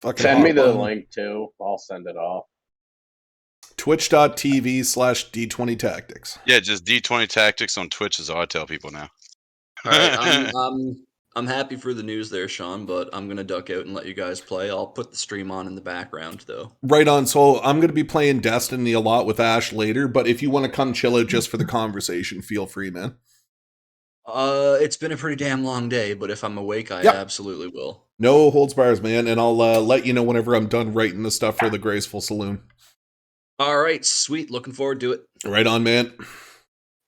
Fucking Send me the hotline. link too. I'll send it off. Twitch.tv/D20 Tactics. Yeah, just D20 Tactics on Twitch is all I tell people now. All right, I'm happy for the news there, Sean, but I'm gonna duck out and let you guys play. I'll put the stream on in the background though. Right on. So I'm going to be playing Destiny a lot with Ash later, but if you want to come chill out just for the conversation, feel free, man. It's been a pretty damn long day, but if I'm awake, I absolutely will. No holds bars, man, and I'll let you know whenever I'm done writing the stuff for the Graceful Saloon. All right, sweet. Looking forward to it. Right on, man.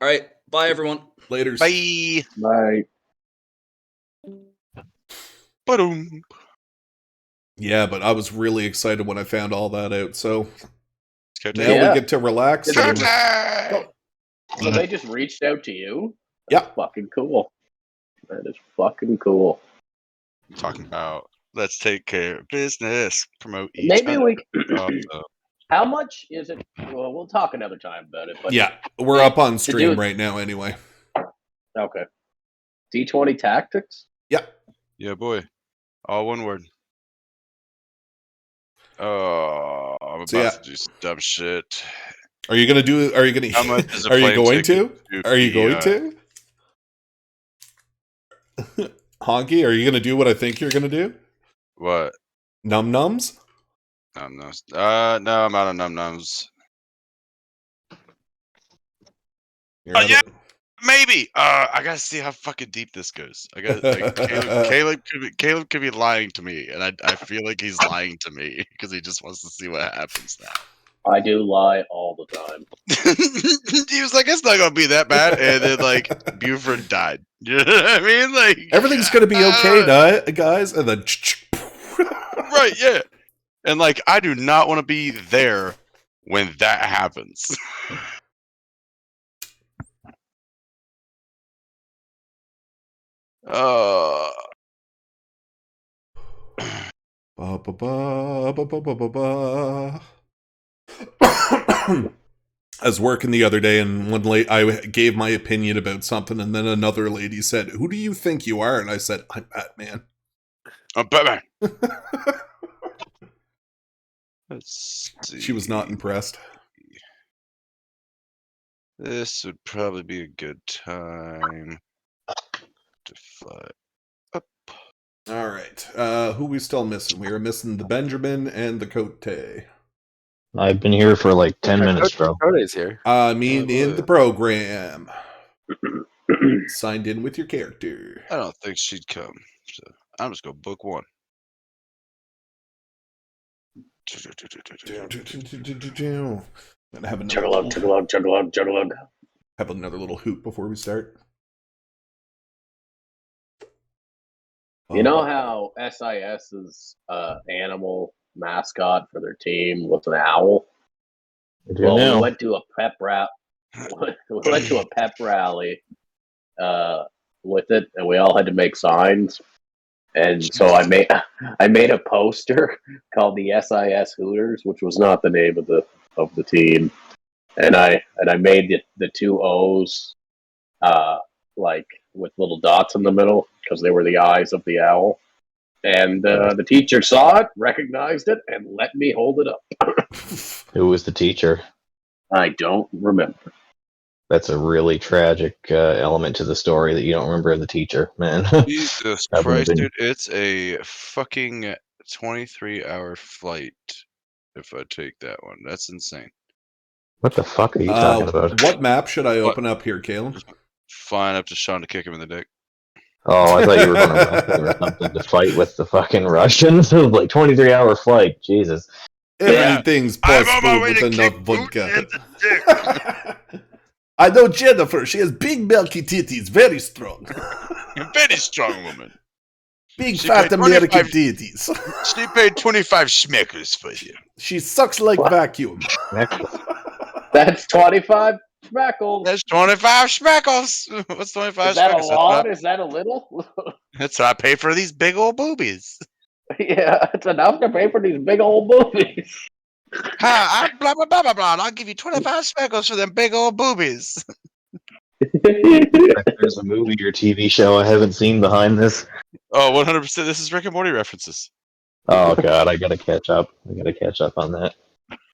All right, bye, everyone. Laters. Bye. Bye. Ba-doom. Yeah, but I was really excited when I found all that out, so now Yeah. we get to relax. So and- they just reached out to you? Yeah. That's fucking cool. That is fucking cool. Talking about let's take care of business, promote each Maybe other. we. How much is it? Well, we'll talk another time about it. But Yeah, we're up on to stream do- right now anyway. Okay. D20 Tactics? Yeah. Yeah, boy. All one word. Oh, I'm about So, yeah. to do some dumb shit. Are you gonna do? Are you gonna? How much is a Are you plane going ticket to? Are you going to? Honky, are you gonna do what I think you're gonna do? What? Num nums? Num nums. No, I'm out of num nums. You're out yeah. of- Maybe. I gotta see how fucking deep this goes. I got like, Caleb could be lying to me, and I feel like he's lying to me because he just wants to see what happens now. I do lie all the time. He was like, "It's not gonna be that bad," and then like Buford died. You know what I mean? Like Everything's gonna be okay, guys. And then, right? Yeah. And like, I do not want to be there when that happens. Ba, ba, ba, ba, ba, ba, ba, ba. I was working the other day, and I gave my opinion about something, and then another lady said, "Who do you think you are?" And I said, "I'm Batman." I'm Batman. Let's see. She was not impressed. This would probably be a good time to fly up. All right. Who we still missing? We are missing the Benjamin and the Cote. I've been here for like 10 minutes, bro. Cody's here. I mean, in the program. Signed in with your character. I don't think she'd come, so I'm just gonna book one. Gonna have another Chug-a-lug. have another little hoot before we start. You know how SIS's animal mascot for their team was an owl? Well, we went to a pep rally. We went to a pep rally with it, and we all had to make signs. And so I made a poster called the SIS Hooters, which was not the name of the team. And I made the two O's like with little dots in the middle because they were the eyes of the owl. And the teacher saw it, recognized it, and let me hold it up. Who was the teacher? I don't remember. That's a really tragic element to the story that you don't remember the teacher, man. Jesus That would've Christ, been- dude! It's a fucking 23-hour flight. If I take that one, that's insane. What the fuck are you talking about? What map should I open up here, Caleb? Flying up to Sean to kick him in the dick. Oh, I thought you were going to Russia or something to fight with the fucking Russians. It was like 23-hour flight. Jesus. Everything's I'm on possible my way with to enough kick vodka. Putin in the dick. I know Jennifer. She has big milky titties, very strong. A very strong woman. Big She fat paid American 25 titties. She paid 25 schmeckers for you. She sucks like vacuum. That's 25 schmeckles. That's 25 schmeckles. What's 25 Is that schmeckles? a lot? Is that a little? That's what I pay for these big old boobies. Yeah, it's enough to pay for these big old movies. Hi, I'm blah, blah, blah, blah, blah. And I'll give you 25 schmeckles for them big old boobies. There's a movie or TV show I haven't seen behind this. Oh, 100%. This is Rick and Morty references. Oh god, I gotta catch up. I gotta catch up on that.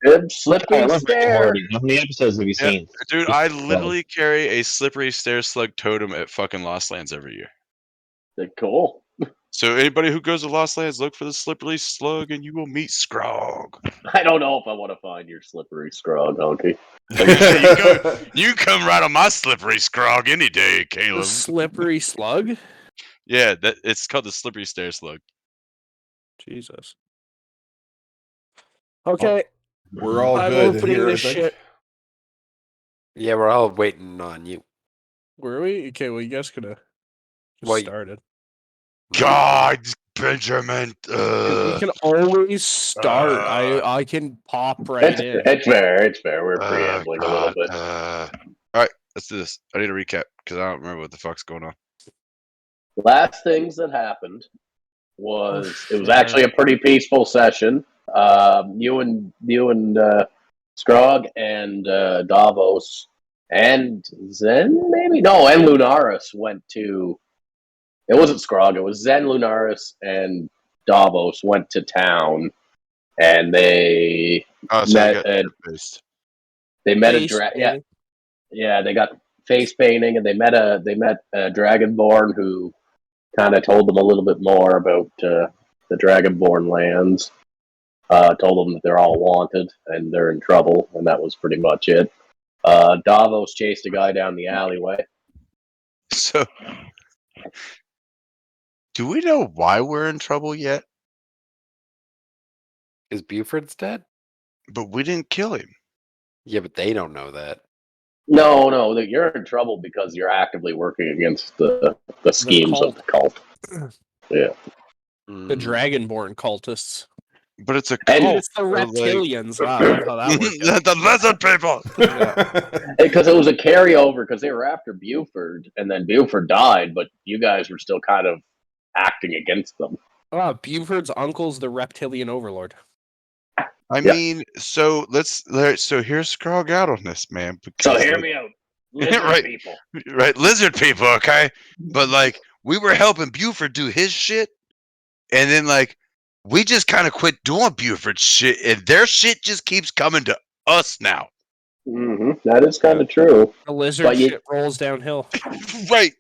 Good I slippery love Rick and stare. Morty. How many episodes have you Yeah, seen? dude, I literally carry a slippery stair slug totem at fucking Lost Lands every year. Cool. So anybody who goes to Lost Lands, look for the slippery slug, and you will meet Scrog. I don't know if I want to find your slippery scrog, Honky. You come right on my slippery Scrog any day, The Caleb. slippery slug? Yeah, it's called the slippery stair slug. Jesus. Okay. We're all I'm good opening here, I this think. shit. Yeah, we're all waiting on you. Were we? Okay, well, you guys could have just Wait. started. God, Benjamin. We can always start. I can pop right in. It's fair. It's fair. We're preambling a little bit. All right, let's do this. I need a recap because I don't remember what the fuck's going on. Last things that happened was it was Sure. actually a pretty peaceful session. You and Scrog and Davos and Zen maybe and Lunaris went to. It wasn't Scrog. It was Zen, Lunaris, and Davos went to town, and they Oh, so met. They met Face a painting. yeah. They got face painting, and they met a Dragonborn who kind of told them a little bit more about the Dragonborn lands. Told them that they're all wanted and they're in trouble, and that was pretty much it. Davos chased a guy down the alleyway. So, do we know why we're in trouble yet? Is Buford's dead? But we didn't kill him. Yeah, but they don't know that. No, that you're in trouble because you're actively working against the schemes of the cult. Yeah. The Dragonborn cultists. But it's a And cult. It's the reptilians. Wow, I love how that worked out. The lizard people. Because it was a carryover because they were after Buford, and then Buford died, but you guys were still kind of acting against them. Buford's uncle's the reptilian overlord. I mean, so so here's Scrog out on this, man. So hear me out. Lizard Right. people. Right, lizard people, okay? But like, we were helping Buford do his shit, and then like, we just kind of quit doing Buford's shit, and their shit just keeps coming to us now. Mm-hmm. That is kind of true. The lizard shit rolls downhill. Right.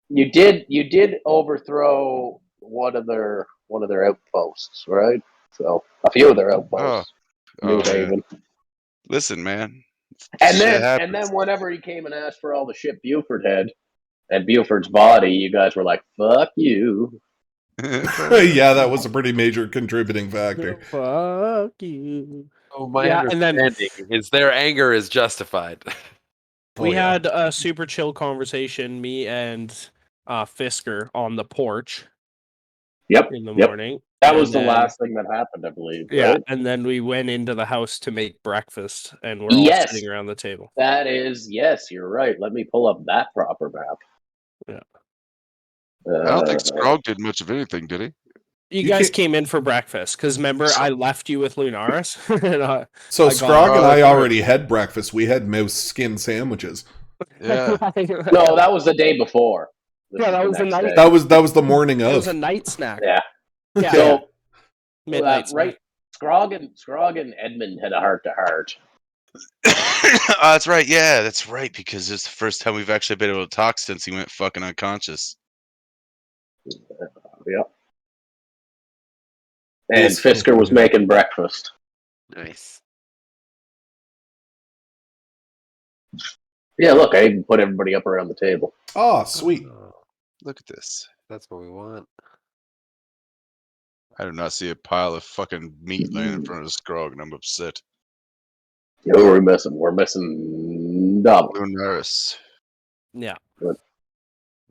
You did overthrow one of their outposts, right? So a few of their outposts. New Haven. Yeah. Listen, man. And Shit then whenever he came and asked for all the shit Buford had and Buford's body, you guys were like, "Fuck you." Yeah, that was a pretty major contributing factor. Fuck you. Oh, my understanding is their anger is justified. We had a super chill conversation, me and Fisker on the porch. Yep. In the morning. That was the last thing that happened, I believe. Yeah, right? and then we went into the house to make breakfast, and we're all sitting around the table. That is, yes, you're right. Let me pull up that proper map. Yeah. I don't think Scrog did much of anything, did he? You guys came in for breakfast, because remember, I left you with Lunaris. So Scrog and I already had breakfast. We had mouse skin sandwiches. Yeah. No, that was the day before. That was the night. That was the morning of. It was a night snack. Yeah. Yeah. So, midnight right. Scrog and Edmund had a heart-to-heart. That's right. Yeah, that's right. Because it's the first time we've actually been able to talk since he went fucking unconscious. Yep. And Fisker was making breakfast. Nice. Yeah, look, I even put everybody up around the table. Oh, sweet. Look at this. That's what we want. I do not see a pile of fucking meat laying in front of Scrog, and I'm upset. Who are we missing? We're missing Davos. Lunaris. Yeah.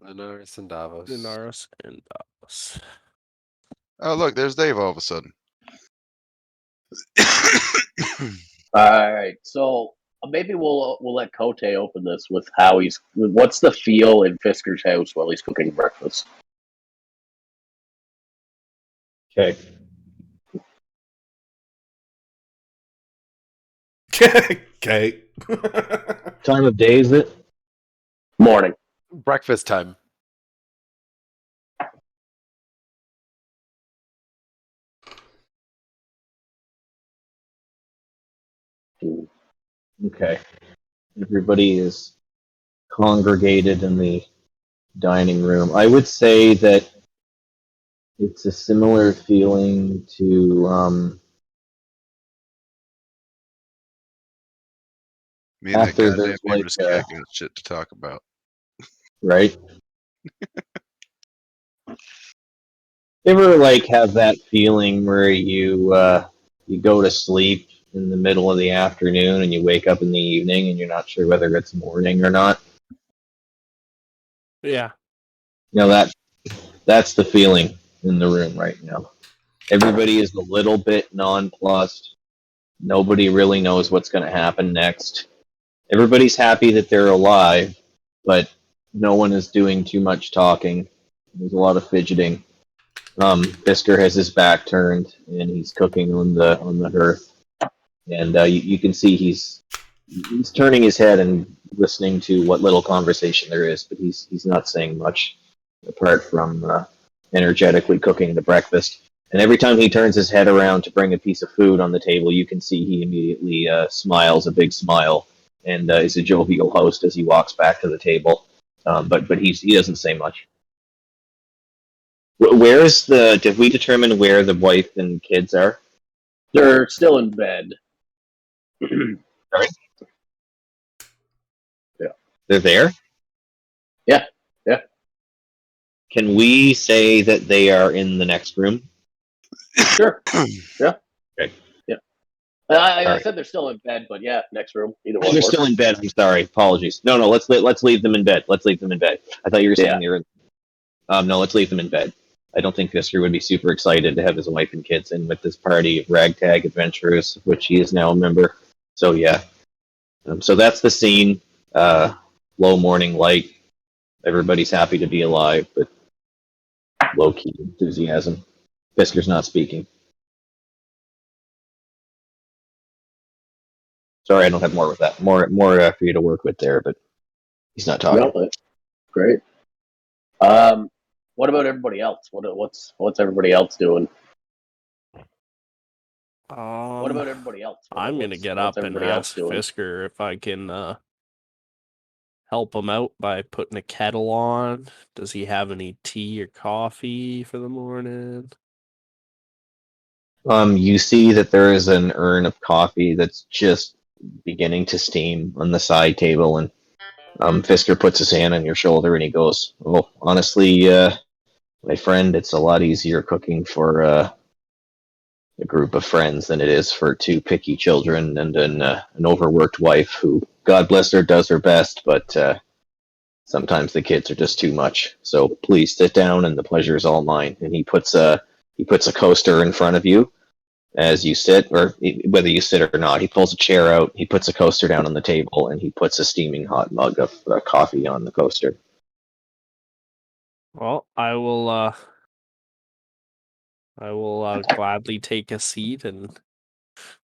Lunaris and Davos. Lunaris and Davos. Oh, look, there's Dave all of a sudden. All right, so maybe we'll let Kote open this with how what's the feel in Fisker's house while he's cooking breakfast. Okay. Okay. Time of day is it? Morning. Breakfast time. Okay. Everybody is congregated in the dining room. I would say that it's a similar feeling to Me and that after goddamn there's like neighbor's cat got shit to talk about. right. You ever like have that feeling where you go to sleep in the middle of the afternoon and you wake up in the evening and you're not sure whether it's morning or not? Yeah. You know that's the feeling in the room right now. Everybody is a little bit nonplussed. Nobody really knows what's going to happen next. Everybody's happy that they're alive, but no one is doing too much talking. There's a lot of fidgeting. Fisker has his back turned and he's cooking on the hearth, and you can see he's turning his head and listening to what little conversation there is, but he's not saying much apart from energetically cooking the breakfast. And every time he turns his head around to bring a piece of food on the table, you can see he immediately smiles a big smile and is a jovial host as he walks back to the table. But he doesn't say much. Where's did we determine where the wife and kids are? They're still in bed. Sorry? Yeah. They're there? Yeah. Yeah. Can we say that they are in the next room? Sure. Yeah. Okay. Yeah. I Right. said they're still in bed, but yeah, next room. Either Oh, one. they're Works. still in bed. I'm sorry. Apologies. No, let's leave them in bed. Let's leave them in bed. I thought you were saying they were. No, let's leave them in bed. I don't think Fisker would be super excited to have his wife and kids in with this party of ragtag adventurers, which he is now a member. So yeah. So that's the scene. Low morning light. Everybody's happy to be alive, but low key enthusiasm. Fisker's not speaking. Sorry, I don't have more with that. More for you to work with there, but he's not talking. No, but great. What about everybody else? What's everybody else doing? What about everybody else? I'm gonna get up and ask Fisker if I can help him out by putting a kettle on. Does he have any tea or coffee for the morning? You see that there is an urn of coffee that's just beginning to steam on the side table, and Fisker puts his hand on your shoulder and he goes, "Oh, honestly, my friend, it's a lot easier cooking for a group of friends than it is for two picky children and an overworked wife who, God bless her, does her best, but sometimes the kids are just too much. So please sit down, and the pleasure is all mine." And he puts a coaster in front of you as you sit, or whether you sit or not. He pulls a chair out, he puts a coaster down on the table, and he puts a steaming hot mug of coffee on the coaster. Well, I will gladly take a seat and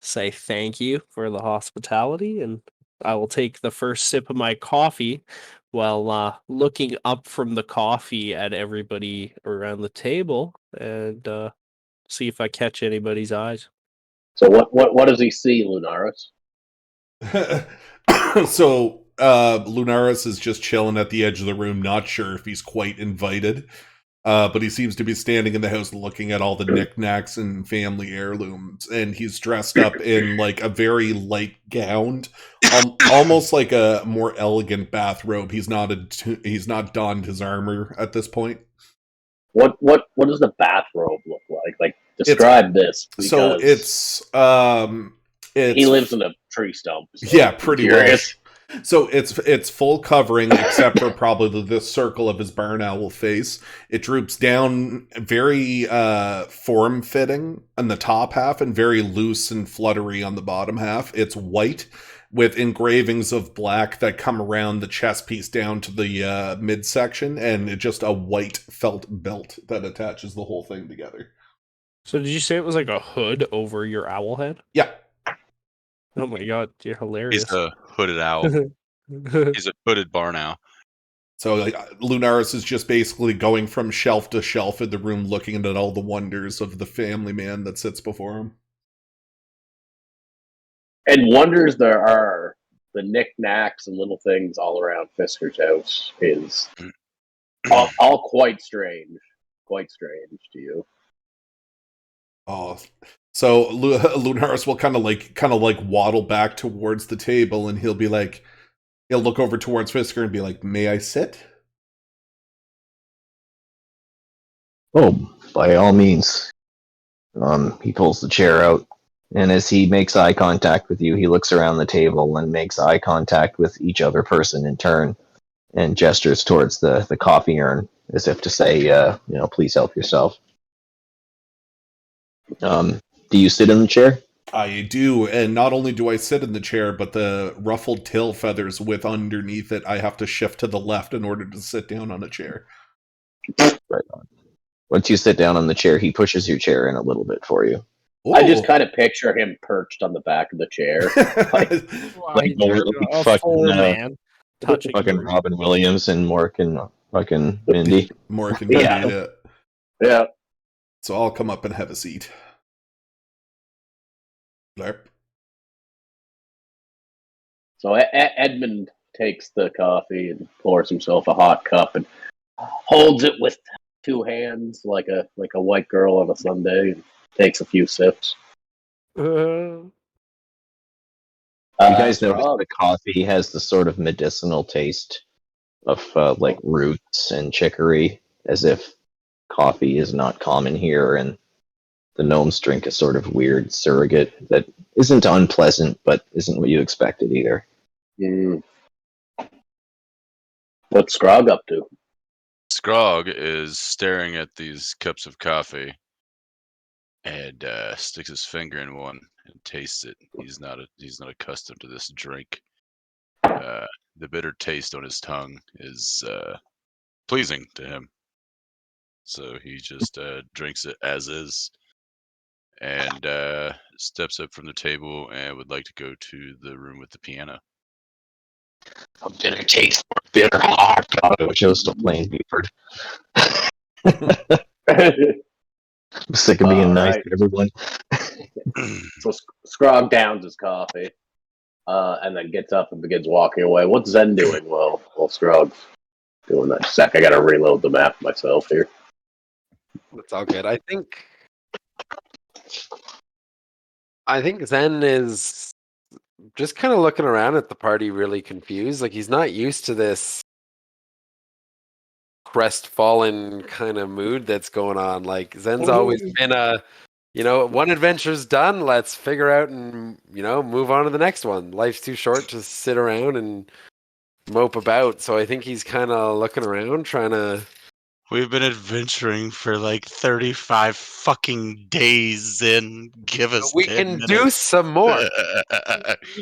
say thank you for the hospitality, and I will take the first sip of my coffee while looking up from the coffee at everybody around the table and see if I catch anybody's eyes. So what does he see, Lunaris? So Lunaris is just chilling at the edge of the room, not sure if he's quite invited. But he seems to be standing in the house looking at all the knickknacks and family heirlooms, and he's dressed up in like a very light gown, almost like a more elegant bathrobe. He's not donned his armor at this point. What does the bathrobe look like? Like describe this. So it's he lives in a tree stump. So yeah, pretty much. So it's full covering except for probably the circle of his barn owl face. It droops down very form-fitting on the top half and very loose and fluttery on the bottom half. It's white with engravings of black that come around the chest piece down to the midsection, and it's just a white felt belt that attaches the whole thing together. So did you say it was like a hood over your owl head? Yeah. Oh my god, you're hilarious. He's a hooded owl. He's a hooded barn owl. So Lunaris is just basically going from shelf to shelf in the room looking at all the wonders of the family man that sits before him. And wonders there are, the knickknacks and little things all around Fisker's house is all quite strange. Quite strange to you. Oh, so Lunaris will kind of like waddle back towards the table, and he'll look over towards Fisker and be like, "May I sit?" Oh, by all means. He pulls the chair out, and as he makes eye contact with you, he looks around the table and makes eye contact with each other person in turn, and gestures towards the coffee urn as if to say, please help yourself. Do you sit in the chair? I do, and not only do I sit in the chair, but the ruffled tail feathers with underneath it, I have to shift to the left in order to sit down on a chair. Right on. Once you sit down on the chair, he pushes your chair in a little bit for you. Ooh. I just kind of picture him perched on the back of the chair. Fucking Robin Williams and Mork and fucking Mindy. Mork and Mindy, Yeah. So I'll come up and have a seat. Blarp. So Edmund takes the coffee and pours himself a hot cup and holds it with two hands like a white girl on a Sunday and takes a few sips. You guys notice the coffee has the sort of medicinal taste of like roots and chicory, as if coffee is not common here, and the gnomes drink a sort of weird surrogate that isn't unpleasant, but isn't what you expected either. Mm. What's Scrog up to? Scrog is staring at these cups of coffee and sticks his finger in one and tastes it. He's not accustomed to this drink. The bitter taste on his tongue is pleasing to him, so he just drinks it as is, and steps up from the table and would like to go to the room with the piano. A bitter taste, bitter heart. Joe's still playing Buford. I'm sick of being nice to everyone. So Scrog downs his coffee, and then gets up and begins walking away. What's Zen doing? Well, Scrog's doing that. Sec, I gotta reload the map myself here. It's all good. I think Zen is just kind of looking around at the party, really confused. Like, he's not used to this crestfallen kind of mood that's going on. Like, Zen's always been one adventure's done, let's figure out and, move on to the next one. Life's too short to sit around and mope about. So I think he's kind of looking around, trying to... We've been adventuring for like 35 fucking days, and give us We 10 can minutes. do some more.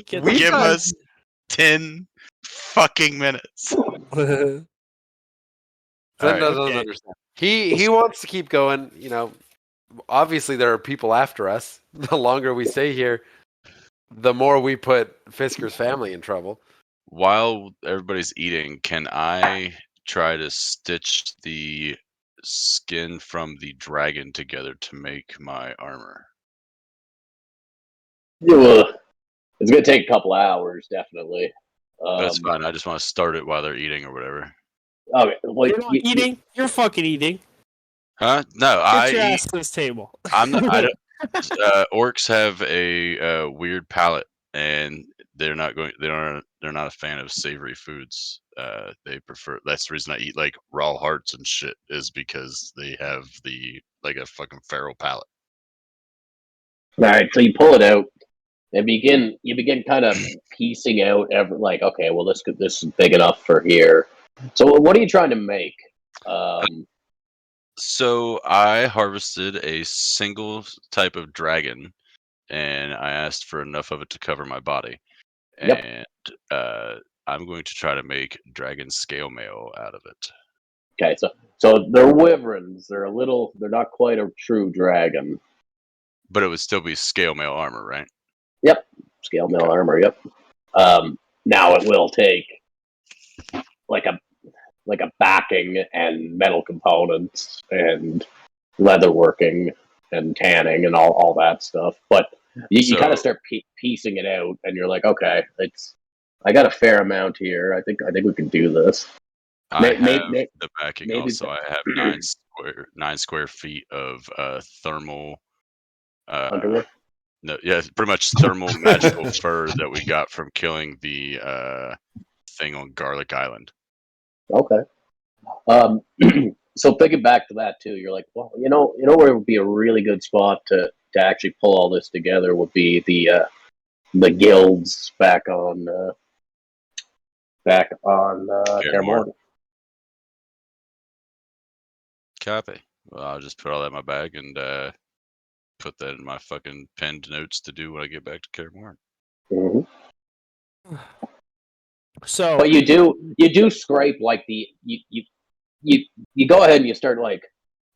Give us 10 fucking minutes. Zen doesn't understand. He wants to keep going. Obviously there are people after us. The longer we stay here, the more we put Fisker's family in trouble. While everybody's eating, can I try to stitch the skin from the dragon together to make my armor? It's gonna take a couple hours, definitely. That's fine. I just want to start it while they're eating or whatever. Okay, well, You're not eating. You're fucking eating. Huh? No, Get your ass to this table. I'm not. Orcs have a weird palate, and they're not a fan of savory foods. They prefer. That's the reason I eat like raw hearts and shit, is because they have a fucking feral palate. All right, so you pull it out and you begin kind of piecing out okay, well this is big enough for here. So what are you trying to make? So I harvested a single type of dragon, and I asked for enough of it to cover my body. Yep. And I'm going to try to make dragon scale mail out of it. Okay, so they're wyverns. They're not quite a true dragon. But it would still be scale mail armor, right? Yep, scale mail armor. Yep. Now it will take like a backing and metal components and leather working and tanning and all that stuff. But you kind of start piecing it out, and you're like, okay, it's I got a fair amount here. I think we can do this. I have the backing. maybe- Also, I have 9 square feet of thermal. Underwear? No, yeah, pretty much thermal magical fur that we got from killing the thing on Garlic Island. Okay. So thinking back to that too, you're like, well, you know where it would be a really good spot to actually pull all this together would be the guilds back on Kaer Morhen. Copy. Well, I'll just put all that in my bag and put that in my fucking penned notes to do when I get back to Kaer Morhen. Mm-hmm. So, but you do scrape like you go ahead and you start like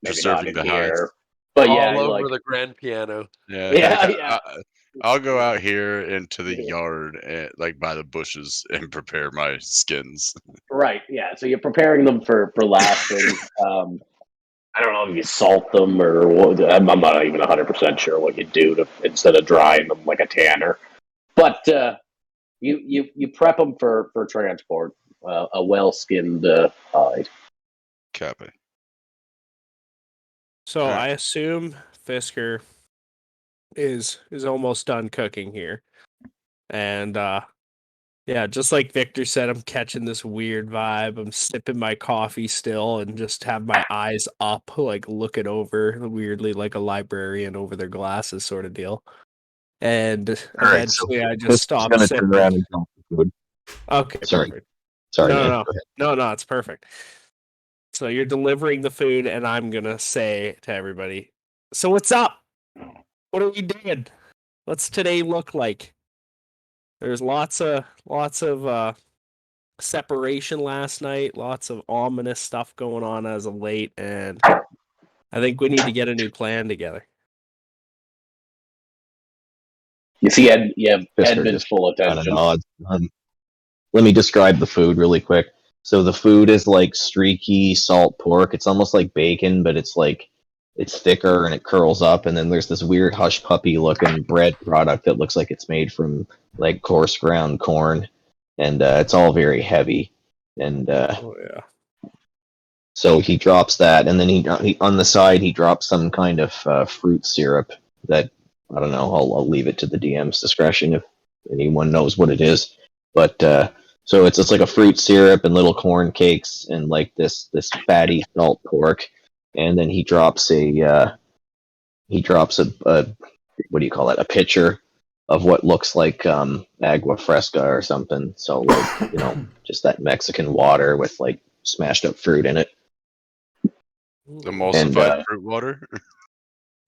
preserving the here, hides. but all over like, the grand piano. Yeah. I'll go out here into the yard, like by the bushes, and prepare my skins. Right. Yeah. So you're preparing them for lasting. I don't know if you salt them or what. I'm not even 100% sure what you do to instead of drying them like a tanner. But you prep them for transport. A well skinned hide. Copy. So Alright. I assume Fisker is almost done cooking here, and yeah, just like Victor said, I'm catching this weird vibe. I'm sipping my coffee still, and just have my eyes up, like looking over weirdly, like a librarian over their glasses, sort of deal. And eventually, I just stop gonna sipping. turn around and dump the food. Okay, Sorry. perfect. Sorry. No, man. no, no, it's perfect. So you're delivering the food, and I'm gonna say to everybody, "So what's up? What are we doing? What's today look like?" There's lots of separation last night, lots of ominous stuff going on as of late, and I think we need to get a new plan together. You see, Fisker Edmund's just full kind of attention. nods. Let me describe the food really quick. So the food is like streaky salt pork. It's almost like bacon, but it's thicker and it curls up. And then there's this weird hush puppy looking bread product that looks like it's made from like coarse ground corn, and it's all very heavy. And Oh yeah. so he drops that, and then he on the side he drops some kind of fruit syrup that I don't know. I'll leave it to the DM's discretion if anyone knows what it is. But so it's just like a fruit syrup and little corn cakes and like this fatty salt pork, and then he drops a what do you call it? A pitcher of what looks like agua fresca or something. So like just that Mexican water with like smashed up fruit in it. Emulsified fruit water.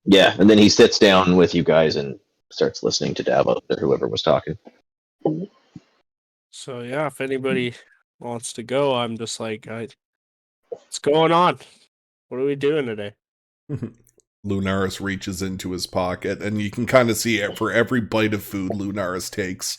Yeah, and then he sits down with you guys and starts listening to Davos or whoever was talking. So yeah, if anybody wants to go, I'm just like, what's going on? What are we doing today? Lunaris reaches into his pocket, and you can kind of see it for every bite of food Lunaris takes.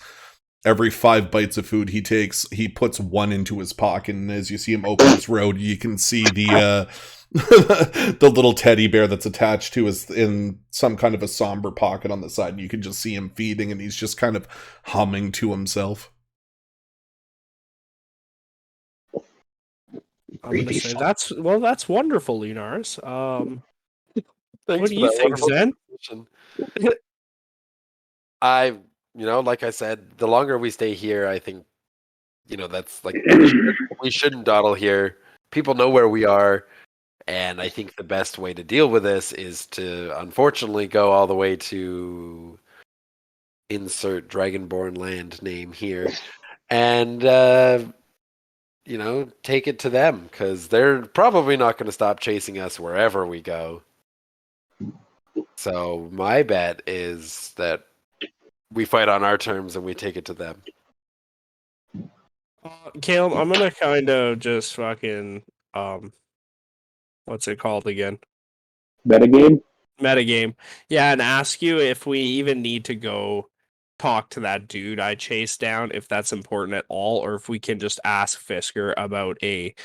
Every 5 bites of food he takes, he puts one into his pocket, and as you see him open his road, you can see the the little teddy bear that's attached to his in some kind of a somber pocket on the side. And you can just see him feeding, and he's just kind of humming to himself. I'm gonna say that's wonderful, Lunaris. Thanks what do for you that think, Zen? question. Like I said, the longer we stay here, I think, that's like we shouldn't dawdle here. People know where we are, and I think the best way to deal with this is to, unfortunately, go all the way to insert Dragonborn land name here, and take it to them, because they're probably not going to stop chasing us wherever we go. So my bet is that we fight on our terms and we take it to them. Caleb, I'm gonna kind of just fucking what's it called again? Metagame. Yeah, and ask you if we even need to go talk to that dude I chased down, if that's important at all, or if we can just ask Fisker about a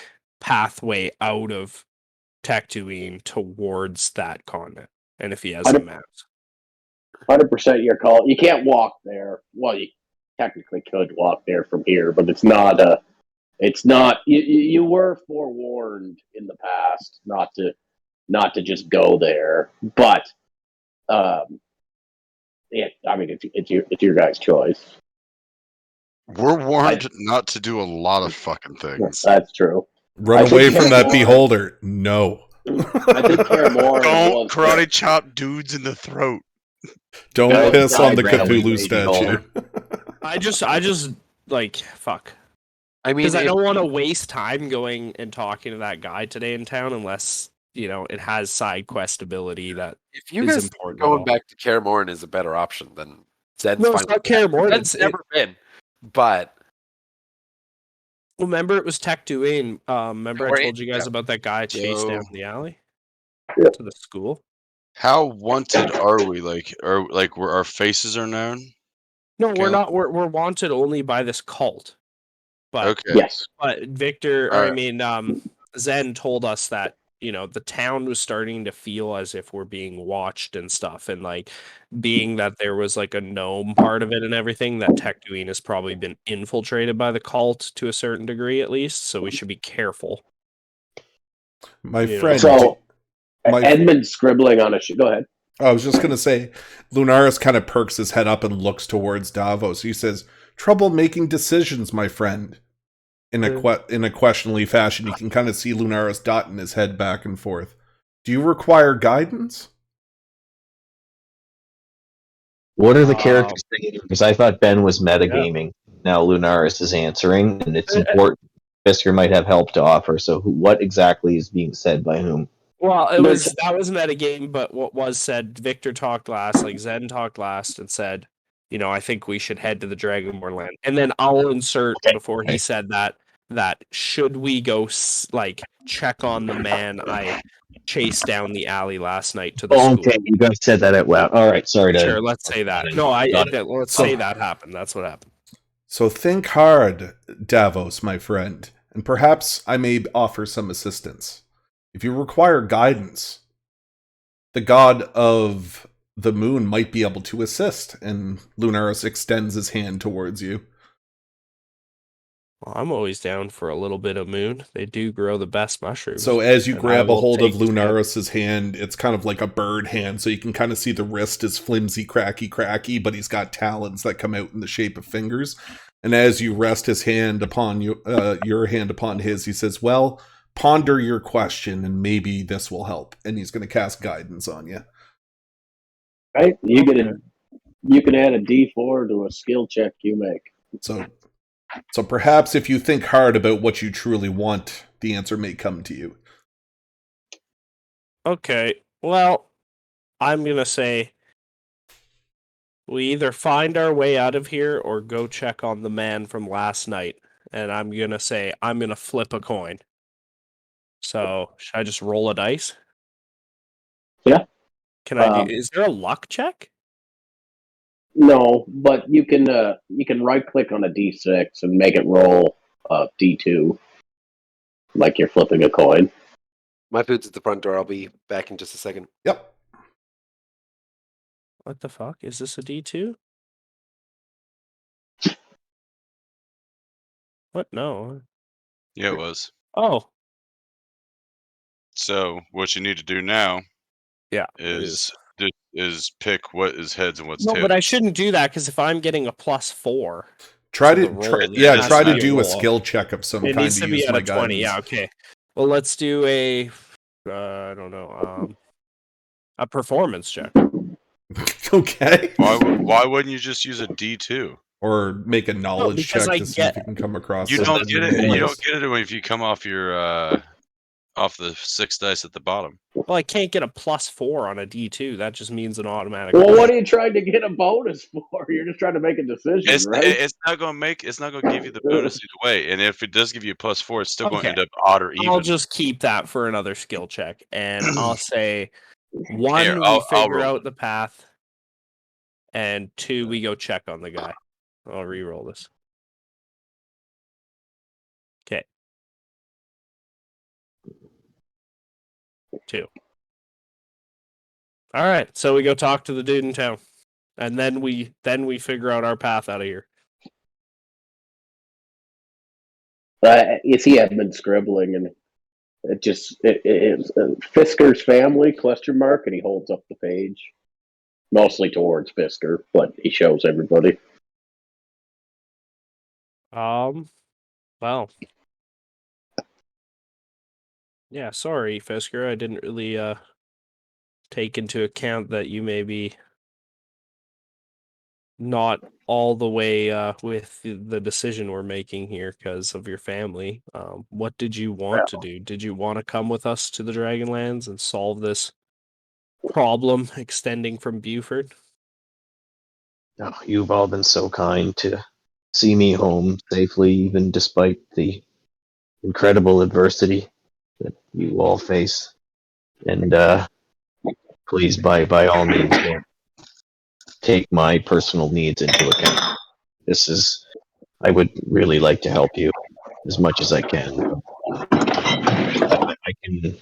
pathway out of Tatooine towards that continent, and if he has some maps. 100% your call. You can't walk there. Well, technically could walk there from here, but it's not a. It's not. You were forewarned in the past not to just go there, but I mean, it's your guys' choice. We're warned not to do a lot of fucking things. That's true. Run away from that beholder. No. I think Karamor Don't karate chop dudes in the throat. Don't piss on the ran away Cthulhu from statue. I just like fuck. I mean, Because I don't want to waste time going and talking to that guy today in town unless, it has side quest ability that if you is guys important. going back to Kaer Morhen is a better option than Zed's No, fine it's not with that. Kaer Morhen. Zed's never been. But Remember, it was Tech Duane. Remember, I told you guys about that guy chased down the alley to the school. How wanted are we? Where our faces are known? No, we're not. We're wanted only by this cult. But Okay. Yes. But Victor, All or right. I mean, Zen told us that the town was starting to feel as if we're being watched and stuff, and like being that there was like a gnome part of it and everything, that Tech Duane has probably been infiltrated by the cult to a certain degree at least. So we should be careful. My friend. So Edmund's scribbling on a sheet. Go ahead. I was just going to say, Lunaris kind of perks his head up and looks towards Davos. He says, "Trouble making decisions, my friend." In a questioningly fashion, you can kind of see Lunaris dotting his head back and forth. Do you require guidance? What are the characters saying? Because I thought Ben was metagaming. Now Lunaris is answering, and it's important. Fisker might have help to offer. So what exactly is being said by whom? Well, that was metagame, but what was said, Victor talked last, like Zen talked last and said, I think we should head to the Dragonborn land. And then I'll insert before he said that should we go check on the man I chased down the alley last night to the school. Okay, you guys said that out loud. All right, sorry. Sure, let's say that. No, let's say that happened. That's what happened. So think hard, Davos, my friend, and perhaps I may offer some assistance. If you require guidance, the god of the moon might be able to assist, and Lunaris extends his hand towards you. Well, I'm always down for a little bit of moon. They do grow the best mushrooms. So as you grab a hold of Lunaris's hand, it's kind of like a bird hand, so you can kind of see the wrist is flimsy, cracky, but he's got talons that come out in the shape of fingers. And as you rest his hand upon your hand upon his, he says, "Well, ponder your question, and maybe this will help." And he's going to cast guidance on you. Right? You can add a D4 to a skill check you make. So perhaps if you think hard about what you truly want, the answer may come to you. Okay, well, I'm going to say we either find our way out of here or go check on the man from last night. And I'm going to say I'm going to flip a coin. So, should I just roll a dice? Yeah. Can I do? Is there a luck check? No, but you can right click on a D6 and make it roll a D2, like you're flipping a coin. My food's at the front door. I'll be back in just a second. Yep. What the fuck? Is this a D2? What? No. Yeah, it was. Oh. So what you need to do now, is pick what is heads and what's tails. No, but I shouldn't do that because if I'm getting a +4, try to do a skill check of some kind. It needs to be at a 20. Guidance. Yeah, okay. Well, let's do a I don't know, a performance check. Okay. Why wouldn't you just use a D2? Or make a knowledge check to see if you can come across. You don't get it. You don't get it if you come off your off the 6 dice at the bottom. Well, I can't get a +4 on a D2. That just means an automatic. Well, what are you trying to get a bonus for? You're just trying to make a decision, right? It's not going to give you the bonus either way. And if it does give you a +4, it's still going to end up odd or even. I'll just keep that for another skill check, and I'll say 1, we figure out the path, and 2, we go check on the guy. I'll re-roll this. Okay. 2. All right, so we go talk to the dude in town, and then we figure out our path out of here. You see, I've been scribbling, and it's Fisker's family ? And he holds up the page, mostly towards Fisker, but he shows everybody. Well, yeah. Sorry, Fisker. I didn't really take into account that you may be not all the way with the decision we're making here because of your family. What did you want to do? Did you want to come with us to the Dragonlands and solve this problem extending from Buford? Oh, you've all been so kind to see me home safely, even despite the incredible adversity that you all face. And please, by all means, don't take my personal needs into account. I would really like to help you as much as I can. I can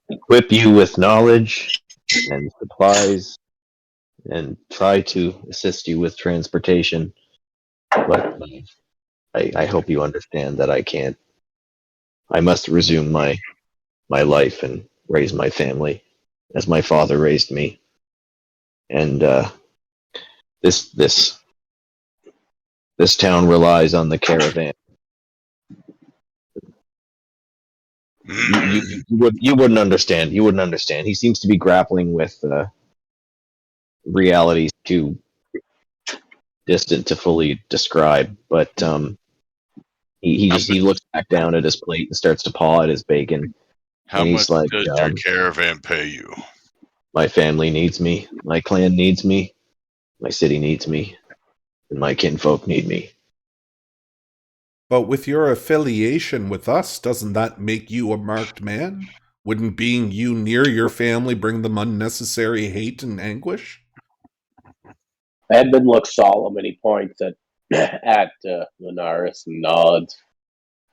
equip you with knowledge and supplies and try to assist you with transportation, but I hope you understand that I must resume my life and raise my family as my father raised me. And this town relies on the caravan. You wouldn't understand. You wouldn't understand. He seems to be grappling with realities too distant to fully describe. But he looks back down at his plate and starts to paw at his bacon. How And much he's like, does your caravan pay you? my family needs me. My clan needs me. My city needs me. And my kinfolk need me. But with your affiliation with us, doesn't that make you a marked man? Wouldn't being you near your family bring them unnecessary hate and anguish? Edmund looks solemn, and he points at Lunaris and nods.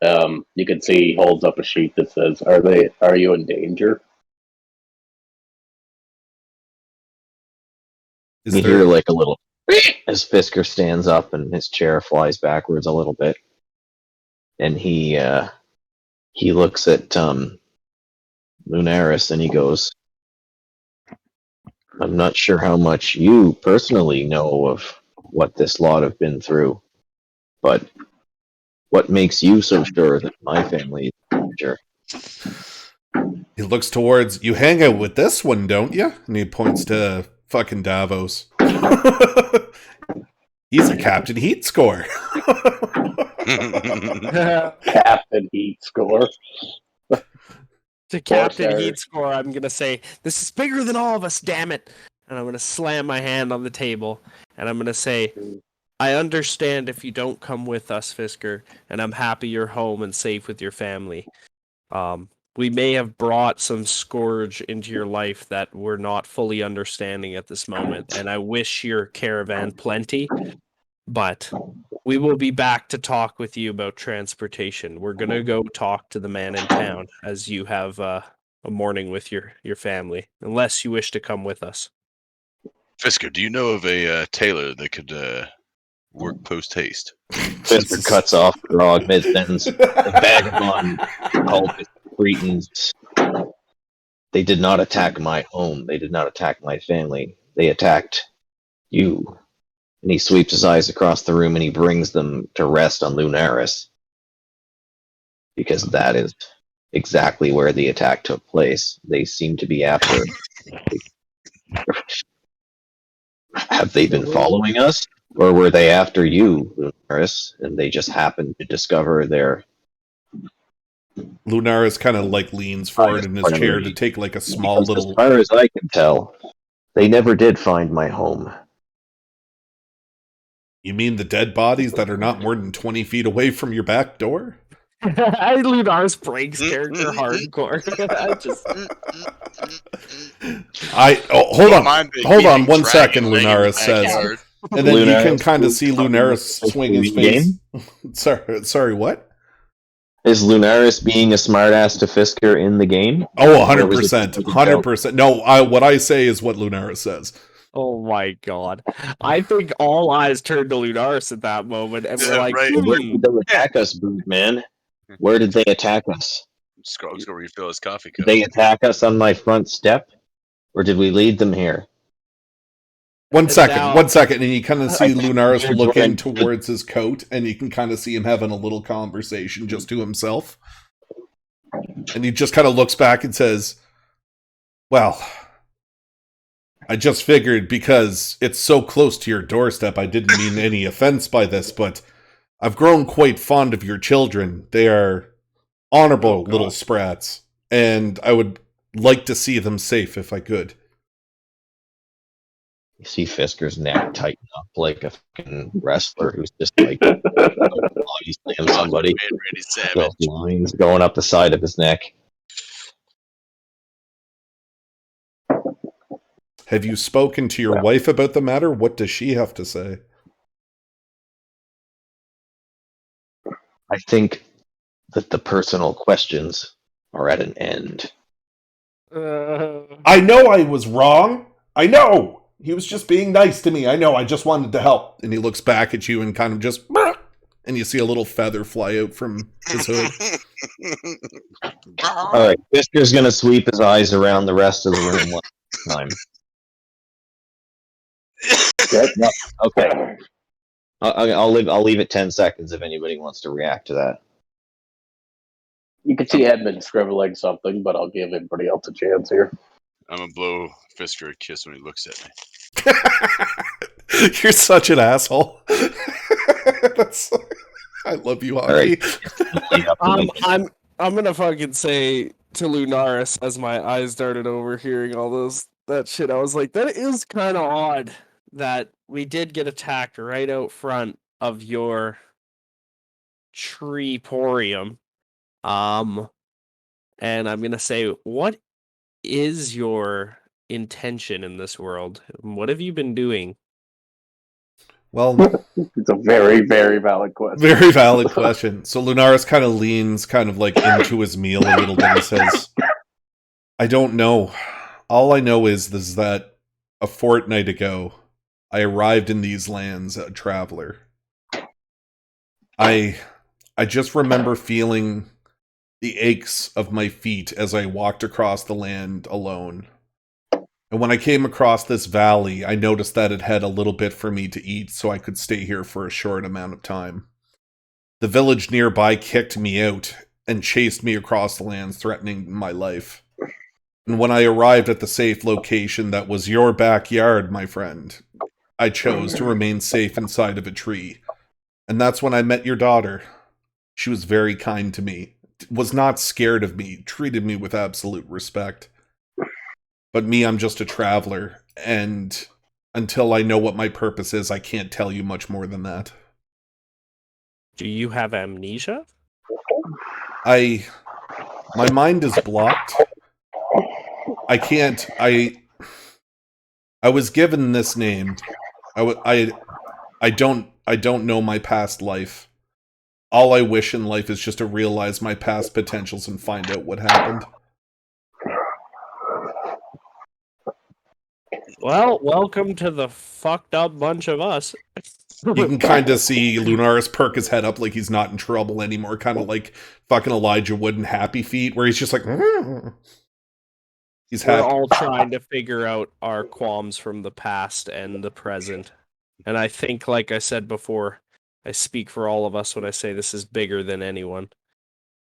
You can see he holds up a sheet that says, "Are you in danger?" You hear like a little as Fisker stands up and his chair flies backwards a little bit, and he looks at Lunaris and he goes, "I'm not sure how much you personally know of what this lot have been through, but what makes you so sure that my family is in danger?" He looks towards, you hang out with this one, don't you? And he points to fucking Davos. He's a Captain Heat score. Captain Heat score. To Captain Heat score, I'm going to say, this is bigger than all of us, damn it. And I'm going to slam my hand on the table. And I'm going to say, I understand if you don't come with us, Fisker. And I'm happy you're home and safe with your family. We may have brought some scourge into your life that we're not fully understanding at this moment. And I wish your caravan plenty. But we will be back to talk with you about transportation. We're going to go talk to the man in town as you have a morning with your family, unless you wish to come with us. Fisker, do you know of a tailor that could work post haste? Fisker cuts off Grog mid-sentence. The vagabond cultist cretins. They did not attack my home. They did not attack my family. They attacked you. And he sweeps his eyes across the room and he brings them to rest on Lunaris. Because that is exactly where the attack took place. They seem to be after. Have they been following us? Or were they after you, Lunaris, and they just happened to discover their... Lunaris kind of like leans forward in his chair to take like a small little... As far as I can tell, they never did find my home. You mean the dead bodies that are not more than 20 feet away from your back door? Lunaris breaks character hardcore. Hold on 1 second, Lunaris says. And then you can kind of see Lunaris swing his face. Sorry, what? Is Lunaris being a smartass to Fisker in the game? Oh, 100%. 100%. No, what I say is what Lunaris says. Oh my god. I think all eyes turned to Lunaris at that moment, and we're like, Don't attack us, man. Where did they attack us? Let's go refill his coffee Did cup. they attack us on my front step? Or did we lead them here? One second, now- and you kind of see Lunaris look in towards his coat, and you can kind of see him having a little conversation just to himself. And he just kind of looks back and says, well, I just figured because it's so close to your doorstep, I didn't mean any offense by this, but I've grown quite fond of your children. They are honorable little sprats, and I would like to see them safe if I could. You see Fisker's neck tighten up like a fucking wrestler who's just like body slam somebody. Randy Savage. The lines going up the side of his neck. Have you spoken to your wife about the matter? What does she have to say? I think that the personal questions are at an end. I know I was wrong. I know. He was just being nice to me. I know. I just wanted to help. And he looks back at you and kind of just... And you see a little feather fly out from his hood. All right, Fisker's going to sweep his eyes around the rest of the room one time. Okay. I'll leave it 10 seconds if anybody wants to react to that. You can see Edmund scribbling something, but I'll give everybody else a chance here. I'm gonna blow Fisker a kiss when he looks at me. You're such an asshole. I love you, Hockey. I'm gonna fucking say to Lunaris as my eyes darted over hearing all that shit. I was like, that is kind of odd that we did get attacked right out front of your treeporium. And I'm gonna say, what is your intention in this world? What have you been doing? Well, it's a very, very valid question. Very valid question. So Lunaris kind of leans kind of like into his meal a little bit and says, I don't know. All I know is that a fortnight ago, I arrived in these lands a traveler. I just remember feeling the aches of my feet as I walked across the land alone. And when I came across this valley, I noticed that it had a little bit for me to eat, so I could stay here for a short amount of time. The village nearby kicked me out and chased me across the lands, threatening my life. And when I arrived at the safe location that was your backyard, my friend, I chose to remain safe inside of a tree. And that's when I met your daughter. She was very kind to me, was not scared of me, treated me with absolute respect. But me, I'm just a traveler, and until I know what my purpose is, I can't tell you much more than that. Do you have amnesia? My mind is blocked. I can't, I was given this name. I don't know my past life. All I wish in life is just to realize my past potentials and find out what happened. Well, welcome to the fucked up bunch of us. You can kind of see Lunaris perk his head up like he's not in trouble anymore, kind of like fucking Elijah Wood in Happy Feet, where he's just like, he's happy. We're all trying to figure out our qualms from the past and the present. And I think, like I said before, I speak for all of us when I say this is bigger than anyone.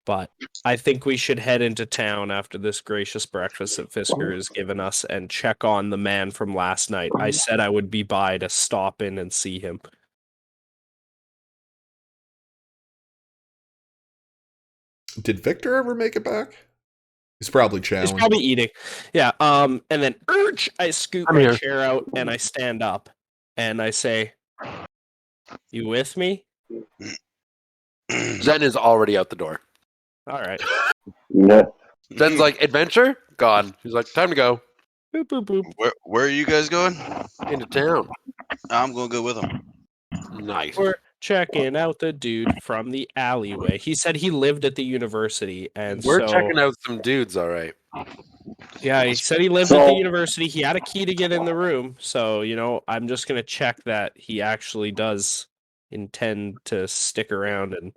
But I think we should head into town after this gracious breakfast that Fisker has given us and check on the man from last night. I said I would be by to stop in and see him. Did Victor ever make it back? He's probably chowing. He's probably eating. Yeah. And then I scoop my chair out and I stand up and I say, "You with me?" Zen is already out the door. All right. Yeah. Zen's like, adventure? Gone. He's like, time to go. Boop, boop, boop. Where are you guys going? Into town. I'm gonna go with him. Nice. We're checking out the dude from the alleyway. He said he lived at the university, and We're checking out some dudes, all right. Yeah, he said he lived at the university. He had a key to get in the room, so I'm just gonna check that he actually does intend to stick around and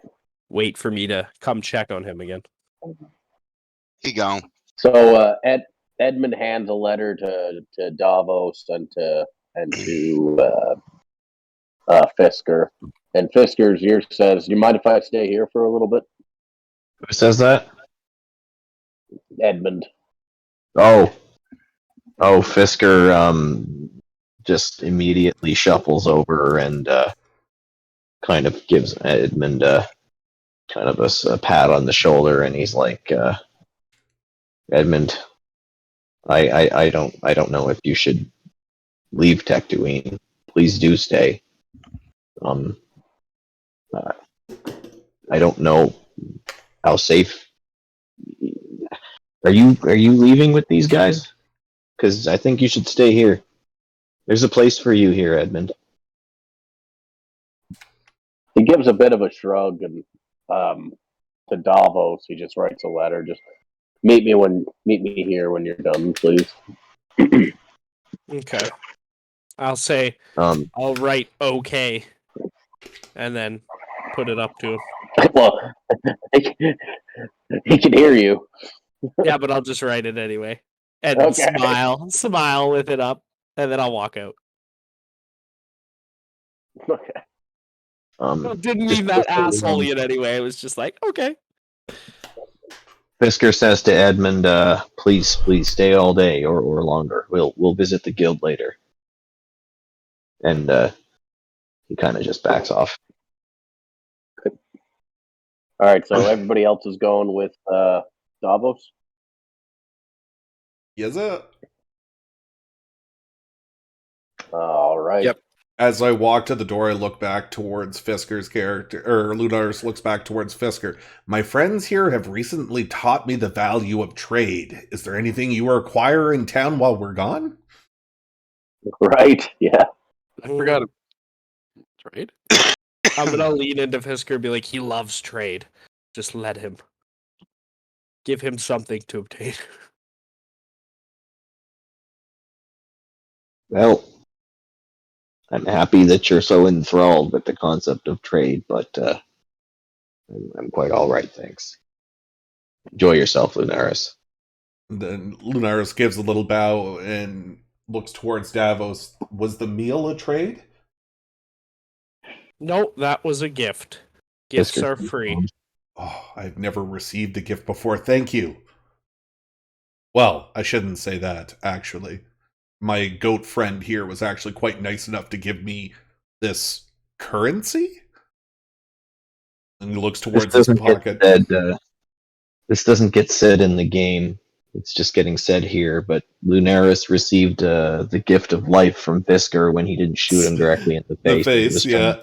wait for me to come check on him again. He gone. So Edmund hands a letter to Davos and to Fisker. And Fisker's ear says, "Do you mind if I stay here for a little bit?" Who says that? Edmund. Oh, Fisker just immediately shuffles over and kind of gives Edmund kind of a pat on the shoulder, and he's like, Edmund, I don't know if you should leave Tatooine. Please do stay. I don't know how safe. Are you leaving with these guys? Because I think you should stay here. There's a place for you here, Edmund. He gives a bit of a shrug, and to Davos, he just writes a letter. Just meet me here when you're done, please. Okay. I'll say, I'll write okay, and then put it up to him. Well, he can hear you. Yeah, but I'll just write it anyway. And Okay. smile with it up, and then I'll walk out. Okay. Well, didn't mean that asshole in anyway. It was just like, okay. Fisker says to Edmund, please stay all day or longer. We'll visit the guild later. And he kind of just backs off. All right, so everybody else is going with Davos? Yes, sir. All right. Yep. As I walk to the door, I look back towards Fisker's character, or Lunaris looks back towards Fisker. My friends here have recently taught me the value of trade. Is there anything you acquire in town while we're gone? Right, yeah. I forgot him. Trade? I'm gonna lean into Fisker and be like, he loves trade. Just let him. Give him something to obtain. Well, I'm happy that you're so enthralled with the concept of trade, but I'm quite all right, thanks. Enjoy yourself, Lunaris. Then Lunaris gives a little bow and looks towards Davos. Was the meal a trade? No, that was a gift. Gifts Fisker's are free. Oh, I've never received a gift before. Thank you. Well, I shouldn't say that, actually. My goat friend here was actually quite nice enough to give me this currency. And he looks towards his pocket. This doesn't get said in the game. It's just getting said here. But Lunaris received the gift of life from Fisker when he didn't shoot him directly in the face. The face, yeah.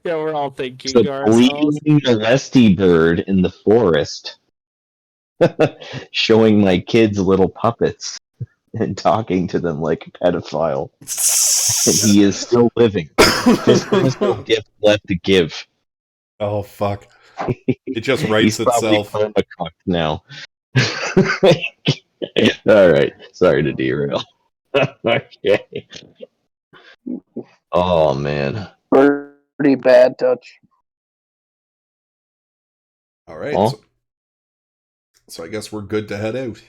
Yeah, we're all thinking So ourselves. bleeding molesty bird in the forest, showing my kids little puppets and talking to them like a pedophile. And he is still living. Fisker has no gift left to give. Oh, fuck. It just writes He's itself. probably a cuck now. All right. Sorry to derail. Okay. Oh, man. Pretty bad touch. All right. Well, So I guess we're good to head out.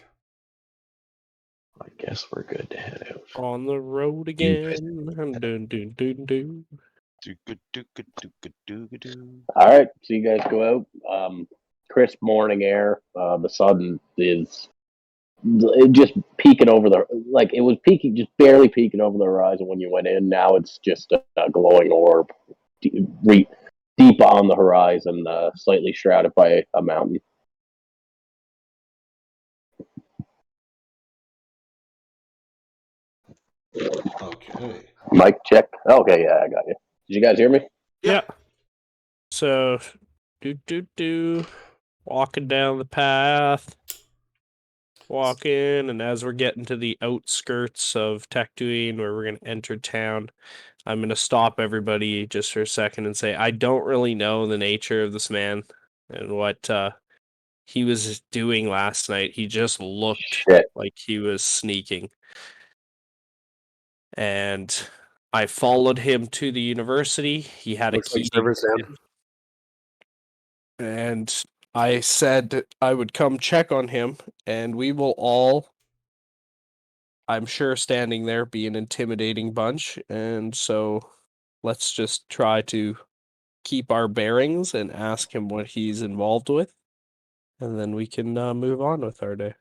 I guess we're good to head out. On the road again. Dun, dun, dun, dun. All right, so you guys go out. Crisp morning air. The sun is just peeking over it was peeking, just barely peeking over the horizon when you went in. Now it's just a glowing orb, deep on the horizon, slightly shrouded by a mountain. Okay. Mic check. Okay, yeah, I got you. Did you guys hear me? Yeah. So, walking down the path, and as we're getting to the outskirts of Tatooine, where we're going to enter town, I'm going to stop everybody just for a second and say, I don't really know the nature of this man and what he was doing last night. He just looked like he was sneaking. And I followed him to the university. He had Looks a like key. server's down. And I said I would come check on him, and we will all, I'm sure, standing there, be an intimidating bunch. And so let's just try to keep our bearings and ask him what he's involved with, and then we can move on with our day.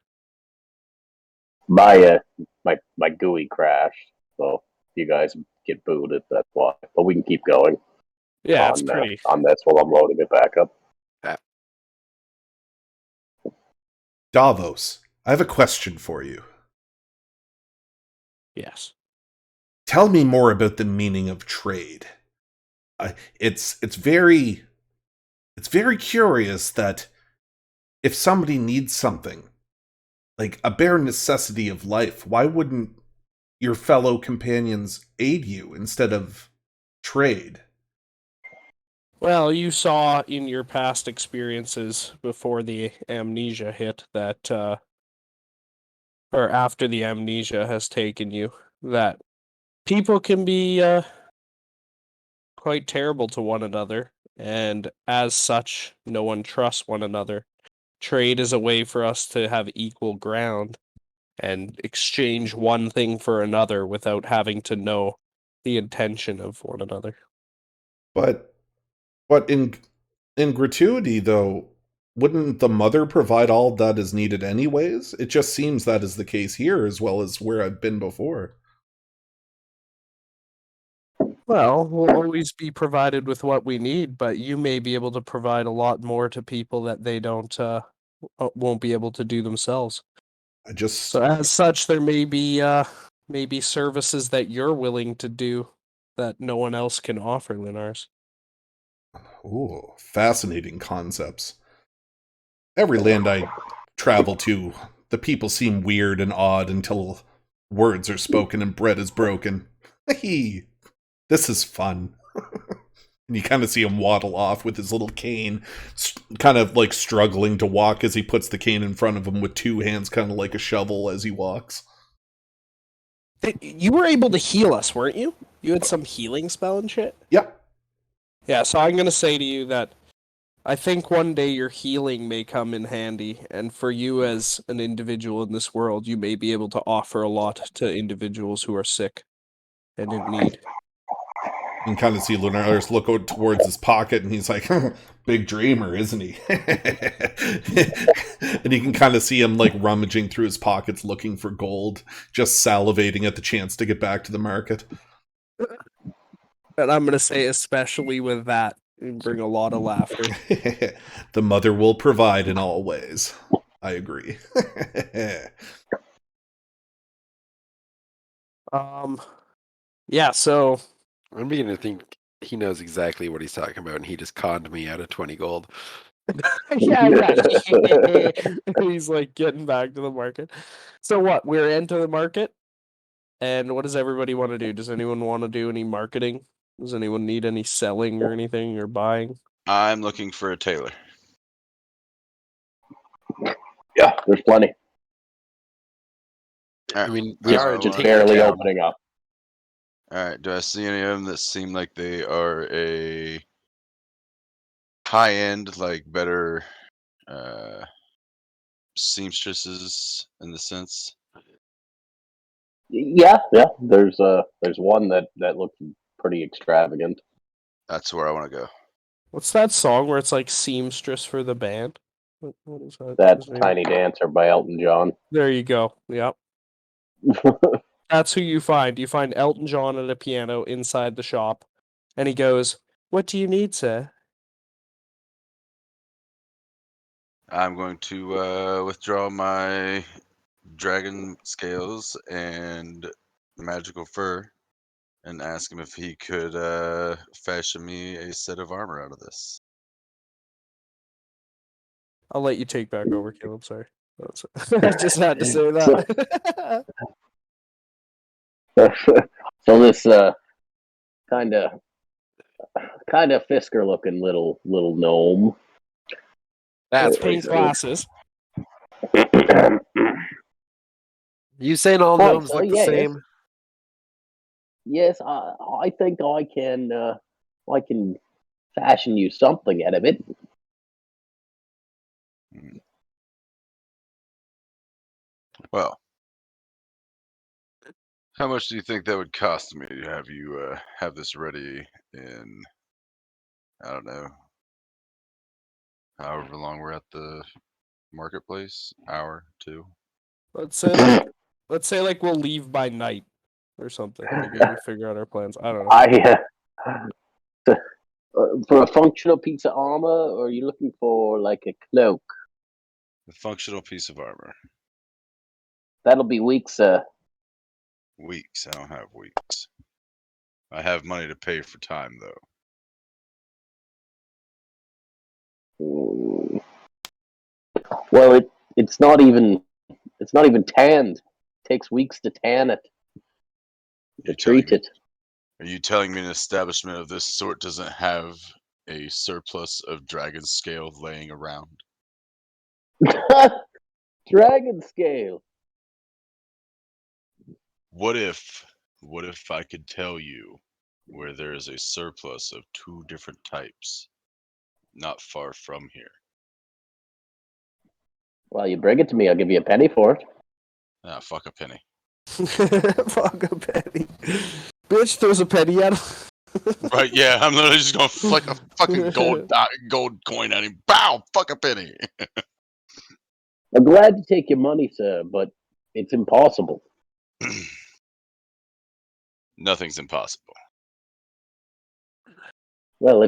My GUI crashed, so you guys get booted. That's why. But we can keep going. Yeah, it's pretty. On this while I'm loading it back up. Davos, I have a question for you. Yes. Tell me more about the meaning of trade. It's very curious that if somebody needs something, like a bare necessity of life, why wouldn't your fellow companions aid you instead of trade? Well, you saw in your past experiences before the amnesia hit that, or after the amnesia has taken you, that people can be quite terrible to one another, and as such, no one trusts one another. Trade is a way for us to have equal ground and exchange one thing for another without having to know the intention of one another. But in gratuity, though, wouldn't the mother provide all that is needed anyways? It just seems that is the case here as well as where I've been before. Well, we'll always be provided with what we need, but you may be able to provide a lot more to people that they don't won't be able to do themselves. So as such, there may be services that you're willing to do that no one else can offer, Linars. Ooh, fascinating concepts. Every land I travel to, the people seem weird and odd until words are spoken and bread is broken. This is fun. And you kind of see him waddle off with his little cane, kind of like struggling to walk as he puts the cane in front of him with two hands, kind of like a shovel as he walks. You were able to heal us, weren't you? You had some healing spell and shit? Yep. Yeah, so I'm going to say to you that I think one day your healing may come in handy, and for you as an individual in this world, you may be able to offer a lot to individuals who are sick and in need. You can kind of see Lunaris look out towards his pocket, and he's like, big dreamer, isn't he? And you can kind of see him like rummaging through his pockets looking for gold, just salivating at the chance to get back to the market. And I'm going to say, especially with that, it bring a lot of laughter. The mother will provide in all ways. I agree. Yeah, so I'm beginning to think he knows exactly what he's talking about, and he just conned me out of 20 gold. yeah. He's like getting back to the market. So what? We're into the market, and what does everybody want to do? Does anyone want to do any marketing? Does anyone need any selling or anything or buying? I'm looking for a tailor. Yeah, there's plenty. I mean, we are Just taking barely town. opening up. All right. Do I see any of them that seem like they are a high end, like better seamstresses in the sense? Yeah. There's one that looks pretty extravagant. That's where I want to go. What's that song where it's like seamstress for the band? What is that? That's Tiny Dancer by Elton John. There you go. Yep. That's who you find. You find Elton John at a piano inside the shop, and he goes, "What do you need, sir?" I'm going to withdraw my dragon scales and magical fur and ask him if he could fashion me a set of armor out of this. I'll let you take back over, Caleb. Sorry. I just had to say that. So this kind of Fisker looking little gnome. That's pink glasses. You saying all gnomes look the same? Yes, I think I can fashion you something out of it. Well, how much do you think that would cost me to have you have this ready in, I don't know, however long we're at the marketplace? Hour, 2? Let's say like we'll leave by night or something. Like we can figure out our plans. I don't know. For a functional piece of armor, or are you looking for like a cloak? A functional piece of armor. That'll be weak, sir. Weeks. I don't have weeks. I have money to pay for time, though. Well, it's not even tanned. It takes weeks to tan it, to treat it. Are you telling me an establishment of this sort doesn't have a surplus of dragon scale laying around? Dragon scale. What if I could tell you where there is a surplus of 2 different types not far from here? Well, you bring it to me, I'll give you a penny for it. Ah, fuck a penny. Fuck a penny. Bitch throws a penny at him. Right, yeah, I'm literally just gonna flick a fucking gold coin at him. Bow! Fuck a penny. I'm glad to take your money, sir, but it's impossible. Nothing's impossible. Well,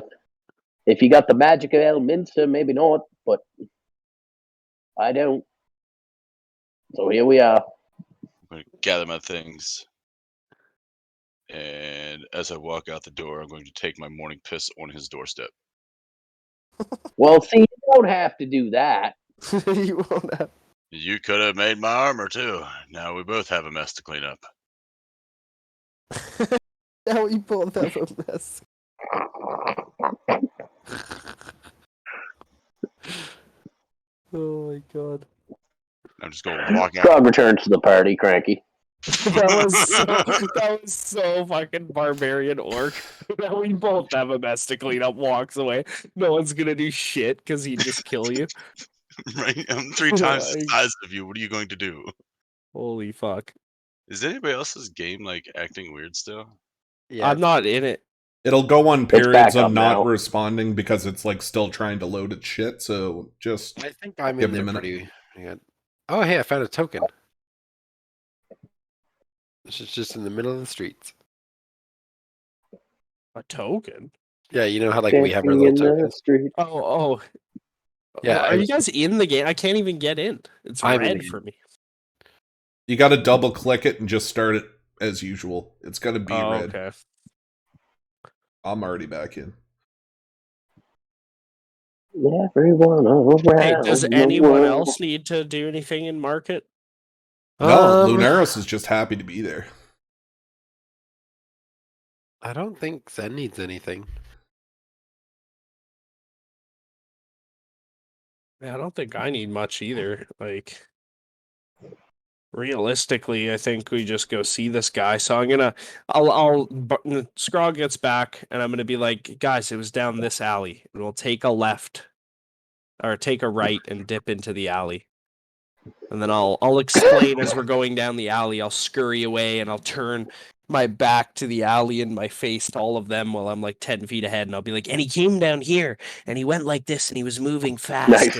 if you got the magic of Elminster, maybe not, but I don't. So here we are. I'm going to gather my things, and as I walk out the door, I'm going to take my morning piss on his doorstep. Well, see, you don't have to do that. You won't have. You could have made my armor, too. Now we both have a mess to clean up. Now we both have a mess. Oh my god. I'm just going to walk out. Frog returns to the party, cranky. that was so fucking barbarian orc. Now we both have a mess to clean up, walks away. No one's gonna do shit because he'd just kill you. Right? I'm 3 times the size of you. What are you going to do? Holy fuck. Is anybody else's game, like, acting weird still? Yeah, I'm not in it. It'll go on periods of not now. responding because it's like still trying to load its shit. So just I think I'm give in it a there minute. pretty good. Oh, hey, I found a token. This is just in the middle of the streets. A token? Yeah, you know how like we have our little tokens. Oh. Yeah, Are you guys in the game? I can't even get in. It's I'm in red the game. for me. You got to double click it and just start it as usual. It's got to be red. Okay. I'm already back in. Everyone around. Hey, does anyone else need to do anything in market? No, Lunaris is just happy to be there. I don't think Zen needs anything. Yeah, I don't think I need much either. Like, realistically, I think we just go see this guy. So Scrog gets back, and I'm gonna be like, guys, it was down this alley, and we'll take a left, or take a right, and dip into the alley. And then I'll explain as we're going down the alley. I'll scurry away, and I'll turn my back to the alley and my face to all of them while I'm like 10 feet ahead, and I'll be like, and he came down here, and he went like this, and he was moving fast, Nice.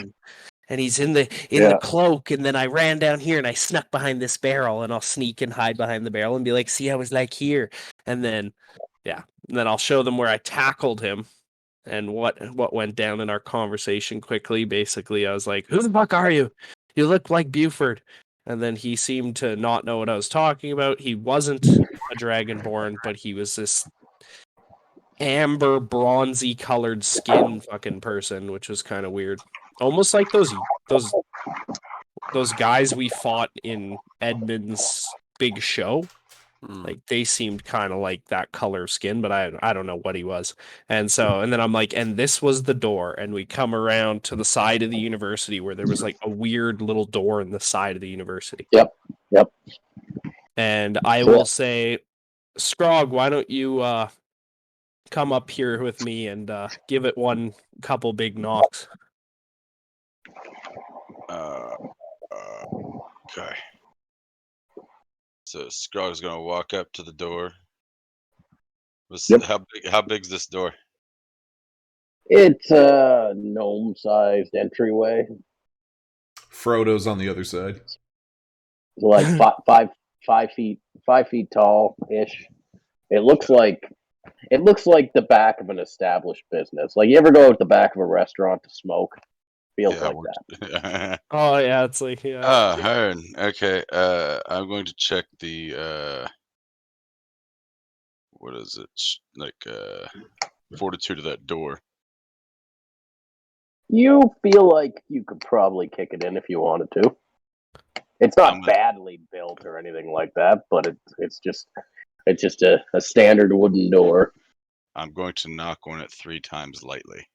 and he's in the cloak, and then I ran down here, and I snuck behind this barrel, and I'll sneak and hide behind the barrel and be like, see, I was like here, and then I'll show them where I tackled him and what went down in our conversation quickly. Basically, I was like, who the fuck are you? You look like Buford. And then he seemed to not know what I was talking about. He wasn't a dragonborn, but he was this amber, bronzy colored skin fucking person, which was kind of weird. Almost like those guys we fought in Edmund's big show. Like they seemed kind of like that color skin, but I don't know what he was. And then I'm like, and this was the door, and we come around to the side of the university where there was like a weird little door in the side of the university. Yep. And I will say, Scrog, why don't you come up here with me and give it one couple big knocks? Okay. So Scrog's gonna walk up to the door. Yep. How big's this door? It's a gnome-sized entryway. Frodo's on the other side. Like 5 feet tall ish. It looks like the back of an established business. Like, you ever go at the back of a restaurant to smoke? Feels like that. Oh yeah, it's like Heard. Okay. I'm going to check the what is it? Fortitude of that door. You feel like you could probably kick it in if you wanted to. It's not badly built or anything like that, but it's just a standard wooden door. I'm going to knock on it 3 times lightly.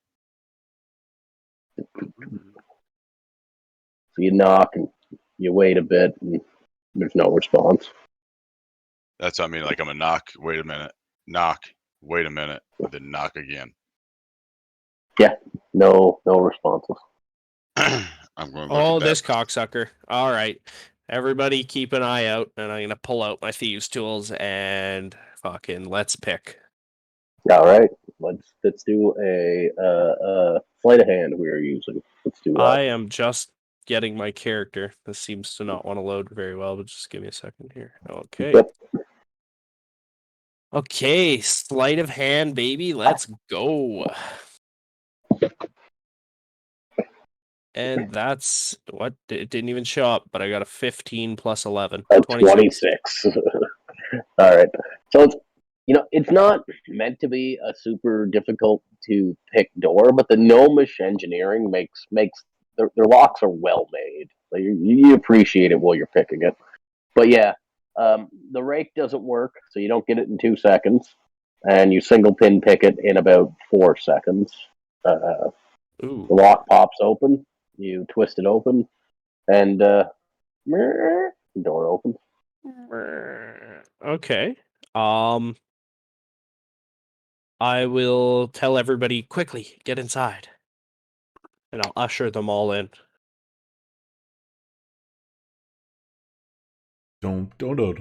So you knock and you wait a bit, and there's no response. That's what I mean. Like, I'm gonna knock. Wait a minute. Knock. Wait a minute. Then knock again. Yeah, no responses. I'm going to look at that. this cocksucker. All right. Everybody keep an eye out, and I'm going to pull out my thieves' tools and fucking let's pick. All right, let's do a sleight of hand we are using. Let's do that. I am just getting my character. This seems to not want to load very well, but just give me a second here. Okay. Yep. Okay, sleight of hand, baby. Let's go. And that's what it didn't even show up, but I got a 15 plus 11. 26. All right. So it's not meant to be a super difficult to pick door, but the gnomish engineering makes their locks are well made. Like, you appreciate it while you're picking it. But yeah, the rake doesn't work, so you don't get it in 2 seconds, and you single pin pick it in about 4 seconds. The lock pops open. You twist it open, and the door opens. Okay. I will tell everybody quickly, get inside. And I'll usher them all in. Don't. Does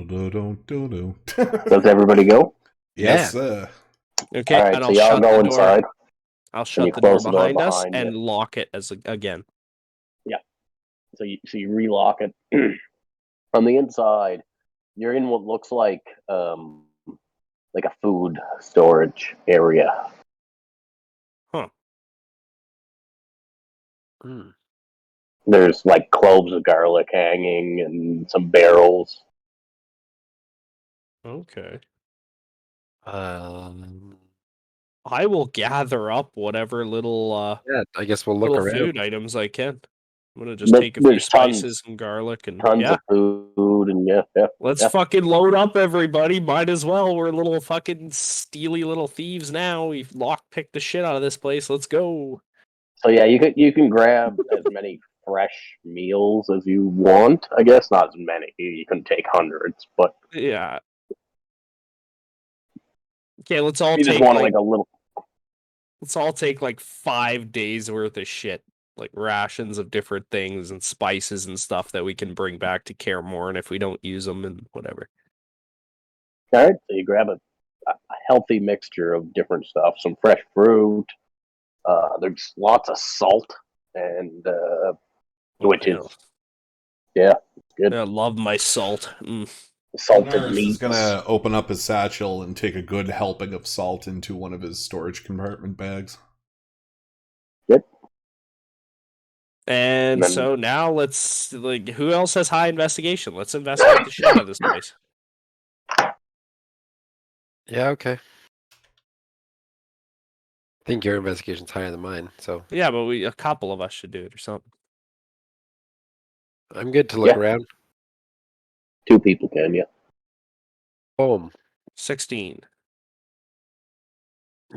everybody go? Yes. Okay, all right, and so I'll y'all shut go the door. inside. I'll shut the door behind us and lock it again. Yeah. So you relock it. From the inside, you're in what looks like a food storage area. Huh. There's like cloves of garlic hanging and some barrels. Okay. I will gather up whatever little I guess we'll look around. food items I can. I'm gonna just take a few spices and garlic and tons of food and yeah. Let's fucking load up, everybody. Might as well. We're little fucking steely little thieves now. We've lockpicked the shit out of this place. Let's go. So yeah, you can grab as many fresh meals as you want. I guess not as many. You can take hundreds, but yeah. Okay, let's all you take just want like a little. Let's all take like 5 days worth of shit, like rations of different things and spices and stuff that we can bring back to Kaer Morhen if we don't use them and whatever. All right, so you grab a healthy mixture of different stuff, some fresh fruit. There's lots of salt and which is good. I love my salt. Salted meat. He's gonna open up his satchel and take a good helping of salt into one of his storage compartment bags. Yep. And so now let's who else has high investigation? Let's investigate the shit out of this place. Yeah, okay. I think your investigation's higher than mine, so yeah, but a couple of us should do it or something. I'm good to look around. 2 people can, yeah. Boom. 16.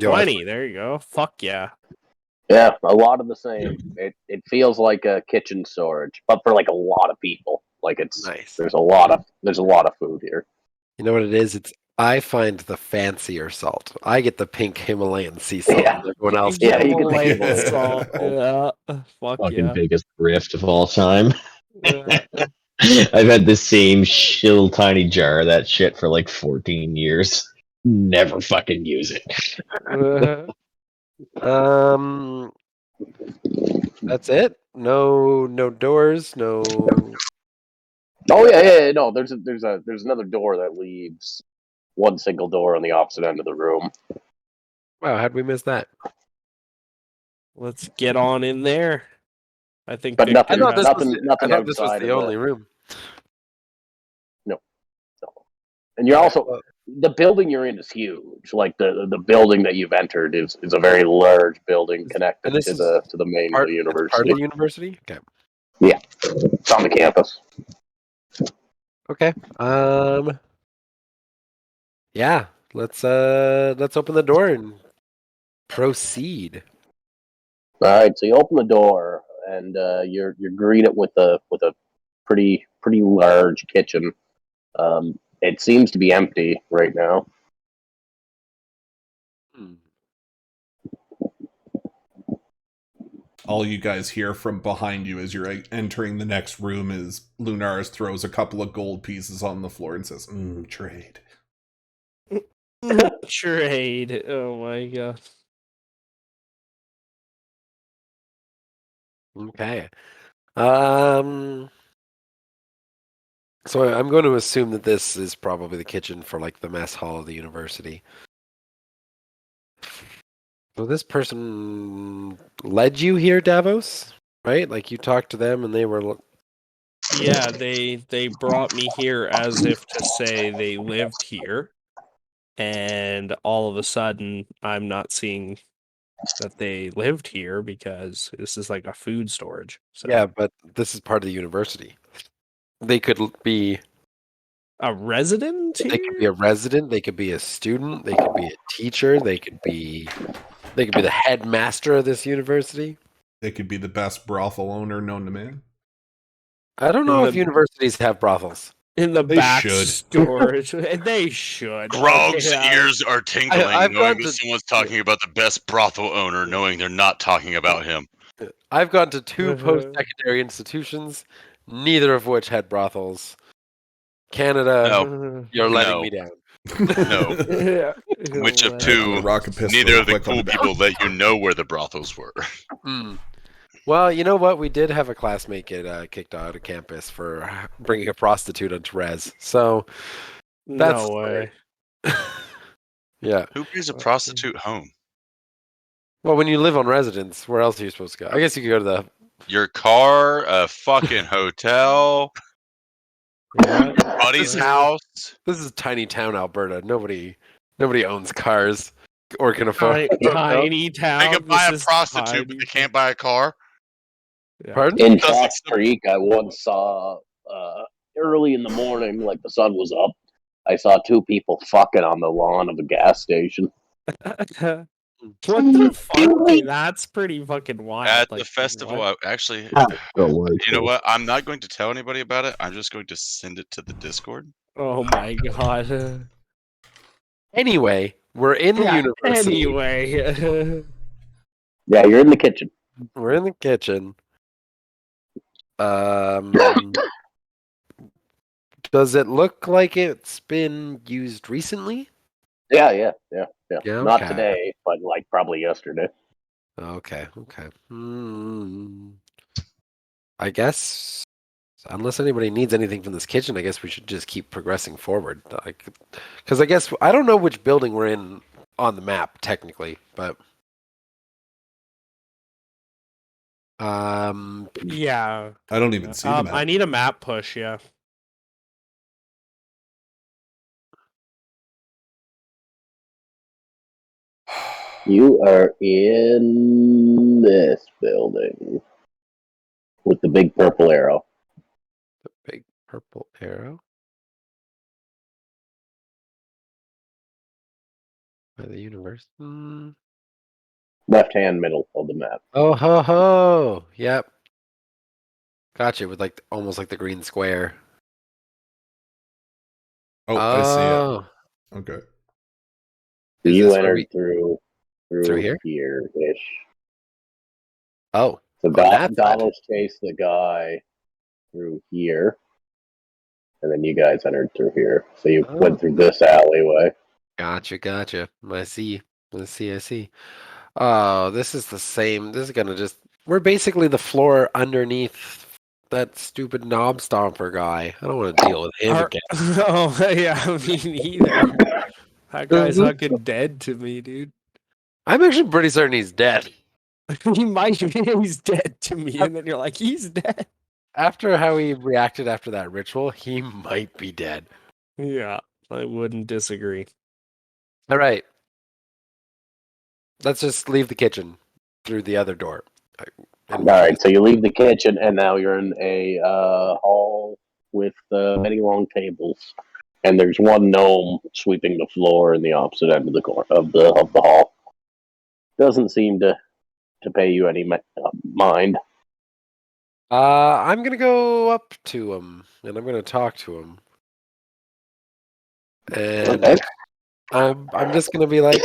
20. There you go. Fuck yeah. Yeah, a lot of the same. It feels like a kitchen storage, but for like a lot of people. Like it's nice. There's a lot of food here. You know what it is? It's I find the fancier salt. I get the pink Himalayan sea salt. Yeah. Everyone else. Yeah, you can Himalayan make it. salt. Yeah. Fuck Fucking yeah. biggest grift of all time. Yeah. I've had the same little tiny jar of that shit for like 14 years. Never fucking use it. That's it. No doors. No. Oh yeah. No, there's another door that leaves one single door on the opposite end of the room. Wow, how'd we miss that? Let's get on in there. I think But Victor I thought this has- was. nothing I thought this was outside the of only room. No. And you're also the building you're in is huge. Like the building that you've entered is a very large building connected And this to is the main Part, of the it's part university. of the university. Okay. Yeah, it's on the campus. Okay. Yeah. Let's open the door and proceed. All right, so you open the door and you're greeted with a pretty large kitchen. It seems to be empty right now. All you guys hear from behind you as you're entering the next room is Lunaris throws a couple of gold pieces on the floor and says, trade. Trade. Oh my god. Okay. So I'm going to assume that this is probably the kitchen for like the mess hall of the university. So this person led you here, Davos, right? Like you talked to them and they were. Yeah, they brought me here as if to say they lived here, and all of a sudden I'm not seeing that they lived here because this is like a food storage. So Yeah, but this is part of the university. They could be. a resident here? They could be a resident. They could be a student. They could be a teacher. They could be the headmaster of this university. They could be the best brothel owner known to man. I don't know if universities have brothels. In the They back should. storage. They should. Grog's Okay, ears are tingling, I've knowing gone that to- someone's talking about the best brothel owner, knowing they're not talking about him. I've gone to two post-secondary institutions, neither of which had brothels. Canada, No. you're letting No. me down. No. Which of two? Rock a pistol Neither of the quick on cool the- people let you know where the brothels were. Mm. Well, you know what? We did have a classmate get kicked out of campus for bringing a prostitute onto res. So that's No way. yeah. Who brings a prostitute home? Well, when you live on residence, where else are you supposed to go? I guess you could go to the. Your car, a fucking hotel, Yeah. buddy's house. This is tiny town Alberta. Nobody owns cars or can afford. Tiny town. They can buy a This is prostitute, but tiny. they can't buy a car. Yeah. Pardon? In Doesn't Fox Creek, I once saw early in the morning, like the sun was up. I saw two people fucking on the lawn of a gas station. What the fuck, dude? That's pretty fucking wild. At Like, the festival, what? actually, Don't worry. you know what? I'm not going to tell anybody about it. I'm just going to send it to the Discord. Oh my god. Anyway, we're in the Yeah, university. Anyway. Yeah, you're in the kitchen. We're in the kitchen. Does it look like it's been used recently? Yeah. Yeah, Not okay. today, but like probably yesterday. Okay. I guess unless anybody needs anything from this kitchen, I guess we should just keep progressing forward. Because I guess I don't know which building we're in on the map technically, but Yeah. I don't even see the map. I need a map push, yeah. You are in this building with the big purple arrow. the big purple arrow by the universe. Left hand middle of the map. Oh ho ho! Yep. Gotcha. With like almost like the green square. Oh, I see it. Okay. So Is you this where entered we- through here? here-ish. Oh, So on that side. Donald's chased the guy through here, and then you guys entered through here. So you went through this alleyway. Gotcha. I see. I see. Oh, this is the same. This is gonna just. We're basically the floor underneath that stupid knob stomper guy. I don't want to deal with him again. Oh, yeah, me neither. That guy's fucking dead to me, dude. I'm actually pretty certain he's dead. He might be. He's dead to me, and then you're like, he's dead. After how he reacted after that ritual, he might be dead. Yeah, I wouldn't disagree. All right. Let's just leave the kitchen through the other door. All right, so you leave the kitchen, and now you're in a hall with many long tables, and there's one gnome sweeping the floor in the opposite end of the hall. Doesn't seem to pay you any mind. I'm gonna go up to him and I'm gonna talk to him. And Okay. I'm just gonna be like,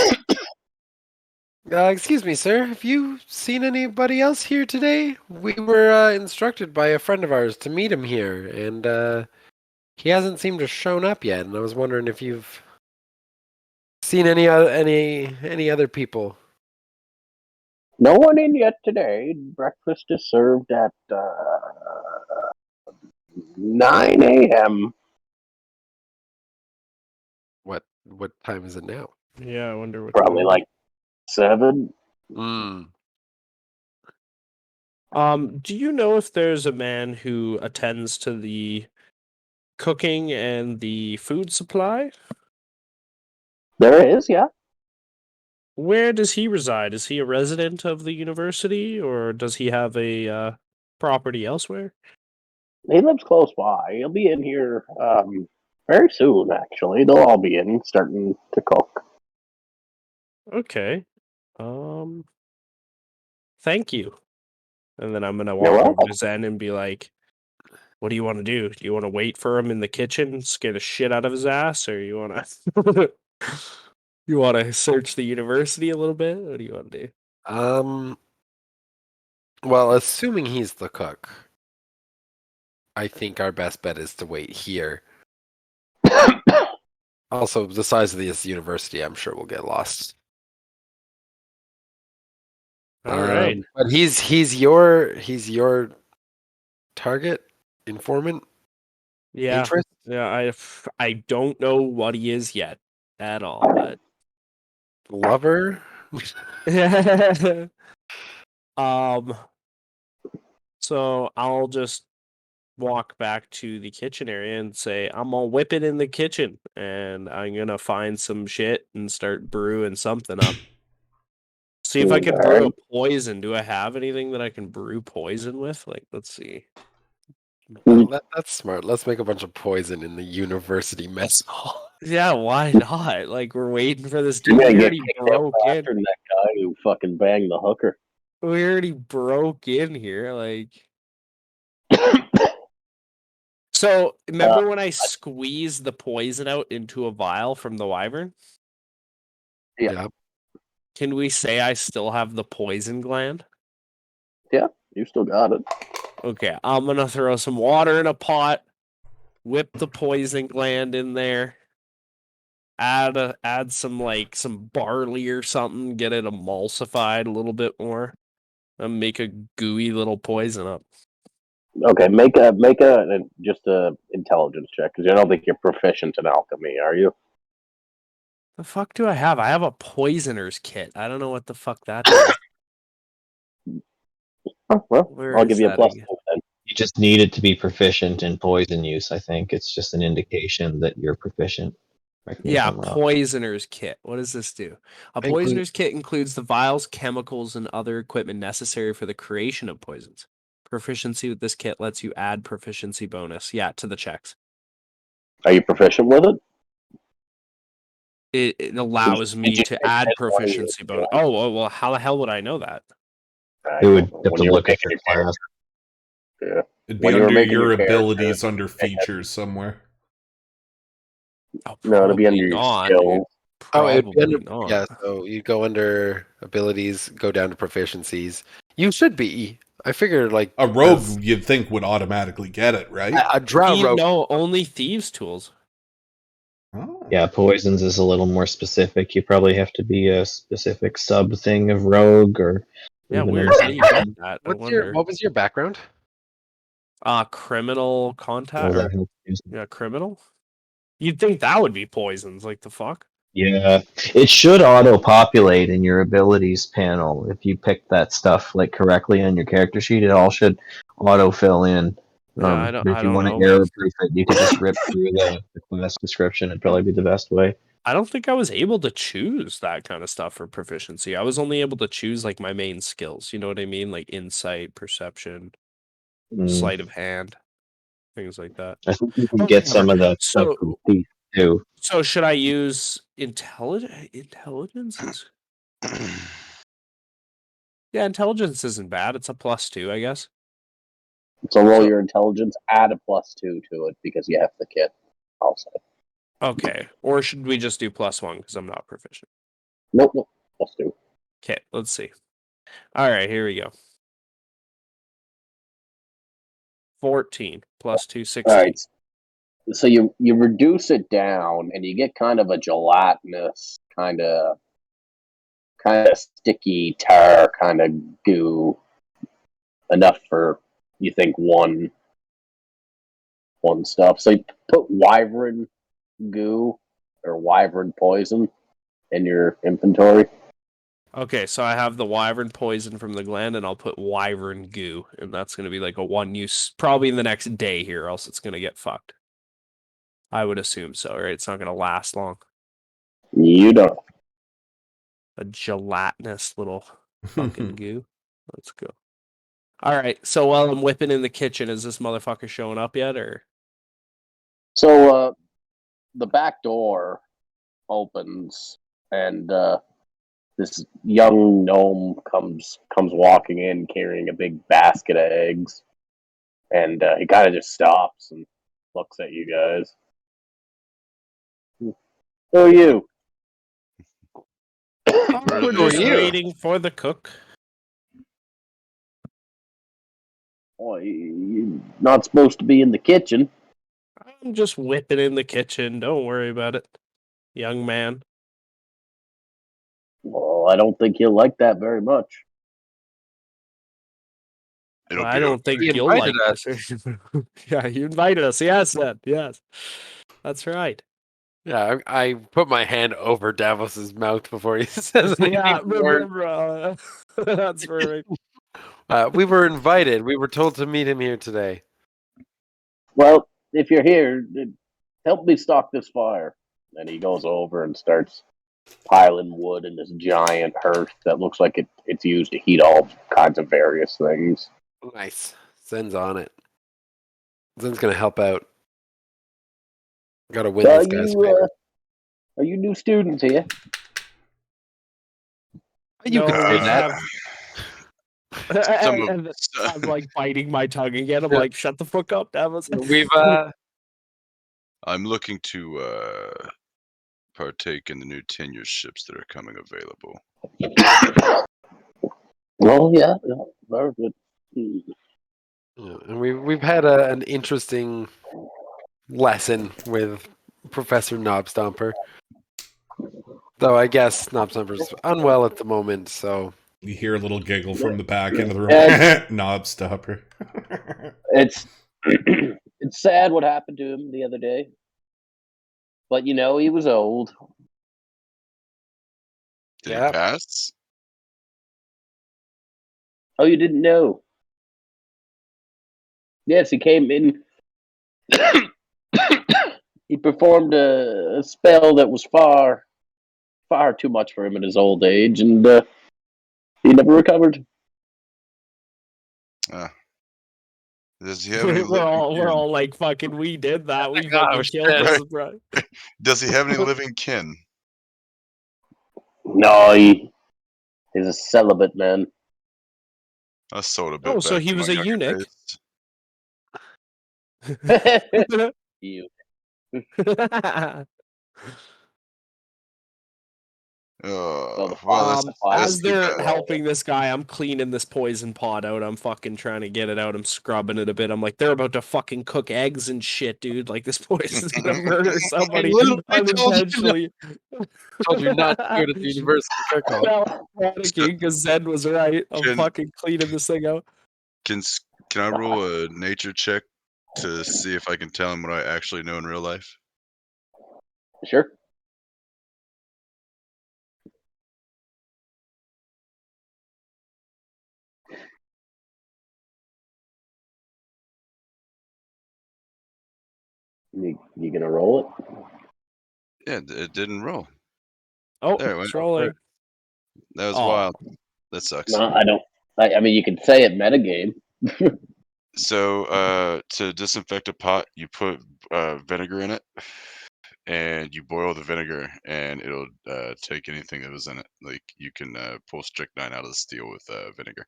excuse me, sir, have you seen anybody else here today? We were instructed by a friend of ours to meet him here, and he hasn't seemed to have shown up yet. And I was wondering if you've seen any other people. No one in yet today. Breakfast is served at 9 a.m. What time is it now? Yeah, I wonder what. Probably like 7. Do you know if there's a man who attends to the cooking and the food supply? There is, yeah. Where does he reside? Is he a resident of the university, or does he have a property elsewhere? He lives close by. He'll be in here very soon, actually. They'll all be in, starting to cook. Okay. Thank you. And then I'm gonna You're walk over welcome. to Zen and be like, "What do you want to do? Do you want to wait for him in the kitchen, scare the shit out of his ass, or you want to you want to search the university a little bit? What do you want to do?" Well, assuming he's the cook, I think our best bet is to wait here. Also, the size of this university, I'm sure we'll get lost. All right. But he's your target informant. Yeah. Interest? Yeah. I don't know what he is yet at all, but Lover. So I'll just walk back to the kitchen area and say, I'm gonna whip it in the kitchen and I'm gonna find some shit and start brewing something up. See if I can brew a poison. Do I have anything that I can brew poison with? Like, let's see. Well, that's smart. Let's make a bunch of poison in the university mess hall. Yeah, why not? Like, we're waiting for this dude. You're We gonna get already kicked out broke in. faster than that guy who fucking banged the hooker. We already broke in here. Like, so remember when I squeezed the poison out into a vial from the wyvern? Yeah. Can we say I still have the poison gland? Yeah, you still got it. Okay, I'm gonna throw some water in a pot, whip the poison gland in there, add some barley or something, get it emulsified a little bit more, and make a gooey little poison up. Okay, make a just a intelligence check because I don't think you're proficient in alchemy, are you? The fuck do I have? I have a poisoner's kit. I don't know what the fuck that is. Oh, well, Where I'll is give you a that plus again? 2 then. You just need it to be proficient in poison use. I think it's just an indication that you're proficient. Correct me if Yeah, I'm wrong. poisoner's kit. What does this do? A poisoner's kit includes the vials, chemicals, and other equipment necessary for the creation of poisons. Proficiency with this kit lets you add proficiency bonus, to the checks. Are you proficient with it? It allows me you to take add that one proficiency bonus. Oh, well, how the hell would I know that? I It would don't know. have When to you were look at making your your class. character. Yeah. It'd be When you were under making your your character, abilities under features somewhere. Oh, No, it'll be under your not. skill. Oh, it would be Probably under, not. yeah. So you go under abilities, go down to proficiencies. You should be. I figured like A rogue, as you'd think, would automatically get it, right? a drow rogue. No, only thieves' tools. Oh. Yeah, poisons is a little more specific. You probably have to be a specific sub thing of rogue or Yeah, even weird. How do you get assassin. that? I What's your wonder. what was your background? Criminal Will contact. that help you? Yeah, criminal. You'd think that would be poisons. Like the fuck. Yeah, it should auto-populate in your abilities panel if you pick that stuff like correctly on your character sheet. It all should auto-fill in. Yeah, I But if you don't want know, to man. error-proof it, you could just rip through the class description. It'd probably be the best way. I don't think I was able to choose that kind of stuff for proficiency. I was only able to choose like my main skills. You know what I mean? Like insight, perception, sleight of hand, things like that. I think you can But get some whatever. of that stuff from Thief too. So should I use intelligence? Yeah, intelligence isn't bad. It's a +2, I guess. So roll So- your intelligence, add a +2 to it because you have the kit. Also, Okay. Or should we just do +1 because I'm not proficient? nope, +2. Okay, let's see. All right, here we go. 14 +2, 16. All right. So you reduce it down, and you get kind of a gelatinous, kind of sticky tar, kind of goo, enough for you think one stuff. So you put wyvern goo or wyvern poison in your inventory. Okay, so I have the wyvern poison from the gland, and I'll put wyvern goo, and that's going to be like a one use probably in the next day here, else it's going to get fucked. I would assume so, right? It's not going to last long. You don't. A gelatinous little fucking goo. Let's go. All right, so while I'm whipping in the kitchen, is this motherfucker showing up yet, or? So the back door opens, and this young gnome comes walking in carrying a big basket of eggs, and he kind of just stops and looks at you guys. Who are you? We're Who are just you? waiting for the cook. Oh, you're not supposed to be in the kitchen. I'm just whipping in the kitchen. Don't worry about it, young man. Well, I don't think he'll like that very much. It'll Well, be I don't think He you'll like invited this. Yeah, you invited us. Yes, then. Yes. That's right. Yeah, I put my hand over Davos's mouth before he says anything. Yeah, more. that's perfect. We were invited. We were told to meet him here today. Well, if you're here, help me stock this fire. And he goes over and starts piling wood in this giant hearth that looks like it's used to heat all kinds of various things. Nice. Zen's on it. Zen's gonna help out. Gotta win So this guy's favor. are you new students here? You No, can say we that. and I'm like biting my tongue again. I'm like, shut the fuck up, Davos. We've I'm looking to partake in the new tenure ships that are coming available. Well, yeah, very good. and we've had an interesting lesson with Professor Knobstomper. Though I guess Knobstomper's unwell at the moment, so You hear a little giggle from the back end of the room. Yeah. Knob stopper. It's it's sad what happened to him the other day, but you know he was old. Did Yeah. he pass? Oh, you didn't know? Yes, he came in. He performed a spell that was far too much for him at his old age, and he never recovered. Does he have any we're living all like fucking. We did that. We Oh, fucking killed shit. this, bro. Does he have any living kin? No, he's a celibate man. A soda bit. Oh, so back he in was my a younger eunuch. days. You. As they're helping this guy, I'm cleaning this poison pot out. I'm fucking trying to get it out. I'm scrubbing it a bit. I'm like, they're about to fucking cook eggs and shit, dude. Like, this poison's gonna murder somebody unintentionally. Told you not to go to the university cook-off. Because Zen was right. I'm fucking cleaning this thing out. Can I roll a nature check to see if I can tell him what I actually know in real life? Sure. You gonna roll it? Yeah, it didn't roll. Oh, there it it's went. rolling. That was wild. That sucks. No, I don't. I mean, you could say it metagame. So, to disinfect a pot, you put vinegar in it, and you boil the vinegar, and it'll take anything that was in it. Like, you can pull strychnine out of the steel with vinegar.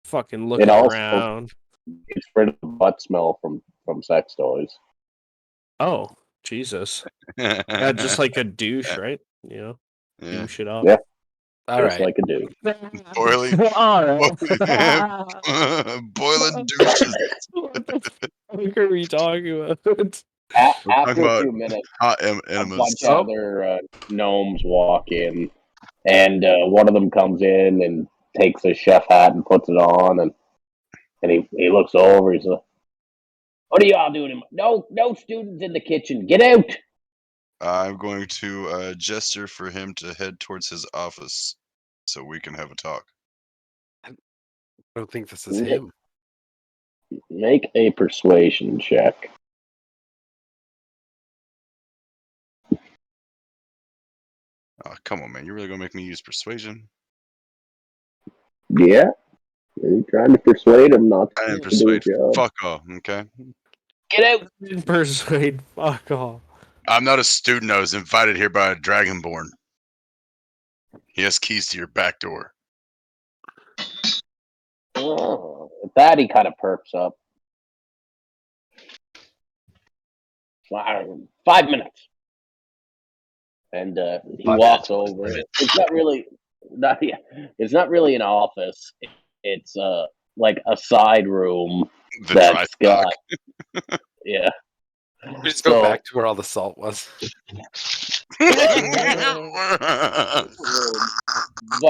Fucking looking around. It's rid of the butt smell from sex toys. Oh, Jesus. Yeah, just like a douche, right? You know, douche it up. Yeah. All just right. like a douche. Boiling. All right. Boiling douches. What the fuck are we talking about? After a few minutes, hot a enemas. bunch of other gnomes walk in, and one of them comes in and takes a chef hat and puts it on, and he looks over. He's like, "What are y'all doing? No students in the kitchen. Get out!" I'm going to gesture for him to head towards his office so we can have a talk. I don't think this is him. Make a persuasion check. Oh, come on, man. You're really going to make me use persuasion? Yeah. You're trying to persuade him not to I didn't do persuade. his job. Fuck off, okay? Get out! Persuade. Fuck off. I'm not a student. I was invited here by a dragonborn. He has keys to your back door. Oh, at that, he kind of perks up. 5 minutes. And he walks over. It's not really an office. It's like a side room that's got yeah. We just go back to where all the salt was. But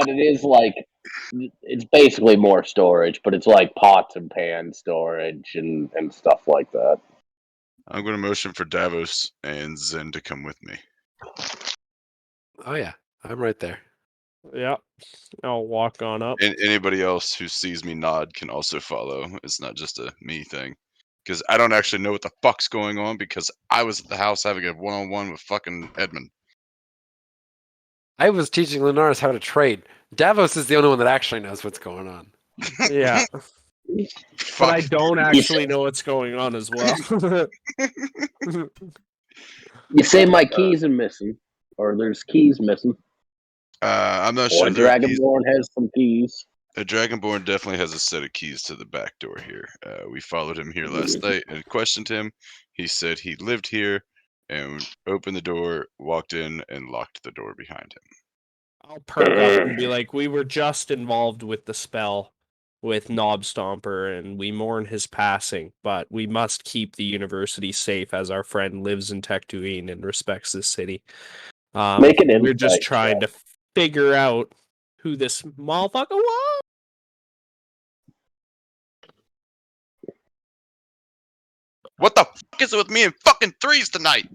it is like it's basically more storage, but it's like pots and pans storage and stuff like that. I'm going to motion for Davos and Zen to come with me. Oh yeah, I'm right there. Yeah, I'll walk on up. And anybody else who sees me nod can also follow. It's not just a me thing. Because I don't actually know what the fuck's going on because I was at the house having a one-on-one with fucking Edmund. I was teaching Linares how to trade. Davos is the only one that actually knows what's going on. Yeah. But I don't actually know what's going on as well. You say my keys are missing, or there's keys missing. I'm not sure. Or Dragonborn has some keys. A Dragonborn definitely has a set of keys to the back door here. We followed him here last night and questioned him. He said he lived here and opened the door, walked in, and locked the door behind him. I'll perk up and be like, we were just involved with the spell with Knob Stomper, and we mourn his passing, but we must keep the university safe as our friend lives in Tectuine and respects this city. We're just trying to figure out who this motherfucker was. What the fuck is it with me and fucking threes tonight?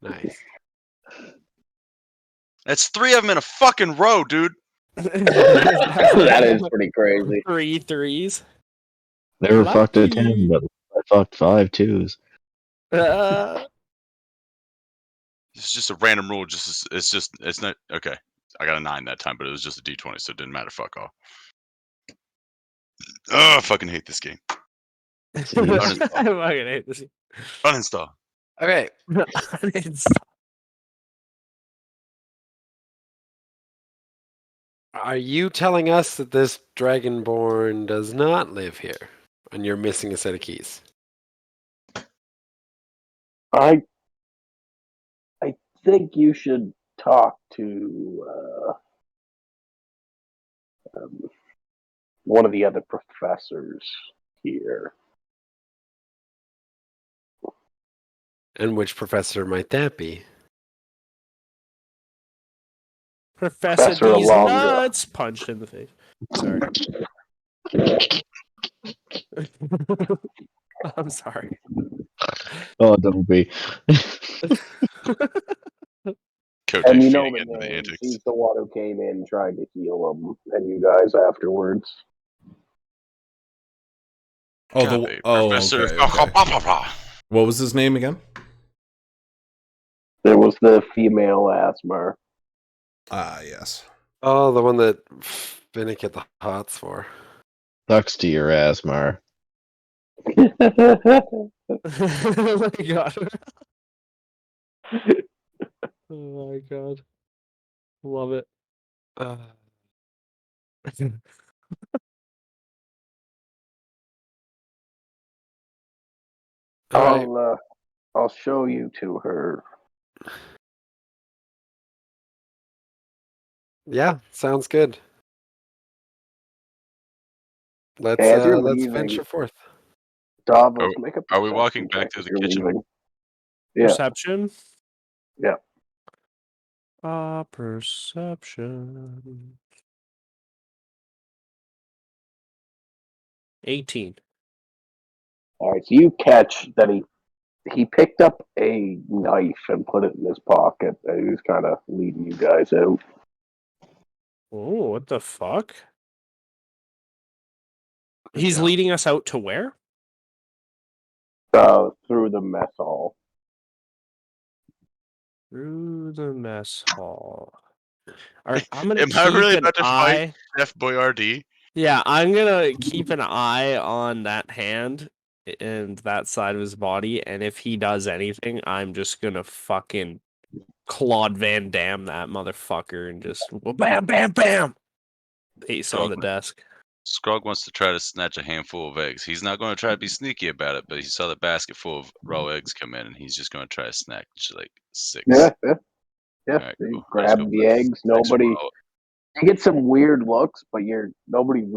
Nice. That's 3 of them in a fucking row, dude. That is pretty crazy. 3 threes. Never fucked a 10, but I fucked 5 twos. It's just a random rule. It's not okay. I got a 9 that time, but it was just a D20, so it didn't matter. Fuck off. Oh, I fucking hate this game. I fucking hate this. Uninstall. Okay. Uninstall. Are you telling us that this Dragonborn does not live here, and you're missing a set of keys? I think you should talk to one of the other professors here. And which professor might that be? Professor Professor these Alondra. nuts punched in the face. Sorry. I'm sorry. Oh, don't be. Cote And you feeding know the into the names. antics. He's the one who came in trying to heal him, and you guys afterwards. Professor. Okay. What was his name again? There was the female Asmar. Ah, yes. Oh, the one that Finnick hit the hots for. Sucks to your ass, Mar. Oh my god. Oh my god. Love it. All right. I'll show you to her. Yeah, sounds good. Let's As you're let's leaving, venture forth. Davos, make a Are we perception walking back check to as the you're kitchen? leaving. Yeah. Perception? Yeah. Perception. 18. All right, so you catch that he picked up a knife and put it in his pocket, and he was kind of leading you guys out. Oh, what the fuck? He's leading us out to where? Through the mess hall. Through the mess hall. All right, I'm gonna Am I really keep an about to eye. fight Chef Boyardee? Yeah, I'm gonna keep an eye on that hand and that side of his body, and if he does anything, I'm just gonna fucking Claude Van Damme that motherfucker and just bam, bam, bam, paste on the desk. Scrog wants to try to snatch a handful of eggs. He's not going to try to be sneaky about it, but he saw the basket full of raw eggs come in, and he's just going to try to snatch like 6. Yeah. Right, You cool. grab the eggs. Nobody. You get some weird looks, but nobody says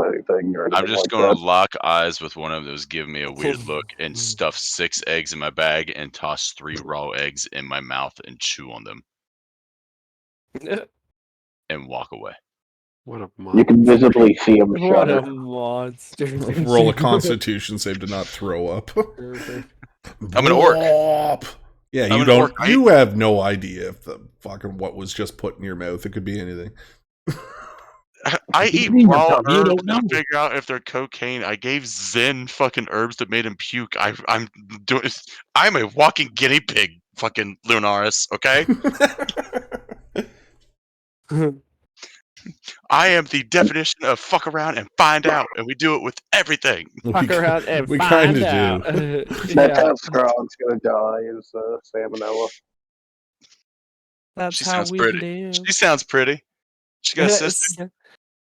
anything or anything I'm just like going that. to lock eyes with one of them that was giving me a weird look and stuff 6 eggs in my bag and toss 3 raw eggs in my mouth and chew on them and walk away. What a You can monster. visibly see him What shudder. a monster. Roll a Constitution save to not throw up. Perfect. I'm an orc. Yeah, I'm you an don't. orc. You have no idea if the fucking what was just put in your mouth. It could be anything. I eat mean, raw Tom, you herbs don't know. to figure out if they're cocaine. I gave Zen fucking herbs that made him puke. I'm a walking guinea pig, fucking Lunaris. Okay, I am the definition of fuck around and find out, and we do it with everything. Fuck around and we find kinda out. That's how Scrog's gonna die, is Salmonella. That's She how sounds we pretty. live. She sounds pretty. She got a sister.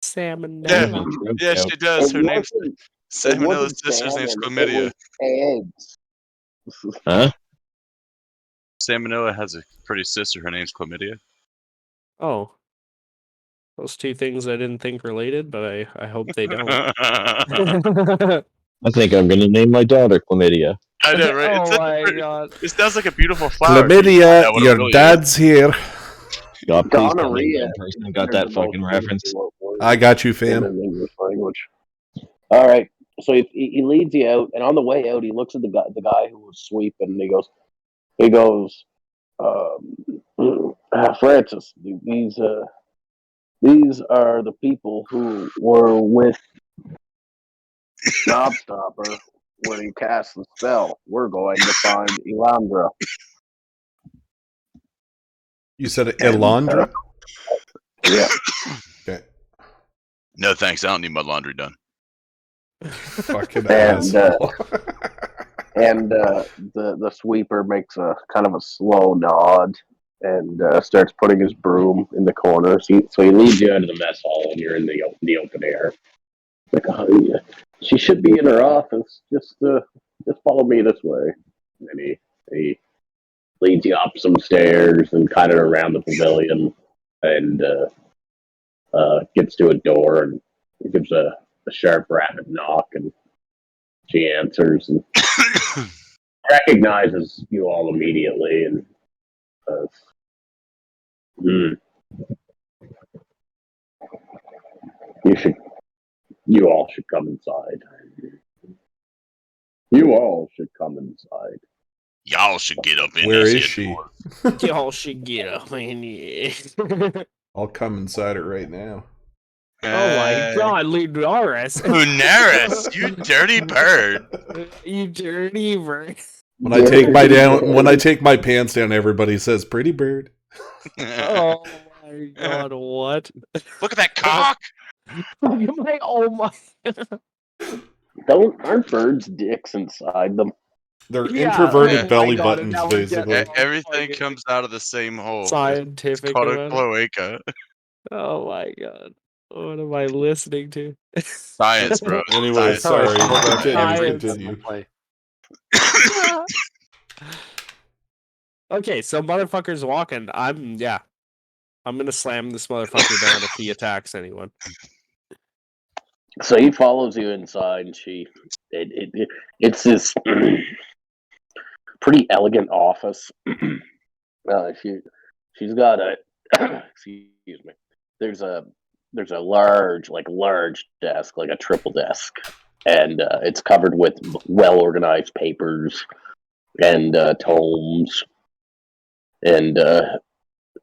Salmonella. Yeah, she does. Her name's It Salmonella's wasn't sister's name's salmon, Chlamydia. it was eggs. Huh? Salmonella has a pretty sister. Her name's Chlamydia. Oh. Those two things I didn't think related, but I hope they don't. I think I'm going to name my daughter Chlamydia. I know, right? Oh my god. It sounds like a beautiful flower. Chlamydia, What it your really dad's here. God, please tell me Gonorrhea. one person got that fucking reference. I got you, In fam. an English language. All right. So he leads you out, and on the way out, he looks at the guy who was sweeping, and he goes, Francis, these are the people who were with Knobstopper when he cast the spell. We're going to find Elandra. You said Elandra? Yeah. Okay. No thanks. I don't need my laundry done. Fucking And, asshole. And the sweeper makes a kind of a slow nod and starts putting his broom in the corner. So he leads you out of the mess hall, and you're in the open air. Like, oh, yeah. She should be in her office. Just follow me this way. And he leads you up some stairs and kind of around the pavilion, and gets to a door and gives a sharp, rapid knock, and she answers and recognizes you all immediately, and you all should come inside. You all should come inside. Y'all should get up in Where this is here she? door. Y'all should get up in here. I'll come inside it right now. Oh my god, Lunaris. Lunaris, you dirty bird. You dirty bird. When I take my pants down, everybody says "pretty bird." Oh my god, what? Look at that cock. Oh my. Aren't birds' dicks inside them? They're Yeah, introverted oh belly my God, buttons, now we're basically. getting- Everything comes out of the same hole. Scientific. It's called a about it. cloaca. Oh my god. What am I listening to? Science, bro. Anyway, Science. sorry. Science. Continue. Okay, so motherfucker's walking. I'm gonna slam this motherfucker down if he attacks anyone. So he follows you inside, and it's this pretty elegant office. She's got a excuse me. There's a large desk, like a triple desk, and it's covered with well organized papers and tomes, and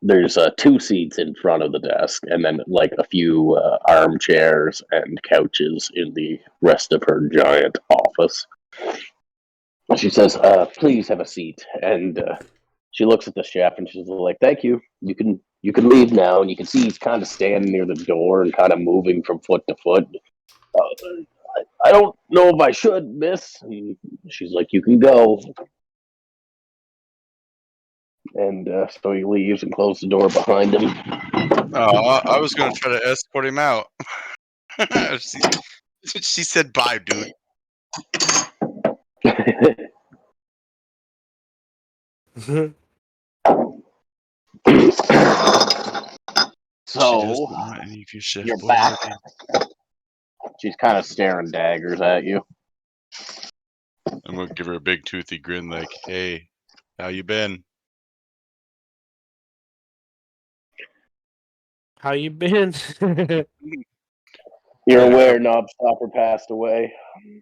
there's 2 seats in front of the desk, and then like a few armchairs and couches in the rest of her giant office. She says, "Please have a seat." And she looks at the chef, and she's like, "Thank you. You can leave now." And you can see he's kind of standing near the door and kind of moving from foot to foot. I don't know if I should, miss. And she's like, "You can go." And so he leaves and closes the door behind him. Oh, I was going to try to escort him out. She said, "Bye, dude." So you're back. She's kind of staring daggers at you. I'm going to give her a big toothy grin like, "Hey, how you been?" How you been? You're aware Knobstopper passed away.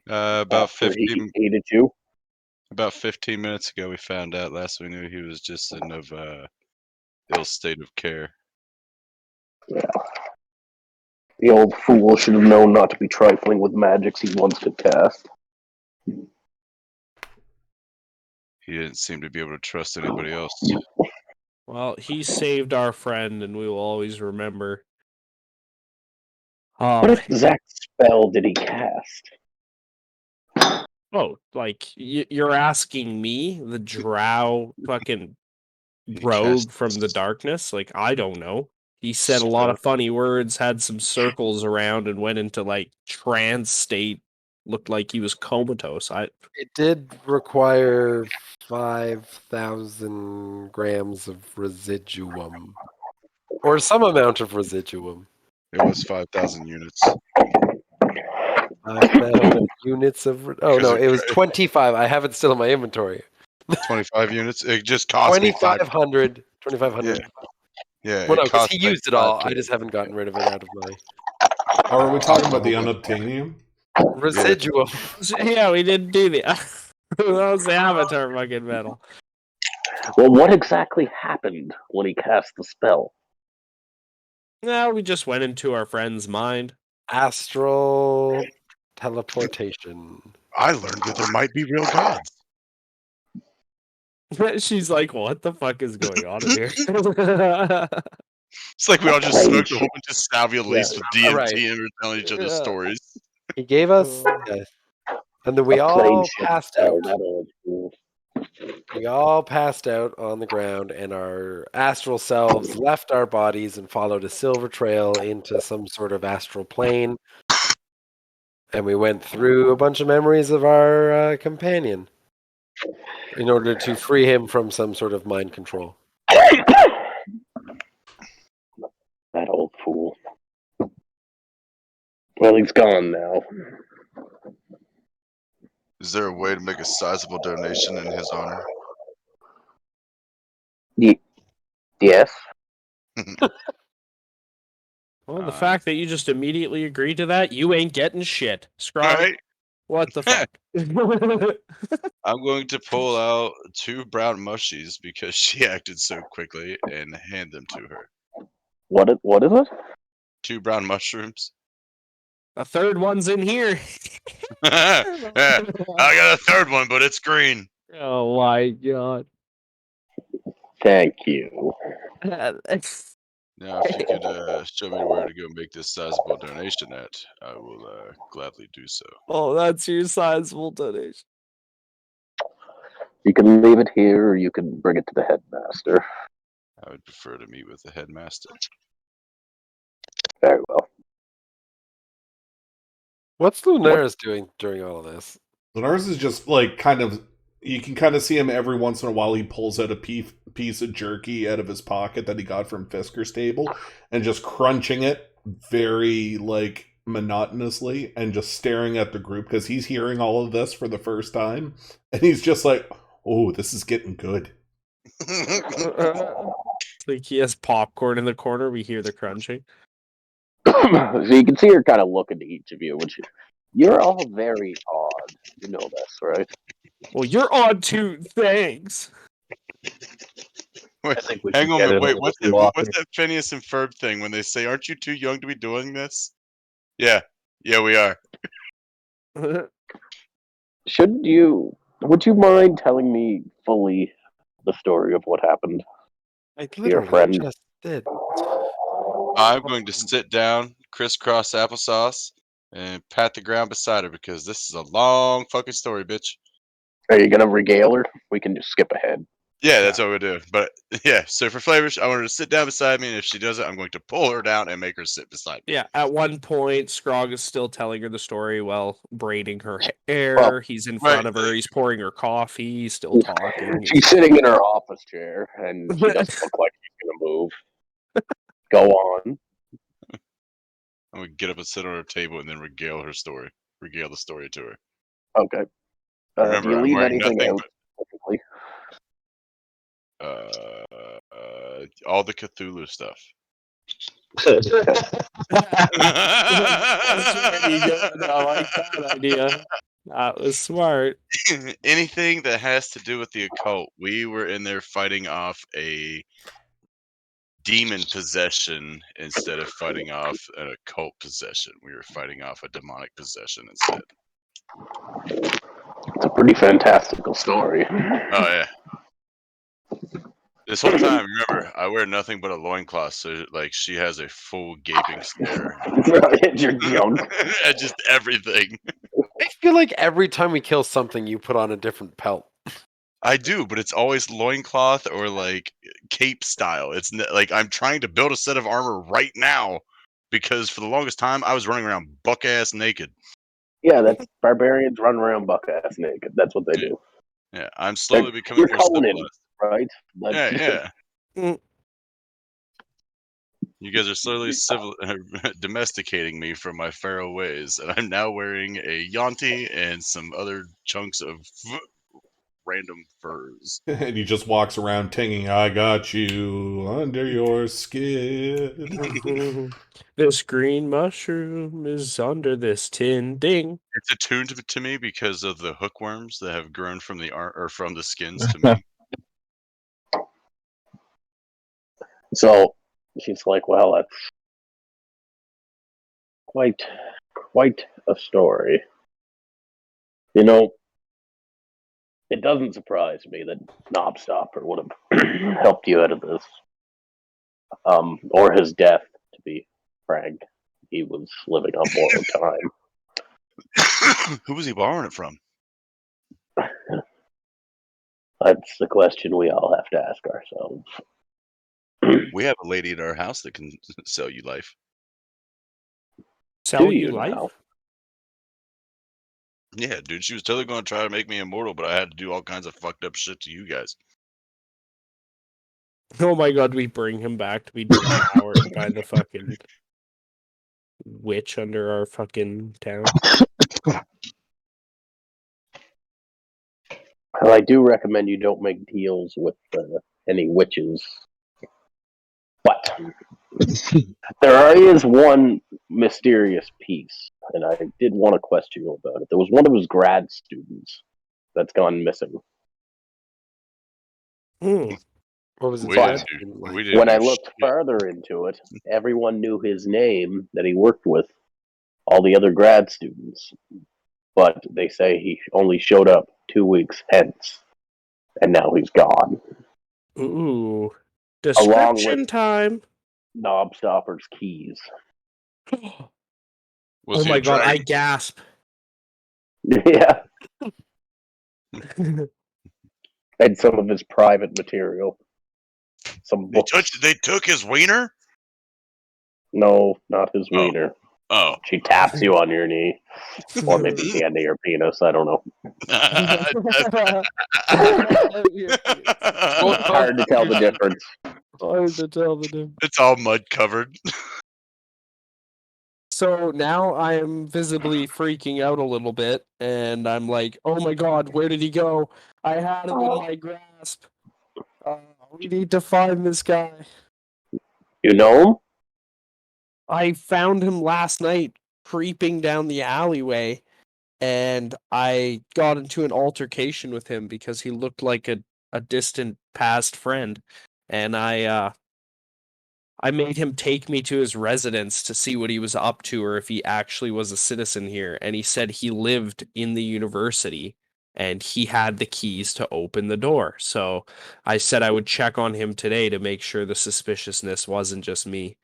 About 15. He hated you. About 15 minutes ago, we found out. Last we knew, he was just in ill state of care. Yeah. The old fool should have known not to be trifling with magics he once could cast. He didn't seem to be able to trust anybody else. Well, he saved our friend, and we will always remember. What exact spell did he cast? Oh, like you're asking me, the drow fucking rogue from the darkness? Like, I don't know. He said a lot of funny words, had some circles around, and went into like trance state. Looked like he was comatose. It did require 5,000 grams of residuum, or some amount of residuum. It was 5,000 units. 5,000 units of. Oh no, it was 25. I have it still in my inventory. 25 units. It just cost me 2,500. 2,500. Yeah. Well, no, because he cost used it all. I just haven't gotten rid of it out of my Or are we talking about the unobtainium? residuum. Yeah, we didn't do that. That was the Avatar fucking metal. Well, what exactly happened when he cast the spell? No, we just went into our friend's mind. Astral teleportation. I learned that there might be real gods. She's like, what the fuck is going on in here? It's like we all just smoked a whole bunch of salvia laced with DMT Right. and we're telling each other stories. He gave us, and then we all passed out. We all passed out on the ground, and our astral selves left our bodies and followed a silver trail into some sort of astral plane. And we went through a bunch of memories of our companion. in order to free him from some sort of mind control. That old fool. Well, he's gone now. Is there a way to make a sizable donation in his honor? Yes. Well, the fact that you just immediately agreed to that, you ain't getting shit. Scrog, Right? what the fuck? I'm going to pull out 2 brown mushies because she acted so quickly and hand them to her. What is it? 2 brown mushrooms. A third one's in here. Yeah, I got a third one, but it's green. Oh my god. Thank you. Now, if you could show me where to go make this sizable donation at, I will gladly do so. Oh, that's your sizable donation. You can leave it here, or you can bring it to the headmaster. I would prefer to meet with the headmaster. Very well. What's Lunaris doing during all of this? Lunaris is just like kind of. You can kind of see him every once in a while. He pulls out a piece of jerky out of his pocket that he got from Fisker's table and just crunching it very like monotonously and just staring at the group because he's hearing all of this for the first time and he's just like, "Oh, this is getting good." Like he has popcorn in the corner. We hear the crunching. So you can see her kind of looking to each of you, which you're all very odd. You know this, right? Well, you're odd too. Thanks. Wait, I think we hang should on get a it minute. a Wait, little walk. what's that Phineas and Ferb thing when they say, "Aren't you too young to be doing this?" Yeah, we are. Would you mind telling me fully the story of what happened? I Your friend. just did. I'm going to sit down, crisscross applesauce, and pat the ground beside her because this is a long fucking story, bitch. Are you gonna regale her? We can just skip ahead. Yeah, that's what we do. But yeah, so for flavors, I want her to sit down beside me, and if she does it, I'm going to pull her down and make her sit beside me. Yeah, at one point, Scrog is still telling her the story while braiding her hair. Well, He's in front of her. He's pouring her coffee. He's still talking. She's sitting in her office chair, and she doesn't look like she's gonna move. Go on. I'm going to get up and sit on her table and then regale the story to her. Okay. Remember, do you I'm leave wearing anything nothing out? Typically? all the Cthulhu stuff. That's pretty good. I like that idea. That was smart. Anything that has to do with the occult. We were in there fighting off a demon possession instead of fighting off an occult possession. We were fighting off a demonic possession instead. It's a pretty fantastical story. Oh yeah. This whole time, remember, I wear nothing but a loincloth, so like she has a full gaping stare At your junk. at just everything. I feel like every time we kill something, you put on a different pelt. I do, but it's always loincloth or like cape style. It's like I'm trying to build a set of armor right now because for the longest time I was running around buck ass naked. Yeah, that's barbarians run around buck ass naked. That's what they do. Yeah, I'm slowly becoming You're more Conan, civilized. right? Yeah. Mm. You guys are slowly domesticating me from my feral ways, and I'm now wearing a Yanti and some other chunks of random furs. And he just walks around tinging, "I got you under your skin." This green mushroom is under this tin. Ding. It's attuned to me because of the hookworms that have grown from the from the skins to me. So she's like, well, that's quite a story. You know, it doesn't surprise me that Knobstopper would have helped you out of this. Or his death, to be frank. He was living on borrowed time. Who was he borrowing it from? That's the question we all have to ask ourselves. We have a lady at our house that can sell you life. Sell Do you you life? now? Yeah, dude, she was totally going to try to make me immortal, but I had to do all kinds of fucked up shit to you guys. Oh my god, we bring him back to be devoured by the fucking witch under our fucking town. Well, I do recommend you don't make deals with any witches. But there is one mysterious piece, and I did want to question you about it. There was one of his grad students that's gone missing. Hmm. What was it? We But didn't when do I looked shit. further into it, everyone knew his name that he worked with, all the other grad students. But they say he only showed up 2 weeks hence, and now he's gone. Ooh. Along with Description time. Knobstopper's keys. Was Oh he my a god, I dragon? gasp. Yeah, and some of his private material. Some books. They took his wiener? No, not his Oh. wiener. Oh. She taps you on your knee, or maybe the end of your penis. I don't know. Hard to tell the difference. Hard to tell the difference. It's all mud covered. So now I am visibly freaking out a little bit, and I'm like, oh my god, where did he go? I had him in my grasp. We need to find this guy. You know him? I found him last night creeping down the alleyway, and I got into an altercation with him because he looked like a distant past friend. And I made him take me to his residence to see what he was up to or if he actually was a citizen here. And he said he lived in the university and he had the keys to open the door. So I said I would check on him today to make sure the suspiciousness wasn't just me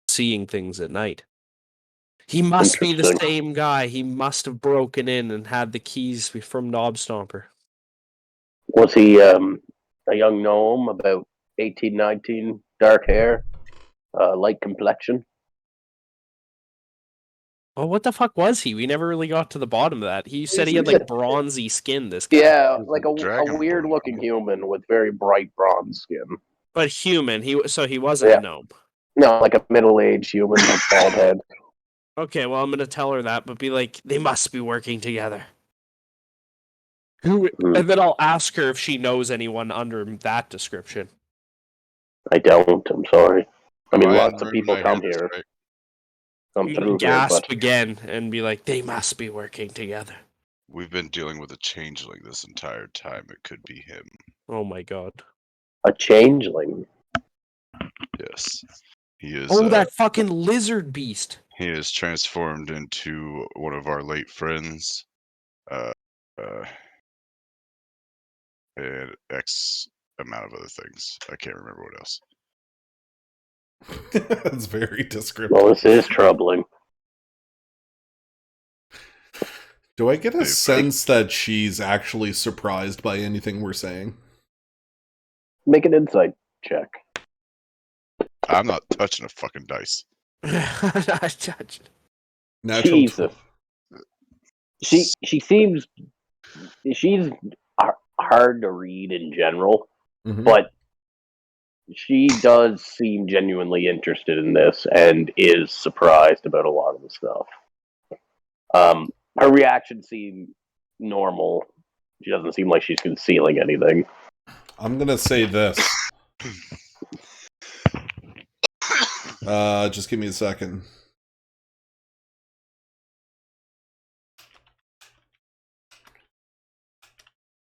seeing things at night. He must be the Interesting. same guy. He must have broken in and had the keys from Knob Stomper. Was he a young gnome, about 18, 19, dark hair, light complexion? Oh, what the fuck was he? We never really got to the bottom of that. He said he had like bronzy skin, this guy. Yeah, He's like a a dragonborn. weird-looking human with very bright bronze skin. But human. He wasn't Yeah. a gnome. No, like a middle-aged human with bald head. Okay, well, I'm gonna tell her that, but be like, they must be working together. And then I'll ask her if she knows anyone under that description. I don't. I'm sorry. I mean, Ryan, lots of Rude, people and I come hear this, here, right? come I'm gonna through here, gasp but again and be like, they must be working together. We've been dealing with a changeling this entire time. It could be him. Oh my god. a changeling. Yes. He is Oh, that fucking lizard beast. he is transformed into one of our late friends. And X amount of other things. I can't remember what else. That's very descriptive. Well, this is troubling. Do I get a sense that she's actually surprised by anything we're saying? Make an insight check. I'm not touching a fucking dice. Natural Jesus. She seems she's hard to read in general, but she does seem genuinely interested in this and is surprised about a lot of the stuff. Her reaction seemed normal. She doesn't seem like she's concealing anything. I'm gonna say this. Just give me a second.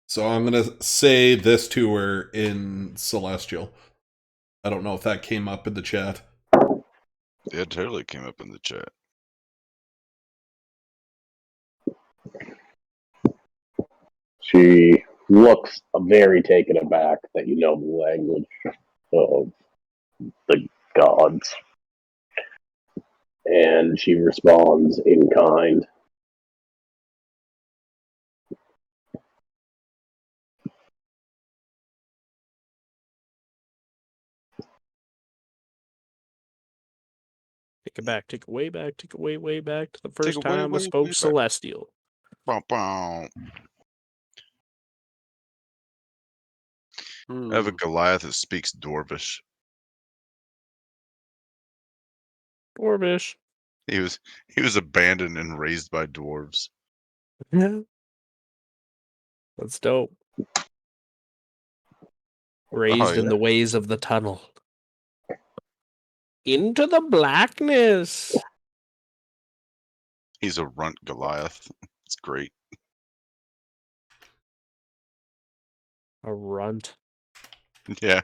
So I'm gonna say this to her in Celestial. I don't know if that came up in the chat. It totally came up in the chat. She looks very taken aback that you know the language of the gods. And she responds in kind. Take it back, take it way back to the first time I spoke Celestial. Bow, bow. I have a Goliath that speaks Dwarvish. Dwarvish. He was abandoned and raised by dwarves. Yeah. That's dope. Raised in yeah. the ways of the tunnel. Into the blackness. He's a runt Goliath. It's great. A runt. Yeah.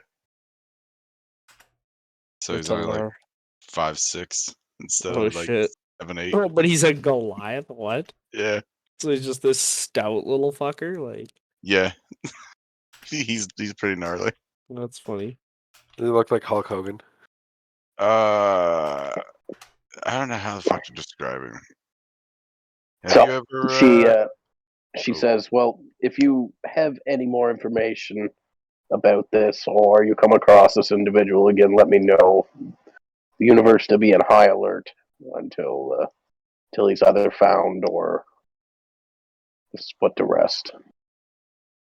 So That's he's only like a 5'6" instead oh of like shit. 7'8". Oh, but he's a Goliath. What? Yeah. So he's just this stout little fucker. Like, Yeah. He's pretty gnarly. that's funny. Does he look like Hulk Hogan? I don't know how the fuck to describe him. Have So you ever? she says, "Well, if you have any more information about this, or you come across this individual again, let me know. The universe to be in high alert until he's either found or is put to rest."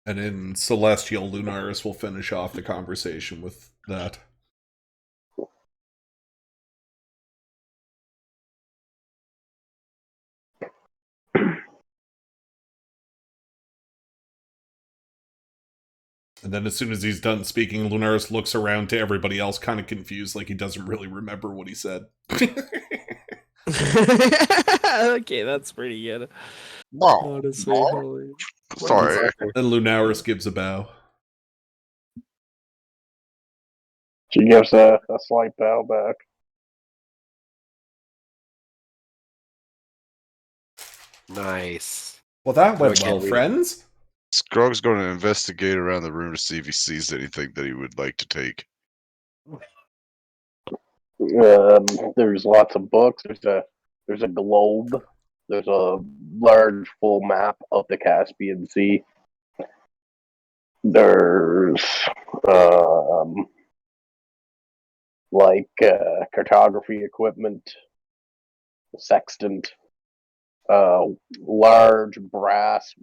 And in Celestial, Lunaris will finish off the conversation with that. And then as soon as he's done speaking, Lunaris looks around to everybody else kind of confused, like he doesn't really remember what he said. Okay, that's pretty good. No. Honestly, holy. Sorry. And Lunaris gives a bow. She gives a slight bow back. Nice. Well, that went Okay. well, friends. Scrog's going to investigate around the room to see if he sees anything that he would like to take. There's lots of books. There's a globe. There's a large full map of the Caspian Sea. There's cartography equipment, sextant, large brass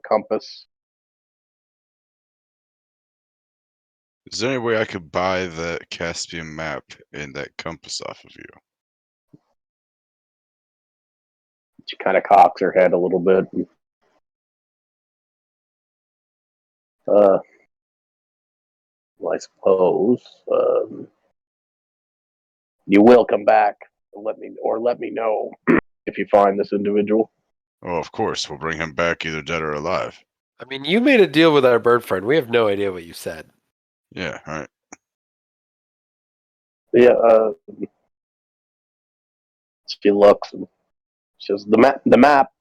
compass. Is there any way I could buy the Caspian map and that compass off of you? She kind of cocks her head a little bit. Well, I suppose you will come back and let me know if you find this individual. Oh, of course. We'll bring him back either dead or alive. I mean, you made a deal with our bird friend. We have no idea what you said. Yeah, all right. Yeah, she looks and says, the map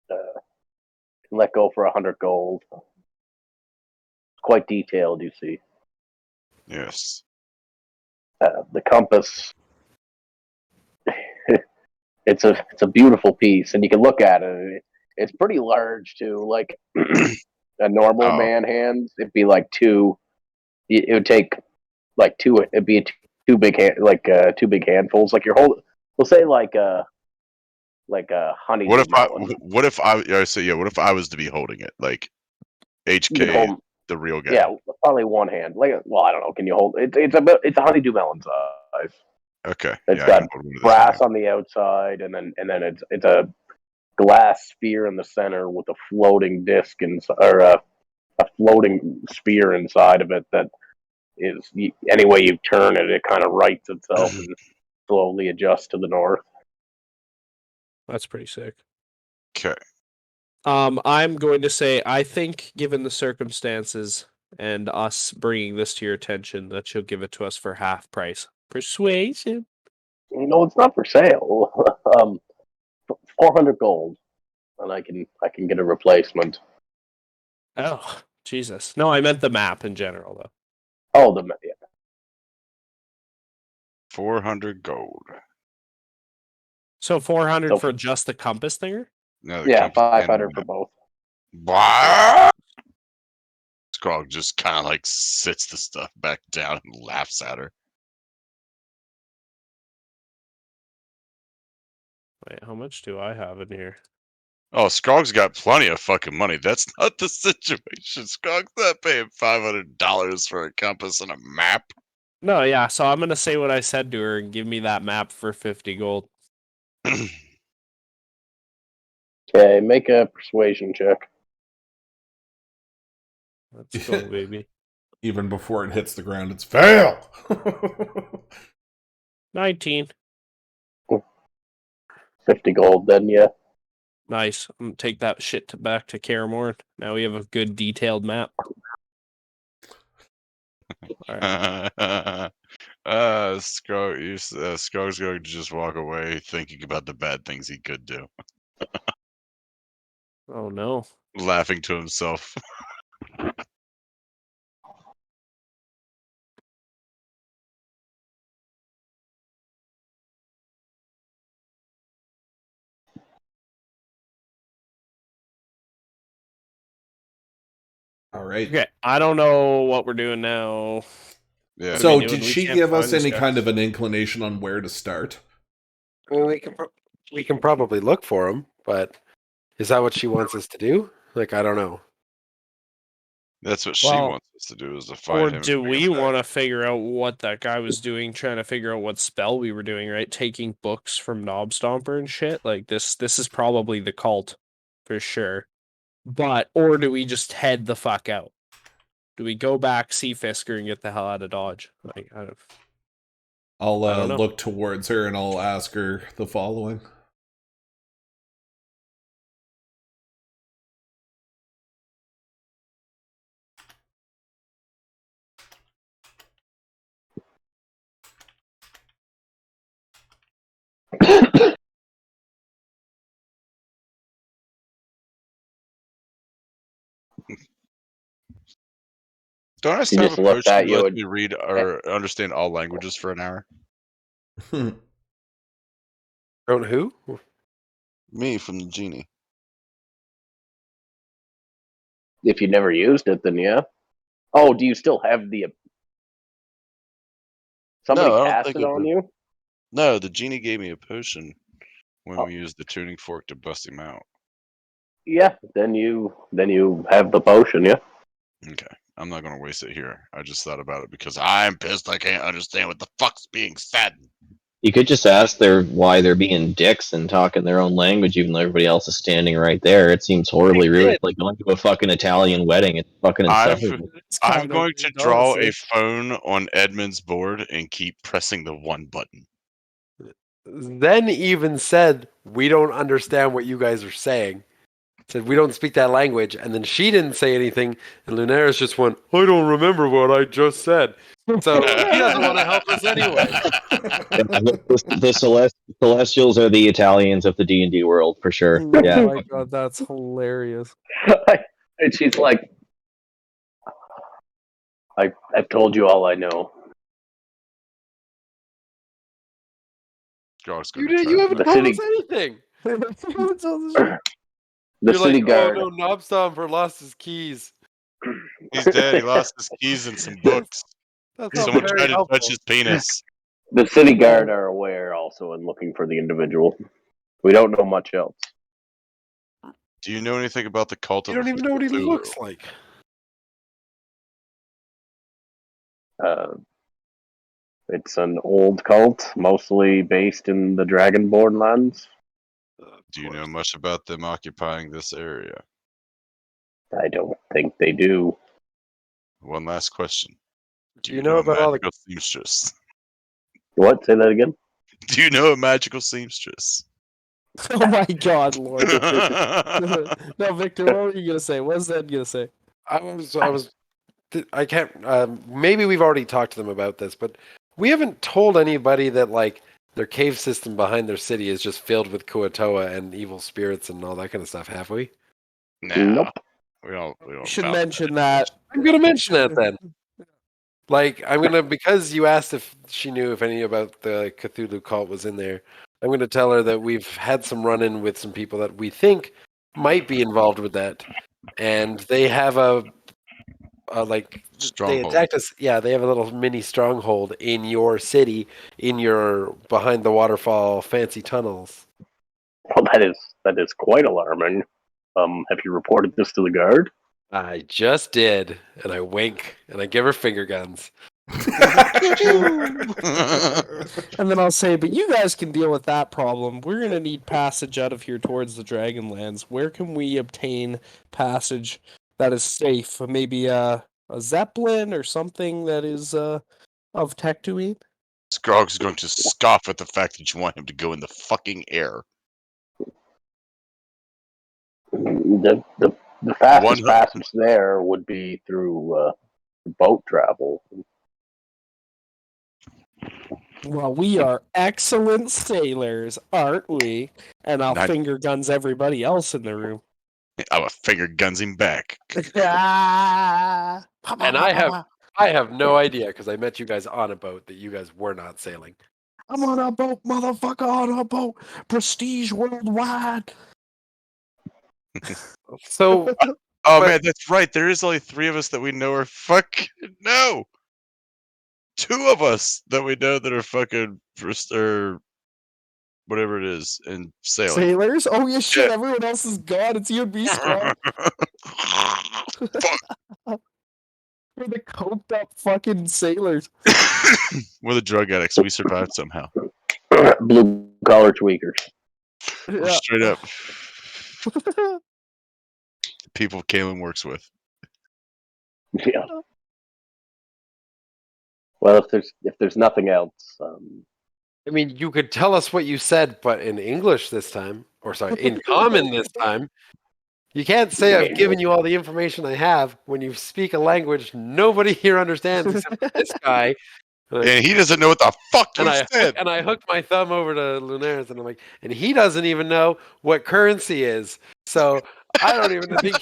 can let go for 100 gold. Quite detailed, you see. Yes. The compass, it's a beautiful piece, and you can look at it. It's pretty large too. Like a normal man hands, it'd be like two. It would take like two. It'd be two big two big handfuls. Like your whole. We'll say like a honey. What if I was to be holding it? Like HK, the real guy. Yeah, probably one hand. Like, well, I don't know. Can you hold it? It's a honeydew melon size. Okay. It's got brass on the outside, and then it's a glass sphere in the center with a floating disc or a floating spear inside of it that is any way you turn it, it kind of rights itself and slowly adjusts to the north. That's pretty sick. Okay. I'm going to say, I think, given the circumstances and us bringing this to your attention, that you'll give it to us for half price. Persuasion? No, it's not for sale. 400 gold, and I can get a replacement. Oh, Jesus. No, I meant the map in general, though. Oh, yeah. 400 gold. So 400 for just the compass thinger? No, yeah, 500 for both. What? Scrog just kind of like sits the stuff back down and laughs at her. Wait, how much do I have in here? Oh, Skog's got plenty of fucking money. That's not the situation. Skog's not paying $500 for a compass and a map. No, yeah. So I'm gonna say what I said to her and give me that map for 50 gold. Okay, make a persuasion check. Let's go, baby. Even before it hits the ground, it's fail. 19. 50 gold, then, yeah. Nice. I'm gonna take that shit back to Caramore. Now we have a good detailed map. All right. Skog's going to just walk away thinking about the bad things he could do. Oh no. Laughing to himself. All right. Okay. I don't know what we're doing now. Yeah. So, doing? did We she can't give find us this any guy. kind of an inclination on where to start? Well, we can probably look for him, but is that what she wants us to do? Like, I don't know. That's what she Well, wants us to do, is to find Or him. and do bring we him back. want to figure out what that guy was doing, trying to figure out what spell we were doing, right? Taking books from Knob Stomper and shit? Like, this is probably the cult, for sure. Or do we just head the fuck out? Do we go back, see Fisker, and get the hell out of Dodge? Like, I'll I don't know. look towards her and I'll ask her the following. Don't I She have just a looked potion at that you lets and- me read or understand all languages for an hour? Don't who? Me from the genie. If you never used it, then yeah. Oh, do you still have the... Somebody No, I don't cast think it it on did. you? No, the genie gave me a potion when Oh. we used the tuning fork to bust him out. Yeah, then you have the potion, yeah. Okay. I'm not going to waste it here. I just thought about it because I'm pissed I can't understand what the fuck's being said. You could just ask why they're being dicks and talking their own language, even though everybody else is standing right there. It seems horribly rude. It's like going to a fucking Italian wedding. It's fucking insufferable. I'm going to draw a phone on Edmund's board and keep pressing the one button. Then even said, we don't understand what you guys are saying. Said, we don't speak that language. And then she didn't say anything. And Lunaris just went, I don't remember what I just said. So he doesn't want to help us anyway. The Celestials are the Italians of the D&D world, for sure. Oh Yeah. my god, that's hilarious. And she's like, I've told you all I know. You haven't The told city- us anything. The You're city like, guard. oh no, Knob Stomper lost his keys. He's dead. He lost his keys and some books. That's not Someone very tried to helpful. touch his penis. The city guard are aware also and looking for the individual. We don't know much else. Do you know anything about the cult You of don't even know what he Cthulhu? looks like. It's an old cult, mostly based in the Dragonborn lands. Do you know much about them occupying this area? I don't think they do. One last question. Do you know about all the magical seamstress? What? Say that again? Do you know a magical seamstress? Oh my god, Lord. No, Victor, what were you gonna say? What's that gonna say? I can't. Maybe we've already talked to them about this, but we haven't told anybody that like their cave system behind their city is just filled with Kuatoa and evil spirits and all that kind of stuff, have we? No, Nope. we don't. You should mention that. I'm gonna mention that then. Like, I'm gonna, because you asked if she knew if any about the Cthulhu Cult was in there, I'm gonna tell her that we've had some run-in with some people that we think might be involved with that, and they have a like Stronghold. they attacked us. Yeah, they have a little mini stronghold in your city, in your behind the waterfall fancy tunnels. Well, that is quite alarming. Have you reported this to the guard? I just did, and I wink, and I give her finger guns. And then I'll say, but you guys can deal with that problem. We're going to need passage out of here towards the Dragonlands. Where can we obtain passage that is safe? Maybe a Zeppelin or something that is of Tatooine? Scrog's going to scoff at the fact that you want him to go in the fucking air. The fastest passage there would be through boat travel. Well, we are excellent sailors, aren't we? And I'll Not- finger guns everybody else in the room. I will finger guns him back. Ah! And I have no idea, because I met you guys on a boat, that you guys were not sailing. I'm on a boat, motherfucker, on a boat. Prestige worldwide. So, Oh man, that's right. There is only 3 of us that we know are fucking no. 2 of us that we know that are fucking or whatever it is and sailing. Sailors? Oh, yeah, shit, Yeah. everyone else is gone. It's you and me, Scrog. We're the coked up fucking sailors. We're the drug addicts. We survived somehow. Blue collar tweakers. We're Yeah. straight up people Kalen works with. Yeah. Well, if there's nothing else, I mean, you could tell us what you said, but in English this time, or sorry, in common this time. You can't say I've given you all the information I have when you speak a language nobody here understands except for this guy. And he doesn't know what the fuck you said. And I hooked my thumb over to Lunaris, and I'm like, and he doesn't even know what currency is. So I don't even think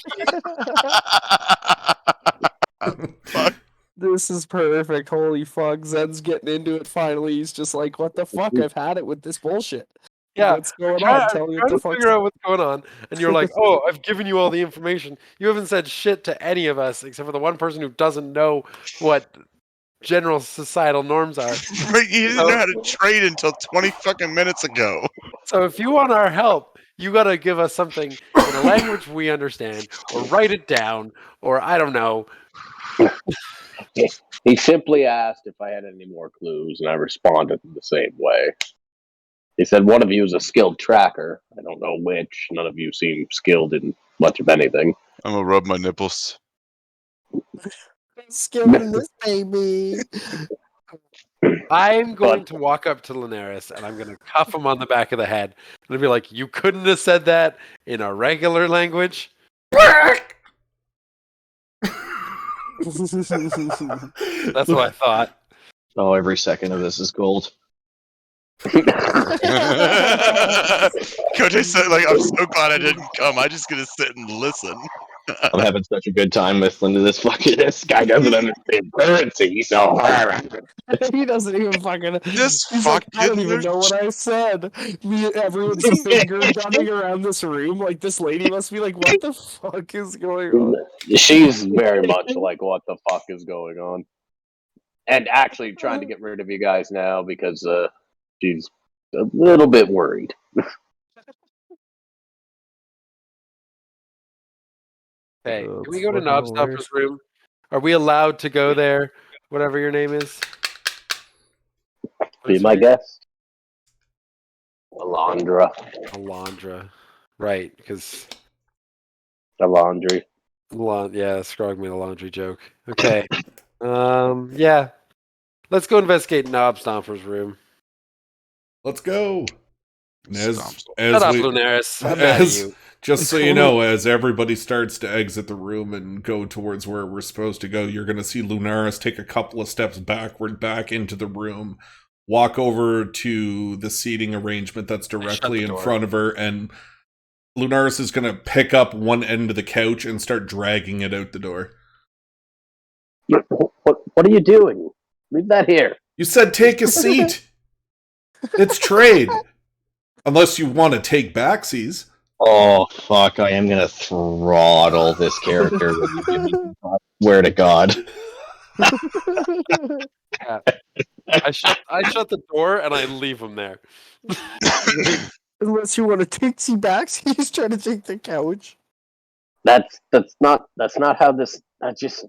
Fuck. This is perfect. Holy fuck. Zen's getting into it finally. He's just like, what the fuck? I've had it with this bullshit. Yeah, What's going on? Tell me what the to fuck's figure out what's going on, and you're like, "Oh, I've given you all the information. You haven't said shit to any of us except for the one person who doesn't know what general societal norms are." You didn't know how to trade until 20 fucking minutes ago. So if you want our help, you got to give us something in a language we understand, or write it down, or I don't know. he simply asked if I had any more clues, and I responded in the same way. He said, one of you is a skilled tracker. I don't know which. None of you seem skilled in much of anything. I'm gonna rub my nipples. skilled in this, baby? I'm going to walk up to Lunaris, and I'm going to cuff him on the back of the head. And I'll be like, you couldn't have said that in a regular language? That's what I thought. Oh, every second of this is gold. Coach, I said, like, I'm so glad I didn't come. I'm just gonna sit and listen. I'm having such a good time listening to this fucking. This guy doesn't understand currency, so he doesn't even fucking. This He's fuck. like, I don't even know what I said. Everyone's finger gunning around this room. Like, this lady must be like, what the fuck is going on? She's very much like, what the fuck is going on? And actually trying to get rid of you guys now because she's a little bit worried. Hey, can we go to Knobstopper's room? Are we allowed to go there? Whatever your name is? Be my guest. Alondra. Alondra. Right, because... A laundry. Yeah, Scrog made a laundry joke. Okay. Yeah. Let's go investigate Knobstopper's room. Let's go. And Shut up, Lunaris. I'm mad at you. Just so you know, as everybody starts to exit the room and go towards where we're supposed to go, you're going to see Lunaris take a couple of steps backward back into the room, walk over to the seating arrangement that's directly in front of her, and Lunaris is going to pick up one end of the couch and start dragging it out the door. What are you doing? Leave that here. You said take a seat. It's trade. Unless you want to take backsies. Oh, fuck, I am gonna throttle this character. Swear to God. I shut the door and I leave him there. Unless you want a tipsy back, he's trying to take the couch. That's not how this. Just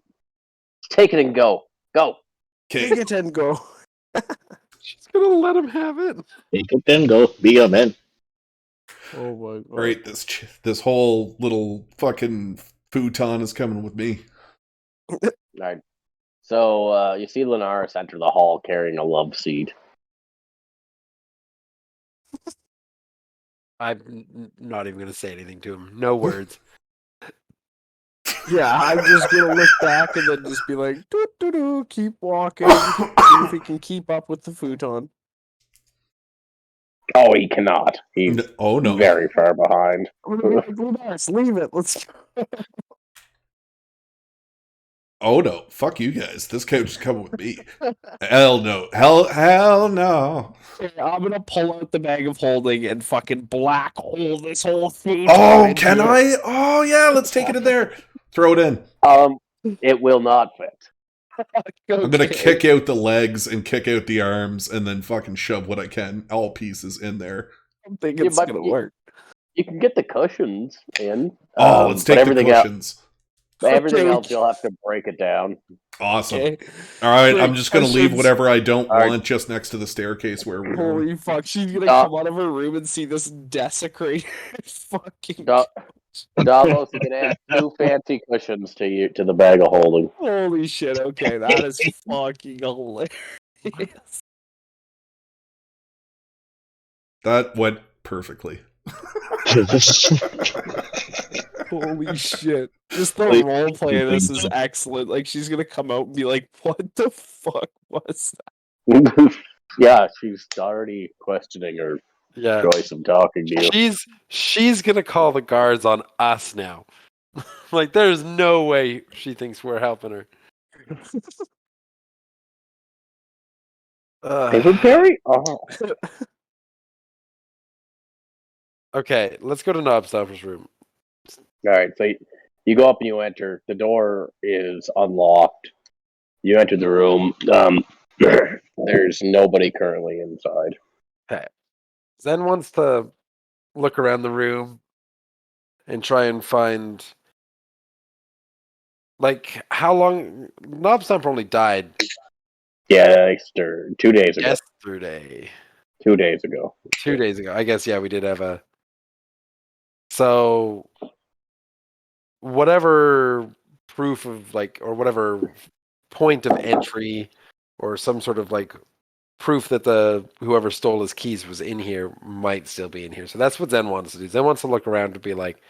take it and go. Go. Take it and go. She's gonna let him have it. Take it then, go be a man. Oh my god. All right, this whole little fucking futon is coming with me. All right. So you see Linares enter the hall carrying a love seed. I'm not even gonna say anything to him. No words. Yeah, I'm just gonna look back and then just be like, doo, keep walking. See if he can keep up with the futon. Oh, he cannot. He's Oh no. very far behind. Leave it. Let's go. Oh no. Fuck you guys. This couch is coming with me. Hell no. Hell no. I'm gonna pull out the bag of holding and fucking black hole this whole futon. Oh, can I? Oh yeah, let's take it in there. Throw it in. It will not fit. Okay. I'm gonna kick out the legs and kick out the arms and then fucking shove what I can, all pieces, in there. I don't think it's gonna work. You can get the cushions in. Let's take the cushions. Everything else, you'll have to break it down. Awesome. Okay. All right, Wait, I'm just gonna leave whatever I don't right. want just next to the staircase where we're Holy going. fuck, she's gonna come out of her room and see this desecrated fucking Davos, you can add 2 fancy cushions to the bag of holding. Holy shit, okay, that is fucking hilarious. That went perfectly. Holy shit. Just the roleplay of this is excellent. Like, she's gonna come out and be like, what the fuck was that? Yeah, she's already questioning her choice of talking to you. She's gonna call the guards on us now. Like, there's no way she thinks we're helping her. Paper Perry? Oh. Okay, let's go to Knobstopper's room. All right, so you go up and you enter. The door is unlocked. You enter the room. There's nobody currently inside. Okay. Zen wants to look around the room and try and find, like, how long... Knobstomper only died... Yeah, 2 days ago. Yesterday. 2 days ago. 2 days ago. I guess, yeah, we did have a... So, whatever proof of, like, or whatever point of entry or some sort of, like, proof that whoever stole his keys was in here might still be in here. So that's what Zen wants to do. Zen wants to look around to be like,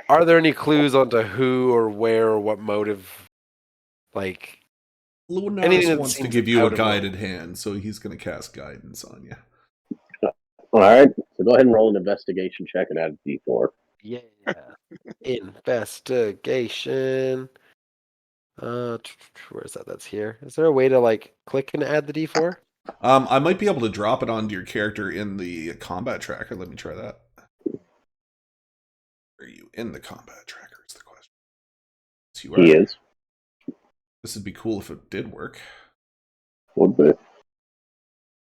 are there any clues onto who or where or what motive? Like, Lunaris wants to give you a guided hand, so he's going to cast guidance on you. All right, so go ahead and roll an investigation check and add a D4. Yeah. Investigation. Where's that? That's here. Is there a way to, like, click and add the D4? I might be able to drop it onto your character in the combat tracker. Let me try that. Are you in the combat tracker is the question. Yes, you are. He is. This would be cool if it did work. Would be.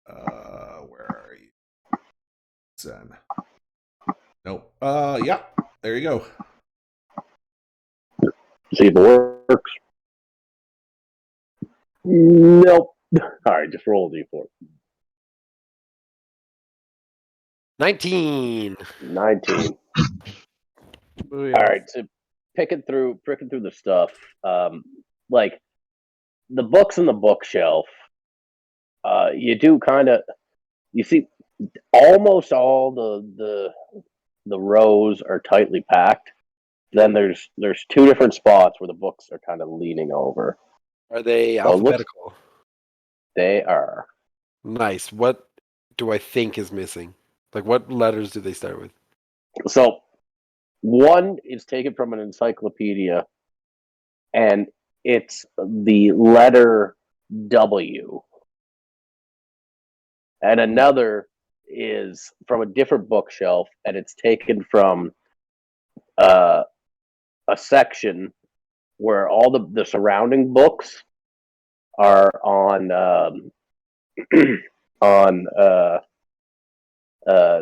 Where are you? Zen. Nope. Yeah. There you go. See if it works. Nope. Alright, just roll a D4. 19. 19. Oh, yeah. Alright, so pricking through the stuff. Like the books on the bookshelf, you do kind of, you see almost all the rows are tightly packed. Then there's 2 different spots where the books are kind of leaning over. Are they alphabetical? They are. Nice. What do I think is missing? Like, what letters do they start with? So, one is taken from an encyclopedia, and it's the letter W. And another is from a different bookshelf, and it's taken from a section where all the surrounding books are on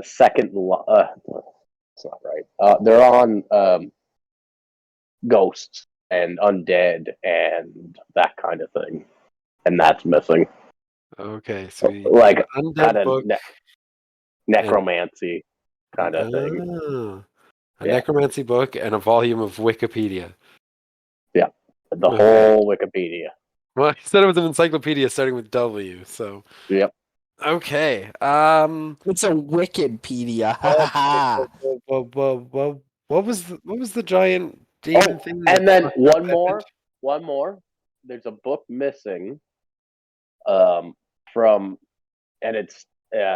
second. It's not right. They're on ghosts and undead and that kind of thing, and that's missing. Okay, so you Like got an kind undead of book. necromancy kind of thing. A Yeah. necromancy book and a volume of Wikipedia. Yeah, the Okay. whole Wikipedia. Well, he said it was an encyclopedia starting with W, so. Yep. Okay. It's a Wikipedia. What was the giant demon thing? That And then fucked up one more. There's a book missing. From, and it's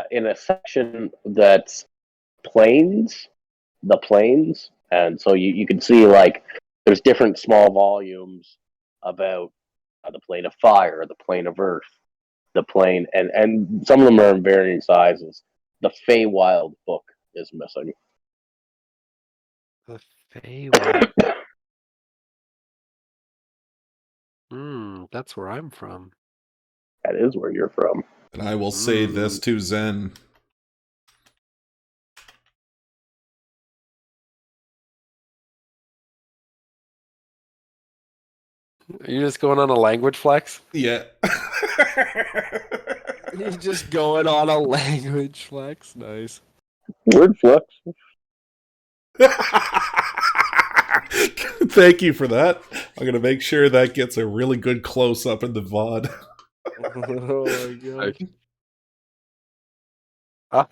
in a section that's the planes, and so you can see like there's different small volumes about the plane of fire, the plane of earth, the plane, and some of them are in varying sizes. The Feywild book is missing. The Feywild. That's where I'm from. That is where you're from. And I will say this to Zen. Are you just going on a language flex? Yeah. He's just going on a language flex. Nice. Word flex. Thank you for that. I'm going to make sure that gets a really good close up in the VOD. Oh my god.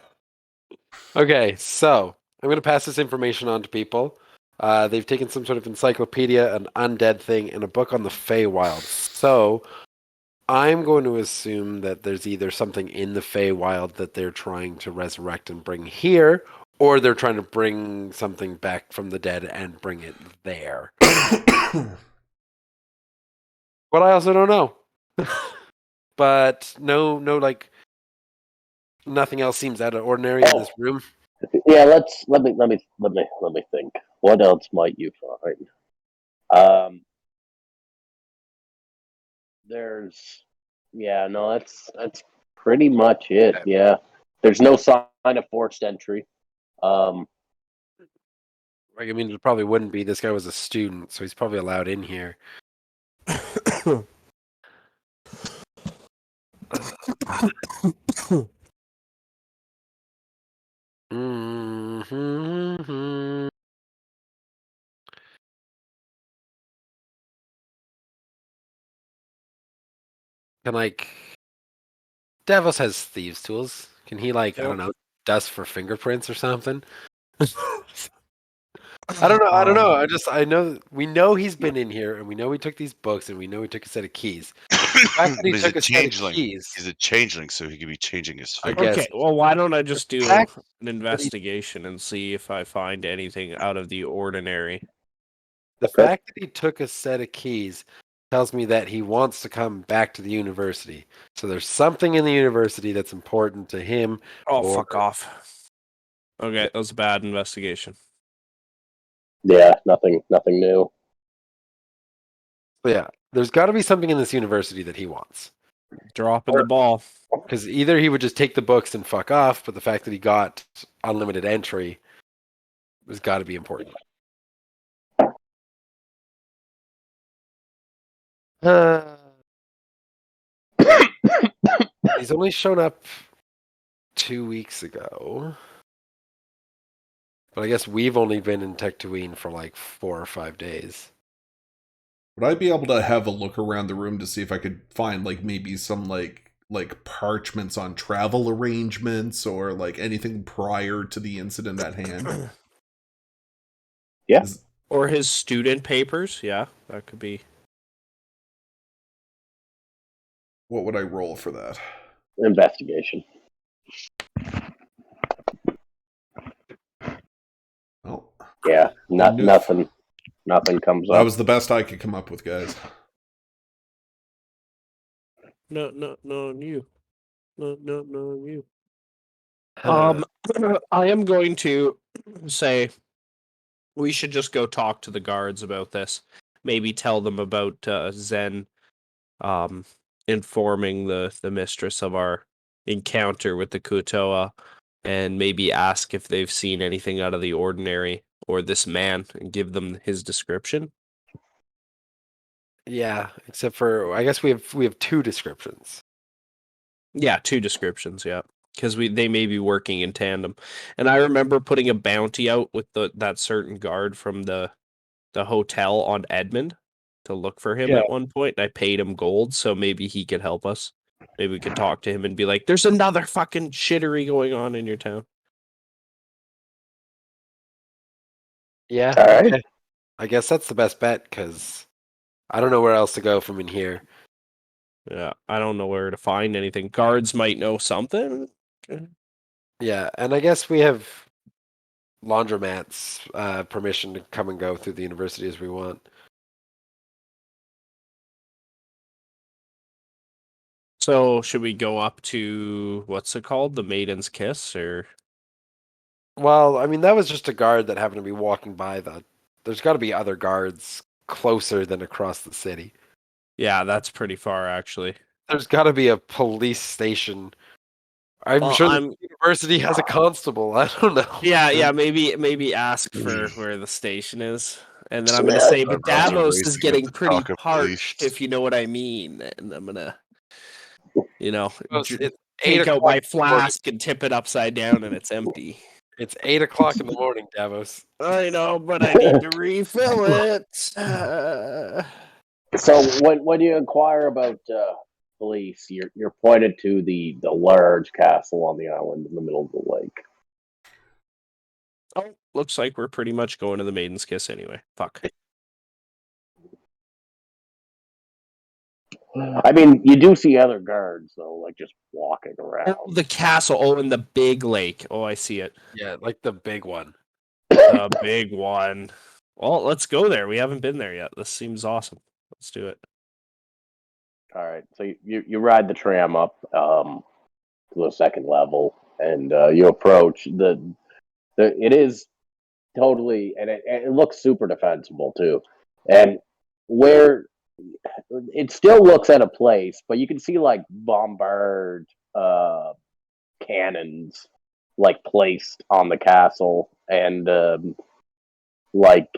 Okay, so I'm going to pass this information on to people. They've taken some sort of encyclopedia, an undead thing, and a book on the Feywild. So I'm going to assume that there's either something in the Feywild that they're trying to resurrect and bring here, or they're trying to bring something back from the dead and bring it there. But I also don't know. But no, like nothing else seems out of ordinary in this room. Yeah, let me think. What else might you find? That's pretty much it. Okay. Yeah, there's no sign of forced entry. Like, I mean, it probably wouldn't be. This guy was a student, so he's probably allowed in here. Mm-hmm. Can like Davos has thieves' tools. Can he I don't know, dust for fingerprints or something? I don't know. I know we know he's been in here, and we know he took these books, and we know he took a set of keys. The fact that he He's took a a set of changeling. keys, He's a changeling, so he could be changing his I figure. guess. Okay, well, why don't I just do fact an investigation and see if I find anything out of the ordinary? The fact that he took a set of keys tells me that he wants to come back to the university. So there's something in the university that's important to him. Oh, fuck off. Okay, that was a bad investigation. Yeah, nothing new. But yeah, there's got to be something in this university that he wants. Dropping the ball. Because either he would just take the books and fuck off, but the fact that he got unlimited entry has got to be important. He's only shown up 2 weeks ago. But I guess we've only been in Tatooine for like 4 or 5 days. Would I be able to have a look around the room to see if I could find maybe some like parchments on travel arrangements or anything prior to the incident at hand? Yeah. Or his student papers. Yeah, that could be. What would I roll for that? Investigation. Oh. Yeah, nothing comes up. That was the best I could come up with, guys. No, you. No, you. I am going to say we should just go talk to the guards about this. Maybe tell them about Zen informing the mistress of our encounter with the Kutoa and maybe ask if they've seen anything out of the ordinary or this man and give them his description. Yeah, except for I guess we have 2 descriptions. Yeah, 2 descriptions, yeah. Because they may be working in tandem. And I remember putting a bounty out with that certain guard from the hotel on Edmund to look for him at one point. And I paid him gold, so maybe he could help us. Maybe we could talk to him and be like, there's another fucking shittery going on in your town. Yeah, All right. okay. I guess that's the best bet, because I don't know where else to go from in here. Yeah, I don't know where to find anything. Guards might know something. Yeah, and I guess we have laundromats permission to come and go through the university as we want. So should we go up to, what's it called? The Maiden's Kiss, or? Well, I mean, that was just a guard that happened to be walking by. There's got to be other guards closer than across the city. Yeah, that's pretty far, actually. There's got to be a police station. I'm sure the university has a constable. I don't know. Yeah, maybe ask for where the station is. And then I'm going to say, but Davos is getting pretty parched, if you know what I mean. And I'm going to, take out my flask and tip it upside down and it's empty. It's 8 o'clock in the morning, Davos. I know, but I need to refill it. So when you inquire about police, you're pointed to the large castle on the island in the middle of the lake. Oh, looks like we're pretty much going to the Maiden's Kiss anyway. Fuck. I mean, you do see other guards, though, like just walking around. Oh, the castle. Oh, in the big lake. Oh, I see it. Yeah, like the big one. The big one. Well, let's go there. We haven't been there yet. This seems awesome. Let's do it. All right. So you ride the tram up to the second level, and you approach it is totally, and it looks super defensible too. And where it still looks at a place, but you can see like bombard cannons like placed on the castle, and like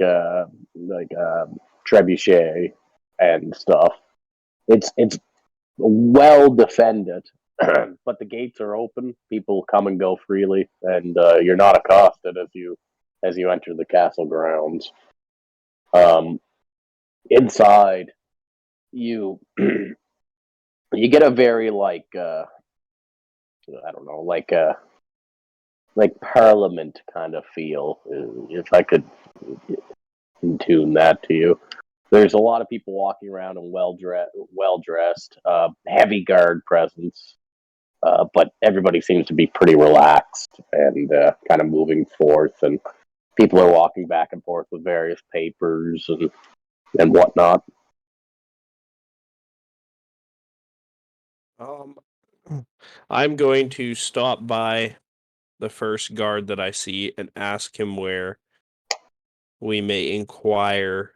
trebuchet and stuff. It's well defended, but the gates are open. People come and go freely, and you're not accosted as you enter the castle grounds. Inside, you you get a very like I don't know, like Parliament kind of feel. If I could tune that to you. There's a lot of people walking around and well dressed, heavy guard presence, but everybody seems to be pretty relaxed and kind of moving forth. And people are walking back and forth with various papers and whatnot. I'm going to stop by the first guard that I see and ask him where we may inquire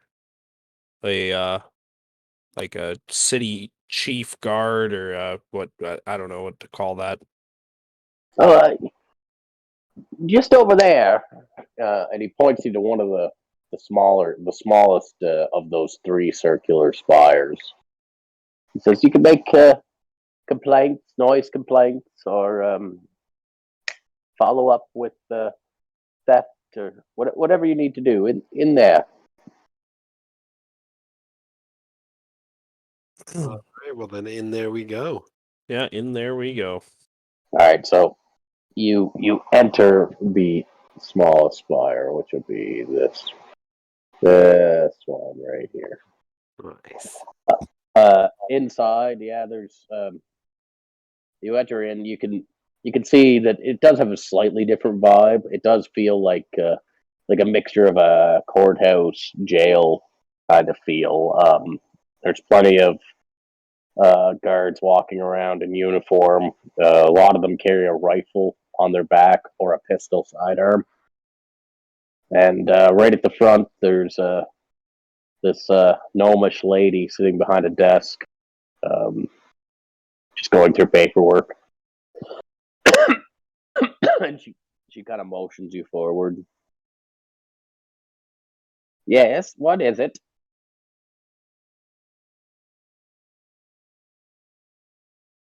a city chief guard or what I don't know what to call that. Just over there, and he points you to one of the smallest of those 3 circular spires. He says you can make complaints, noise complaints, or follow up with theft or whatever you need to do in there. All right, well then in there we go. Yeah, in there we go. All right, so you enter the smallest spire, which would be this one right here. Nice. Inside, there's you enter in, you can see that it does have a slightly different vibe. It does feel like a mixture of a courthouse, jail kind of feel. There's plenty of guards walking around in uniform. A lot of them carry a rifle on their back or a pistol sidearm. And right at the front, there's this gnomish lady sitting behind a desk, just going through paperwork. And she kind of motions you forward. Yes, what is it?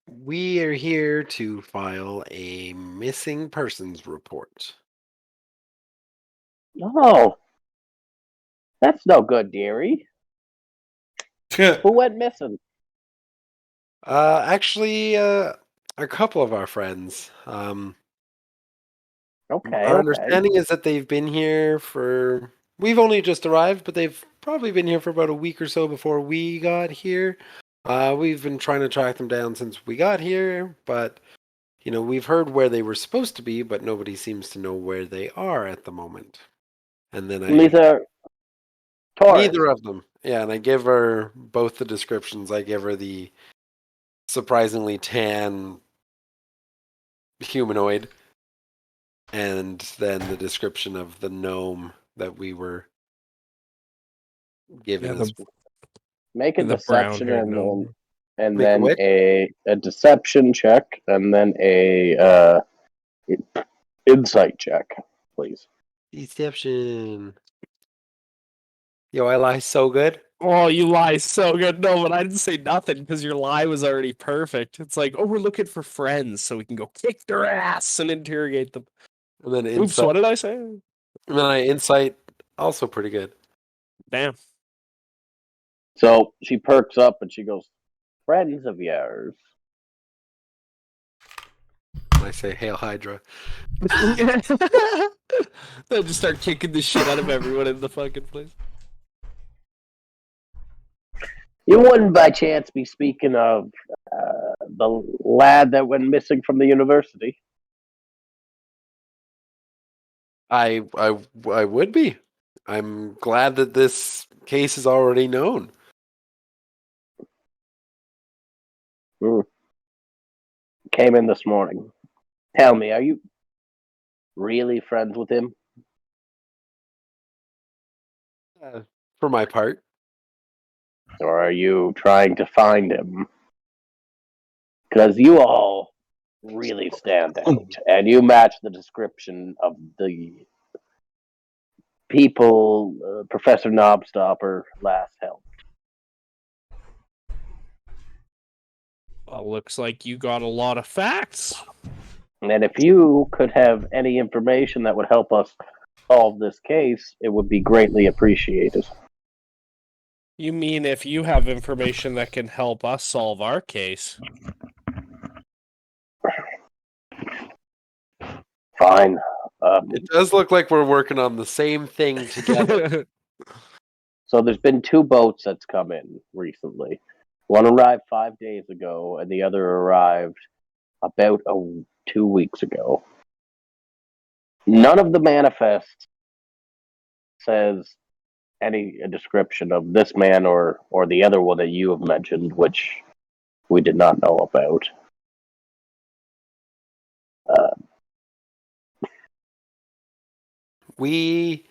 We are here to file a missing persons report. Oh, that's no good, dearie. Who went missing? Actually, a couple of our friends. Our understanding is that they've been here for. We've only just arrived, but they've probably been here for about a week or so before we got here. We've been trying to track them down since we got here, but we've heard where they were supposed to be, but nobody seems to know where they are at the moment. And then These are tourists. Neither of them. Yeah, and I give her both the descriptions. I give her the surprisingly tan humanoid, and then the description of the gnome that we were given. Make a deception and Make a then what? a deception check and then a insight check, please. Deception. Yo, I lie so good. Oh, you lie so good. No, but I didn't say nothing because your lie was already perfect. It's like, oh, we're looking for friends so we can go kick their ass and interrogate them. And then Oops, insight. what did I say? And then I insight, also pretty good. Damn. So she perks up and she goes, friends of yours. And I say, Hail Hydra. They'll just start kicking the shit out of everyone in the fucking place. You wouldn't by chance be speaking of the lad that went missing from the university? I would be. I'm glad that this case is already known. Came in this morning. Tell me, are you really friends with him? For my part. Or are you trying to find him? Because you all really stand out, and you match the description of the people Professor Knobstopper last helped. Well, looks like you got a lot of facts. And if you could have any information that would help us solve this case, it would be greatly appreciated. You mean if you have information that can help us solve our case? Fine. It does look like we're working on the same thing together. So there's been 2 boats that's come in recently. One arrived 5 days ago, and the other arrived about 2 weeks ago. None of the manifests says any description of this man or the other one that you have mentioned, which we did not know about. We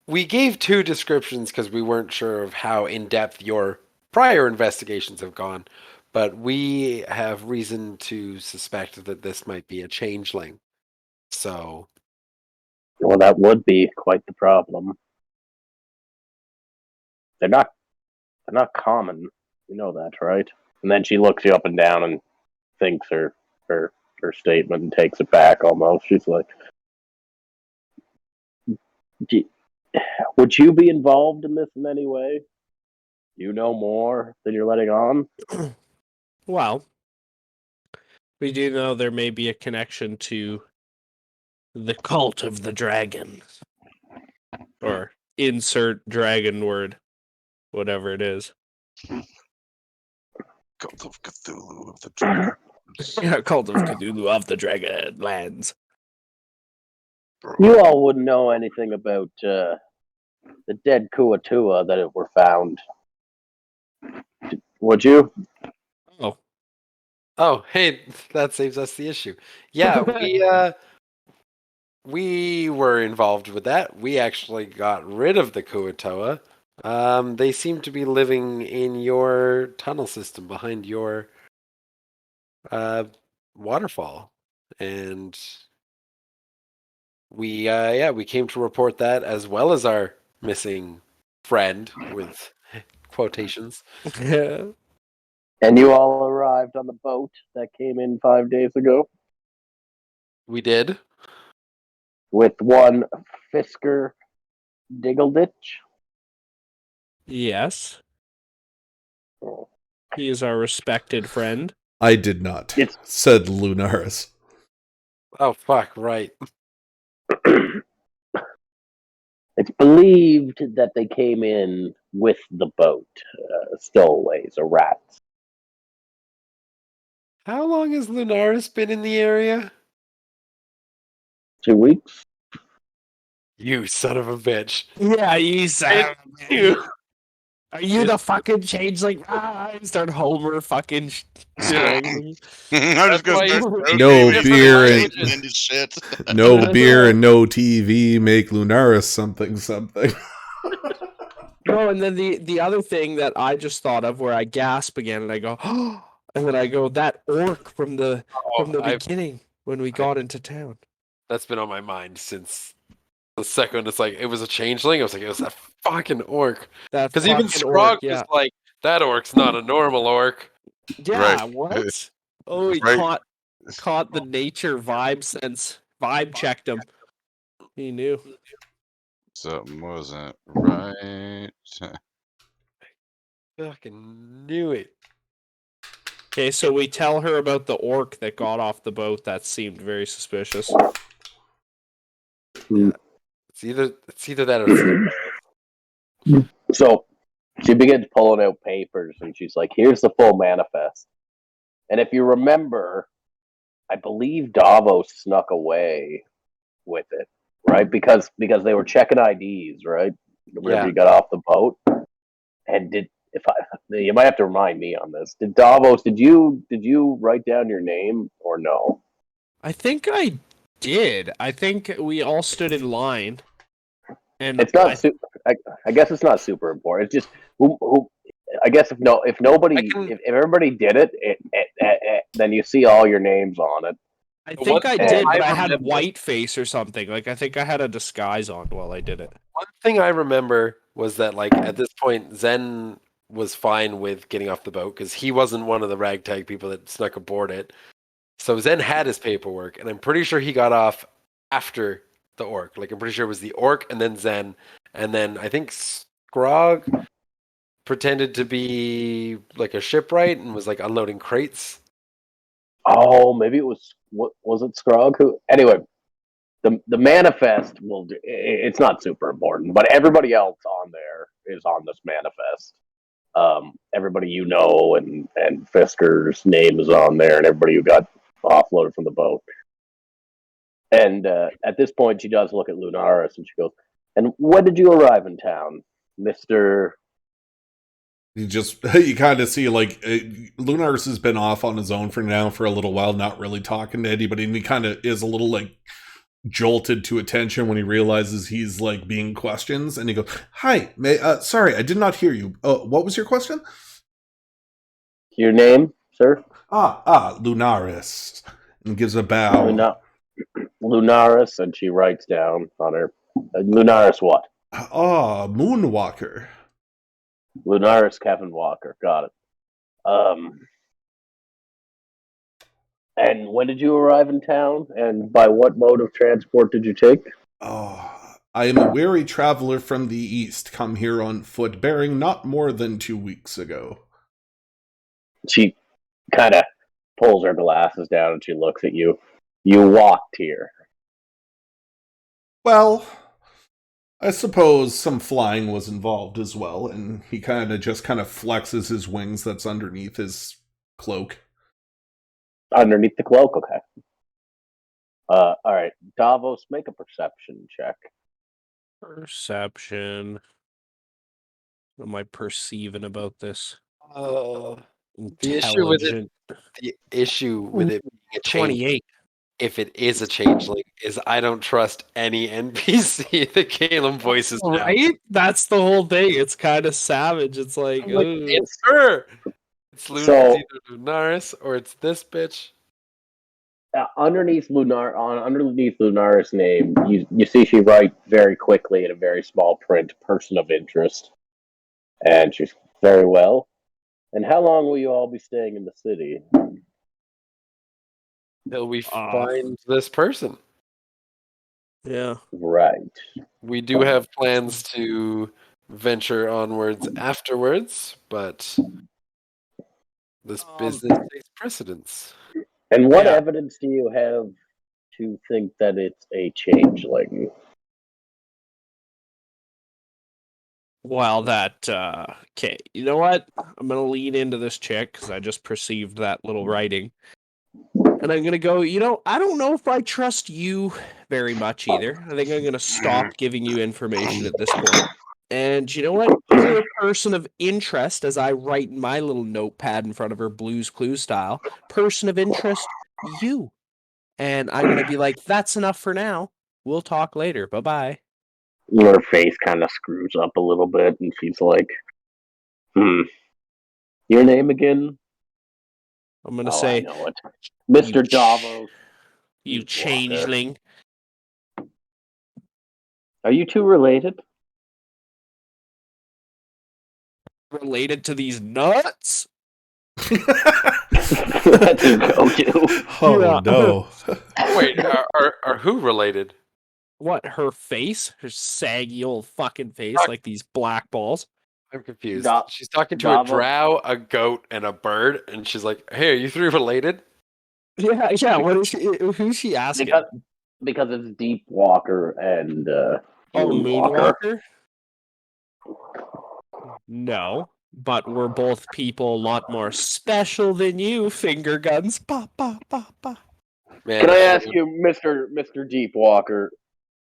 gave 2 descriptions because we weren't sure of how in-depth your prior investigations have gone, but we have reason to suspect that this might be a changeling. So, Well, that would be quite the problem. They're not common. You know that, right? And then she looks you up and down and thinks her statement and takes it back almost. She's like, would you be involved in this in any way? You know more than you're letting on? Well, we do know there may be a connection to the cult of the dragon. Or insert dragon word. Whatever it is. Cult of Cthulhu of the Dragon. Yeah, cult of Cthulhu of the Dragon lands. You all wouldn't know anything about the dead Kuatua that were found. Would you? oh, hey, that saves us the issue. Yeah, we were involved with that. We actually got rid of the Kuatoa. They seem to be living in your tunnel system behind your waterfall. and we came to report that, as well as our missing friend with quotations. And you all arrived on the boat that came in 5 days ago We did. with one Fisker Diggleditch. Yes. Oh. He is our respected friend. I did not, said Lunaris. Oh fuck! Right. It's believed that they came in with the boat, stowaways or rats. How long has Lunaris been in the area? 2 weeks. You son of a bitch! Yeah, you said. You. Are you the fucking changeling? I start Homer fucking strangling. I'm just why gonna you- start No different beer and languages. into shit. no beer and no TV make Lunaris something. No, and then the other thing that I just thought of, where I gasp again and I go, oh, and then I go, that orc from the beginning when we got into town. That's been on my mind since the second. It's like it was a changeling. I was like, it was that fucking orc. That Because even fucking Scrog orc, yeah. was like, that orc's not a normal orc. Yeah, Right. what? Oh, he Right. caught the nature vibe checked him. He knew. Something wasn't right. Fucking knew it. Okay, so we tell her about the orc that got off the boat. That seemed very suspicious. It's either that or it's So she begins pulling out papers and she's like, here's the full manifest. And if you remember, I believe Davos snuck away with it, right? Because they were checking IDs, right? Whenever you got off the boat. And you might have to remind me on this. Did Davos, did you write down your name or no? I think I did. I think we all stood in line. And It's not I guess it's not super important. It's just who I guess if everybody did it, then you see all your names on it. I think I did, but I had remember- white face or something. Like I think I had a disguise on while I did it. One thing I remember was that, like, at this point, Zen was fine with getting off the boat because he wasn't one of the ragtag people that snuck aboard it. So Zen had his paperwork, and I'm pretty sure he got off after the orc. Like, I'm pretty sure it was the orc and then Zen, and then I think Scrog pretended to be like a shipwright and was like unloading crates. Oh, maybe it was it Scrog who? Anyway, the manifest will do. It's not super important, but everybody else on there is on this manifest. Everybody you know and Fisker's name is on there, and everybody who got offloaded from the boat. And at this point, she does look at Lunaris and she goes, "And when did you arrive in town, Mr. You kind of see, like, Lunaris has been off on his own for a little while, not really talking to anybody, and he kind of is a little, like, jolted to attention when he realizes he's, like, being questions, and he goes, "Hi, sorry, I did not hear you. What was your question?" Your name, sir?" Lunaris, and gives a bow. Lunaris, and she writes down on her, Lunaris what? Moonwalker. Lunaris Kevin Walker, got it. And when did you arrive in town, and by what mode of transport did you take? I am a weary traveler from the east, come here on foot, bearing not more than 2 weeks ago. She kind of pulls her glasses down and she looks at you. You walked here. Well, I suppose some flying was involved as well, and he kind of flexes his wings that's underneath his cloak. Underneath the cloak, okay. All right, Davos, make a perception check. Perception. What am I perceiving about this? The issue with it being a change, 28. if it is a changeling, is I don't trust any NPC that Caleb voices now. Right? That's the whole thing. It's kind of savage. It's like, I'm like, ooh. it's her. It's So- either Lunaris or it's this bitch. underneath Lunara's name, you see she writes very quickly in a very small print, "Person of interest," and she's very well. And how long will you all be staying in the city? Till we find this person. Yeah. Right. We do have plans to venture onwards afterwards, but this business takes precedence. And what evidence do you have to think that it's a changeling? Well, okay. You know what? I'm gonna lean into this chick because I just perceived that little writing, and I'm gonna go. I don't know if I trust you very much either. I think I'm gonna stop giving you information at this point. And you know what? You're a person of interest, as I write in my little notepad in front of her, Blue's Clues style. Person of interest, you. And I'm gonna be like, that's enough for now. We'll talk later. Bye bye. Her face kind of screws up a little bit, and she's like, Your name again? I'm gonna say, I know it. Mr. Davos. You changeling. Are you two related? Related to these nuts? That's a go-to. Oh no! Wait, are who related? What? Her face? Her saggy old fucking face, like these black balls. I'm confused. She's talking to a drow, a goat, and a bird, and she's like, "Hey, are you three related?" Yeah. What is she? Who's she asking? Because it's Deep Walker and Moonwalker. No, but we're both people a lot more special than you. Finger guns. Ba ba ba ba. Man, can I ask you, Mr. Deep Walker,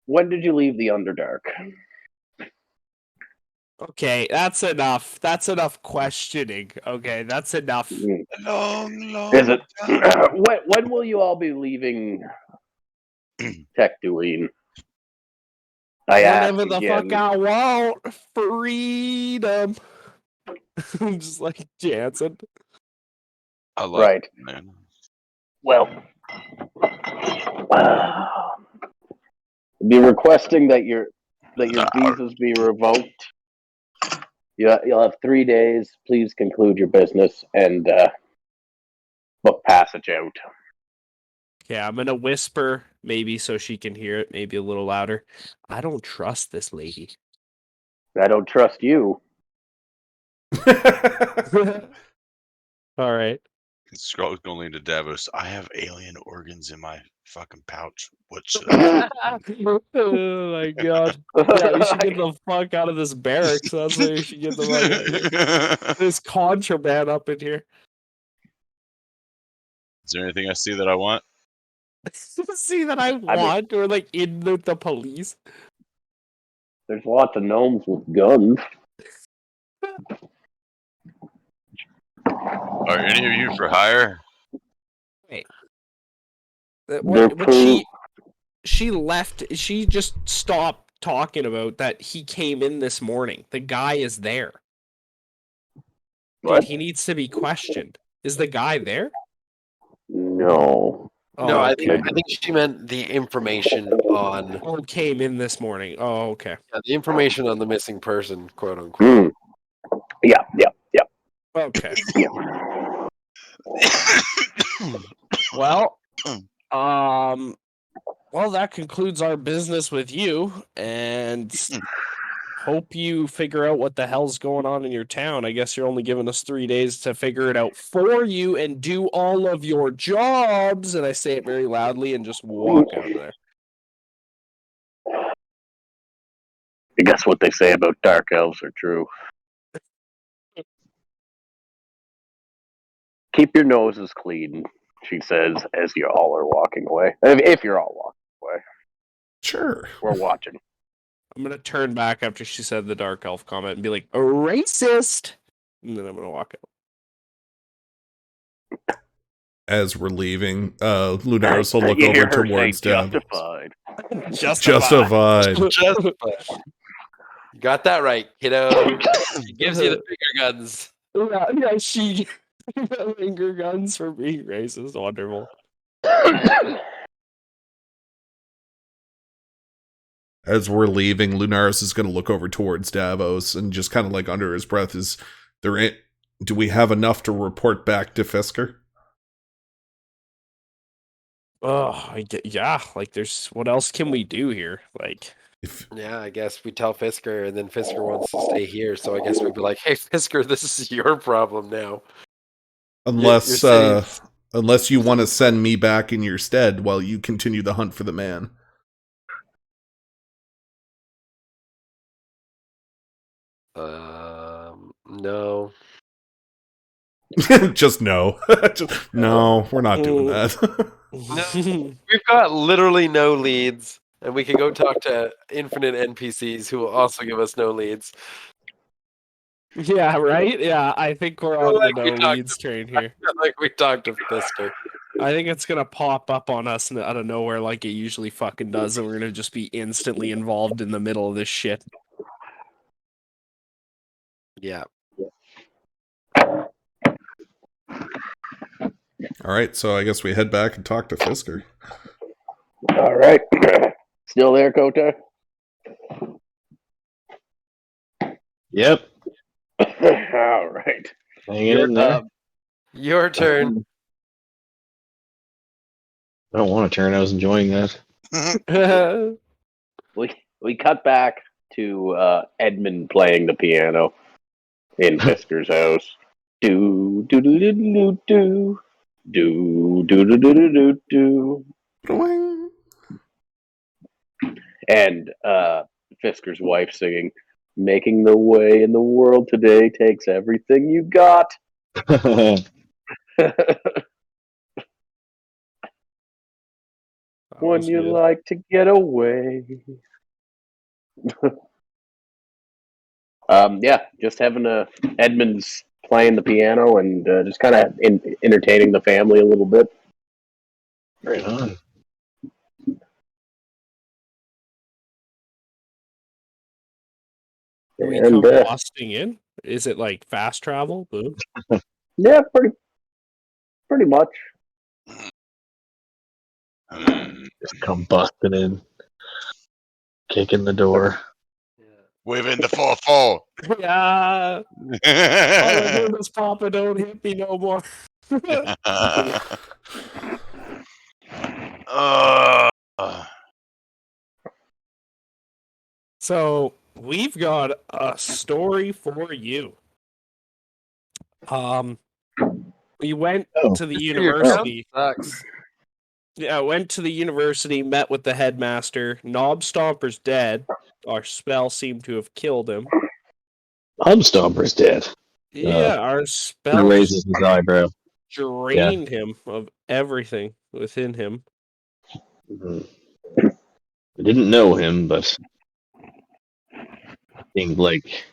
when did you leave the Underdark? Okay, that's enough. That's enough questioning. Okay, that's enough. Long. Is it? When will you all be leaving Tectuine? Whenever the fuck I want. Freedom. I'm just like Jansen. I love it, man. Well, be requesting that your visas be revoked. You'll have 3 days. Please conclude your business and book passage out. Yeah, I'm gonna whisper, maybe so she can hear it, maybe a little louder. I don't trust this lady. I don't trust you. All right. Scroll's gonna lean to Davos. I have alien organs in my fucking pouch. What should I do? Oh my god. Yeah, we should get the fuck out of this barracks. That's where we should get the fuck out of here. There's contraband up in here. Is there anything I see that I want? See that I want? Or like in the police? There's lots of gnomes with guns. Are any of you for hire? Wait. What she left. She just stopped talking about that he came in this morning. The guy is there. What? Dude, he needs to be questioned. Is the guy there? No. Oh, no, okay. I think she meant the information on. Who came in this morning? Oh, okay. Yeah, the information on the missing person, quote unquote. Yeah. Okay. Well, that concludes our business with you, and hope you figure out what the hell's going on in your town. I guess you're only giving us 3 days to figure it out for you and do all of your jobs. And I say it very loudly and just walk out of there. I guess what they say about dark elves are true. Keep your noses clean, she says, as you all are walking away. If you're all walking away. Sure. We're watching. I'm going to turn back after she said the dark elf comment and be like, a racist! And then I'm going to walk out. As we're leaving, Lunaris will look over towards Davos. Justified. You got that right, kiddo. She gives you the finger guns. Yeah, she finger guns for being racist. Wonderful. As we're leaving, Lunaris is going to look over towards Davos and just kind of like under his breath, do we have enough to report back to Fisker? Oh, yeah. Like, what else can we do here? Like, Yeah, I guess we tell Fisker, and then Fisker wants to stay here. So I guess we'd be like, "Hey, Fisker, this is your problem now." Unless unless you want to city's send me back in your stead while you continue the hunt for the man. No. Just no. No, we're not doing that. We've got literally no leads, and we can go talk to infinite NPCs who will also give us no leads. yeah, right? Yeah, I think we're on Like the we no talked leads train here. Like we talked to Fisker. I think it's gonna pop up on us out of nowhere like it usually fucking does, and we're gonna just be instantly involved in the middle of this shit. Yeah. All right, so I guess we head back and talk to Fisker. All right. Still there, Kota? Yep. All right. Hanging in there. Your turn. I don't want to turn. I was enjoying that. We cut back to Edmund playing the piano in Fisker's house. Do do do do do do do do do do do do. Boing. And Fisker's wife singing, "Making the way in the world today takes everything you got." When you like to get away. Yeah, just having Edmund's playing the piano and just kind of entertaining the family a little bit. Right on. Do we come busting in? Is it like fast travel? Boom. Yeah, pretty much. Just come busting in, kicking the door. Waving the 4-4. Yeah. All I heard was Papa, don't hit me no more. So we've got a story for you. We went to the university. Sucks. Yeah, went to the university, met with the headmaster. Knob Stomper's dead. Our spell seemed to have killed him. Knob Stomper's dead. Yeah, our spell raises his eyebrow. Drained him of everything within him. Mm-hmm. I didn't know him, but seemed like,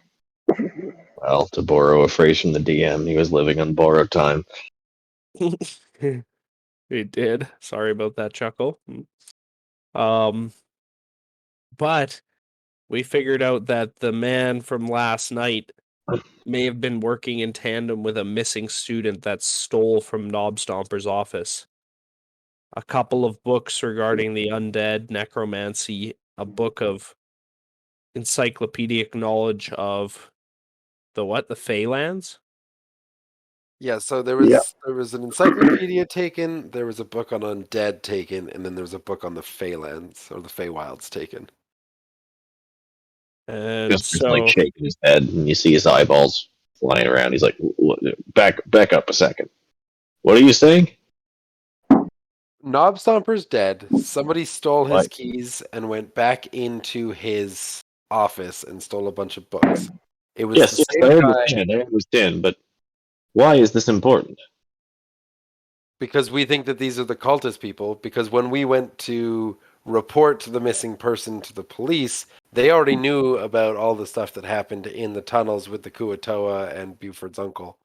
well, to borrow a phrase from the DM, he was living on borrowed time. He did. Sorry about that chuckle. But we figured out that the man from last night may have been working in tandem with a missing student that stole from Knob Stomper's office. A couple of books regarding the undead, necromancy, a book of encyclopedic knowledge of the Feylands? Yeah, so there was an encyclopedia taken, there was a book on undead taken, and then there was a book on the Feylands or the Feywilds taken. And just like shaking his head, and you see his eyeballs flying around. He's like, "Back up a second. What are you saying?" Knob Stomper's dead. Somebody stole his keys and went back into his office and stole a bunch of books. It was yes, I understand, but why is this important? Because we think that these are the cultist people, because when we went to report the missing person to the police, they already knew about all the stuff that happened in the tunnels with the Kuatoa and Buford's uncle.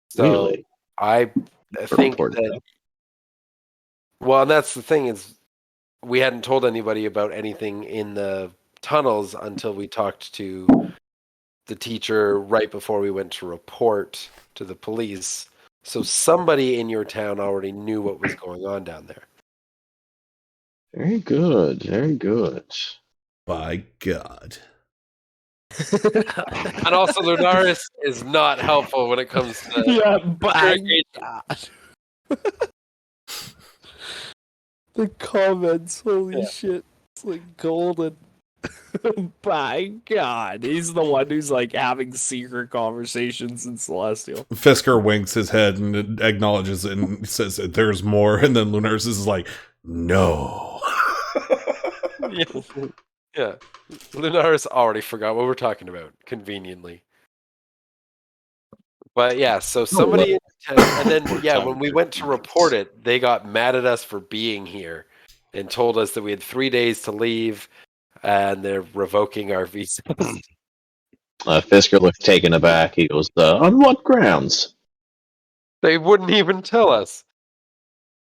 So really? I think that... Well, that's the thing, is we hadn't told anybody about anything in the tunnels until we talked to the teacher right before we went to report to the police. So somebody in your town already knew what was going on down there. Very good. Very good. By God. And also, Lunaris is not helpful when it comes to Yeah, by interrogation. God. The comments, holy shit. It's like golden. By God. He's the one who's like having secret conversations in Celestial. Fisker winks his head and acknowledges it and says, there's more. And then Lunaris is like, no. Yeah. Lunaris already forgot what we're talking about, conveniently. But yeah, so somebody, and then, yeah, when we went to report it, they got mad at us for being here and told us that we had 3 days to leave and they're revoking our visas. Fisker looked taken aback. He goes, on what grounds? They wouldn't even tell us.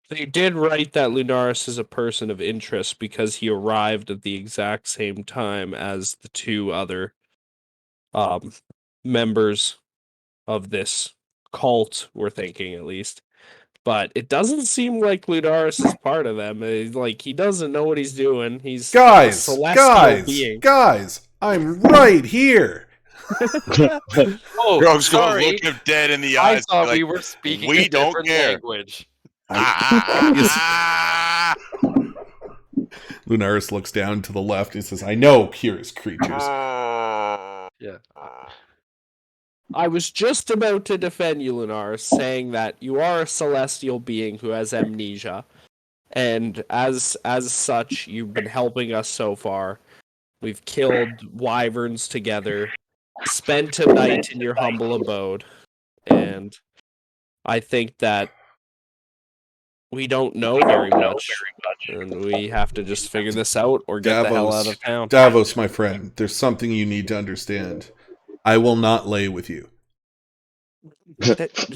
They did write that Lunaris is a person of interest because he arrived at the exact same time as the two other members of this cult, we're thinking at least. But it doesn't seem like Lunaris is part of them. Like, he doesn't know what he's doing. He's a celestial being. Guys, I'm right here. Oh, Grove's gonna look him dead in the eyes. I thought like, we were speaking we a don't different care. language. Lunaris looks down to the left and says, I know, curious creatures. Yeah. I was just about to defend you, Lunaris, saying that you are a celestial being who has amnesia. And as such, you've been helping us so far. We've killed wyverns together, spent a night in your humble abode, and I think that we don't know very much, and we have to just figure this out or get the hell out of town. Davos, my friend, there's something you need to understand. I will not lay with you.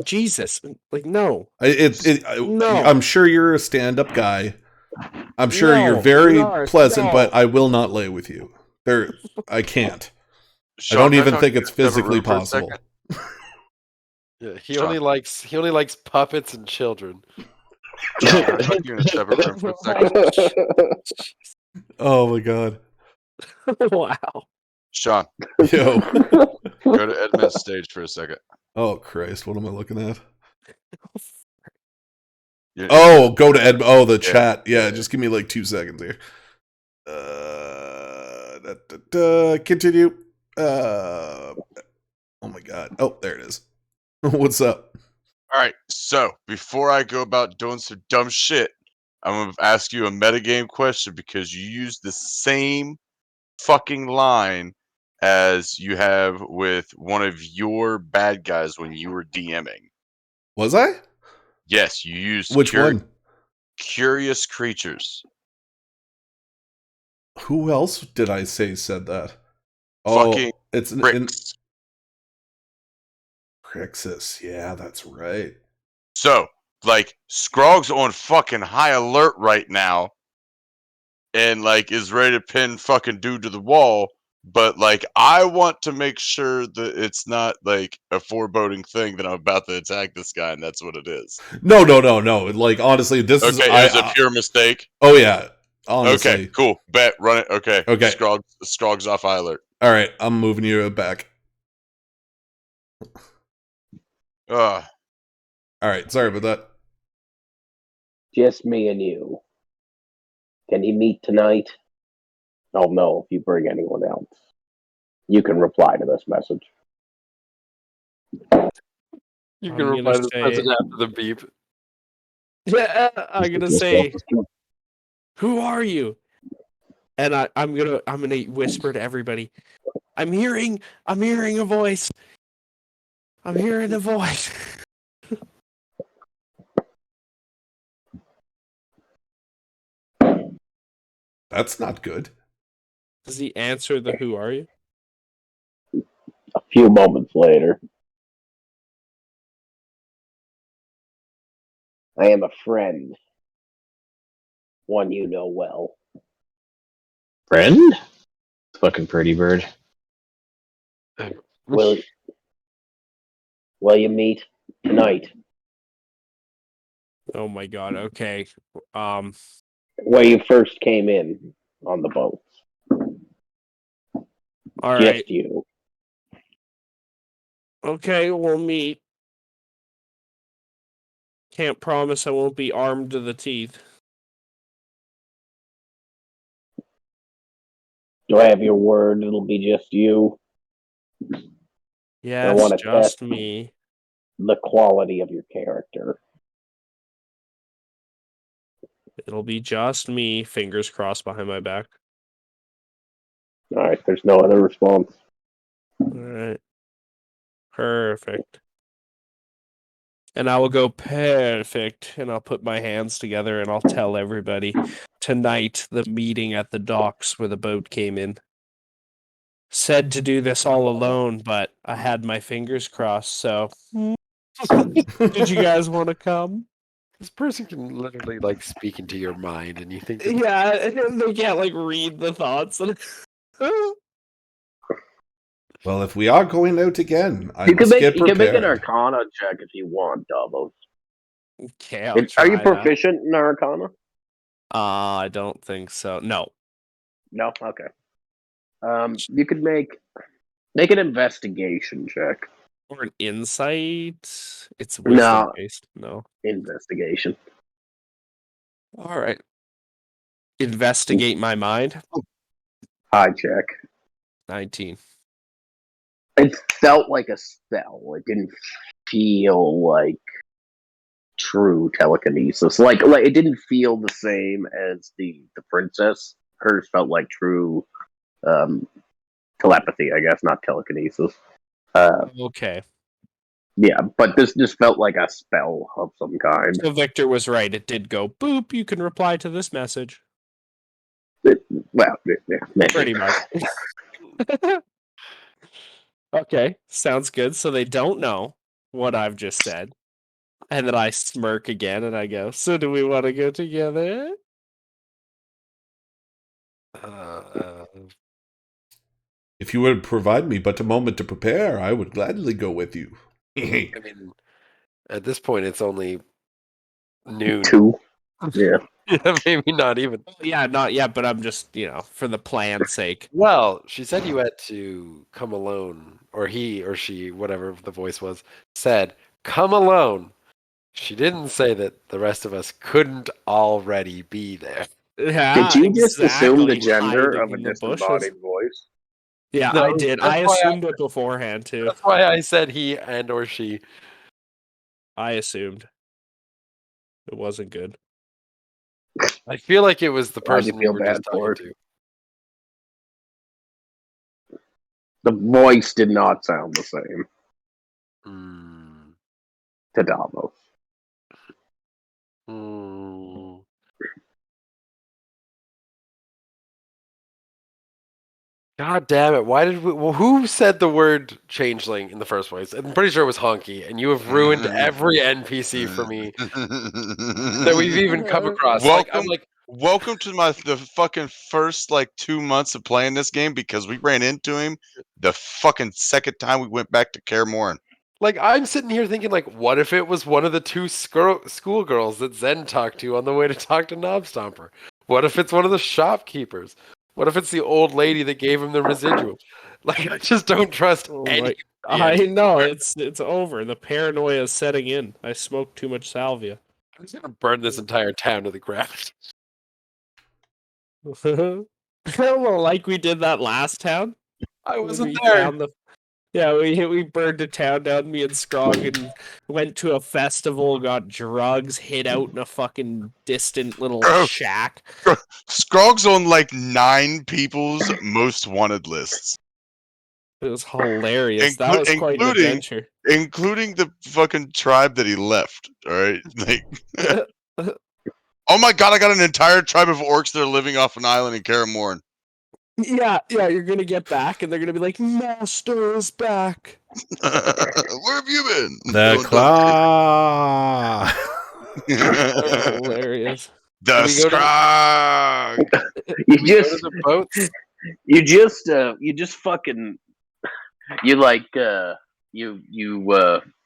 Jesus, like, no. No. I'm sure you're a stand-up guy. I'm sure you're very pleasant, but I will not lay with you. I can't. Sean, I don't even think it's physically possible. Yeah, he only likes puppets and children. You're in a separate room for a second. Oh my God. Wow. Sean, Yo. go to Edmund's stage for a second. Oh Christ, what am I looking at? Go to Ed. Oh, the chat. Yeah, just give me like 2 seconds here. Continue. Oh my God. Oh, there it is. What's up? All right. So before I go about doing some dumb shit, I'm gonna ask you a metagame question because you used the same fucking line as you have with one of your bad guys when you were DMing. Was I? Yes, you used which one? Curious creatures. Who else did I say said that? Fucking it's Crix. Crixus. Yeah, that's right. So, like, Scrog's on fucking high alert right now, and like is ready to pin fucking dude to the wall. But like, I want to make sure that it's not like a foreboding thing that I'm about to attack this guy, and that's what it is. No. Like, honestly, this is it was a pure mistake. Oh yeah, honestly. Okay, cool. Bet, run it. Okay. Okay. Scrog's off high alert. All right, I'm moving you back. All right, sorry about that. Just me and you. Can you meet tonight? Oh no, if you bring anyone else. You can reply to this message. You can reply to this message after the beep. Yeah, I'm gonna say, who are you? And I'm gonna whisper to everybody, I'm hearing a voice. I'm hearing a voice. That's not good. Does he answer the who are you? A few moments later. I am a friend. One you know well. Friend? Fucking pretty bird. Will you meet tonight Oh my god. Okay. Where you first came in on the boats. All Just right. you. Okay, we'll meet. Can't promise I won't be armed to the teeth. Do I have your word? It'll be just you. Yeah, I it's want to test just me. the quality of your character. It'll be just me, fingers crossed behind my back. All right, there's no other response. All right. Perfect. And I will go perfect, and I'll put my hands together, and I'll tell everybody tonight the meeting at the docks where the boat came in. Said to do this all alone, but I had my fingers crossed, so... Did you guys want to come? This person can literally like speak into your mind, and you think that Yeah, they can't, like, read the thoughts. Well, if we are going out again, I You can must make get you can make an prepared. Arcana check if you want, Davos. Okay, I'll Are you try that. proficient in Arcana? I don't think so. No. No. Okay. You could make an investigation check. Or an insight? It's wisdom based. No. Investigation. All right. Investigate my mind. High check. 19. It felt like a spell. It didn't feel like true telekinesis. Like it didn't feel the same as the princess. Hers felt like true telepathy, I guess, not telekinesis. Okay. Yeah, but this just felt like a spell of some kind. So Victor was right. It did go boop. You can reply to this message. Maybe. Pretty much. Okay. Sounds good. So they don't know what I've just said. And then I smirk again and I go, so do we want to go together? If you would provide me but a moment to prepare, I would gladly go with you. I mean, at this point, it's only noon. 2. Yeah. Yeah, maybe not even. Yeah, not yet, but I'm just, for the plan's sake. Well, she said you had to come alone, or he or she, whatever the voice was, said, come alone. She didn't say that the rest of us couldn't already be there. Yeah, Did you just assume the exactly, gender hiding of a in the disembodied voice? Yeah, No, I did. that's I why assumed it beforehand, too. That's why I said he and or she. I assumed. It wasn't good. I feel like it was the Why'd you person feel we were just bad for talking to. The voice did not sound the same to Davos. God damn it. Why did we. Well, who said the word changeling in the first place? I'm pretty sure it was Honky, and you have ruined every NPC for me that we've even come across. Welcome to the fucking first 2 months of playing this game, because we ran into him the fucking second time we went back to Kaer Morhen. I'm sitting here thinking, what if it was one of the 2 schoolgirls that Zen talked to on the way to talk to Knob Stomper? What if it's one of the shopkeepers? What if it's the old lady that gave him the residual? I just don't trust any. I know, it's over. The paranoia is setting in. I smoked too much salvia. I'm just going to burn this entire town to the ground. Well, like we did that last town. I wasn't there. We burned a town down, me and Scrog, and went to a festival, got drugs, hid out in a fucking distant little shack. Scrog's on 9 people's most wanted lists. It was hilarious. That was quite an adventure. Including the fucking tribe that he left, alright? Oh my god, I got an entire tribe of orcs that are living off an island in Kaer Morhen. Yeah, you're gonna get back, and they're gonna be like, Master is back. Where have you been? The claw. Hilarious. The Scrog. You just fucking you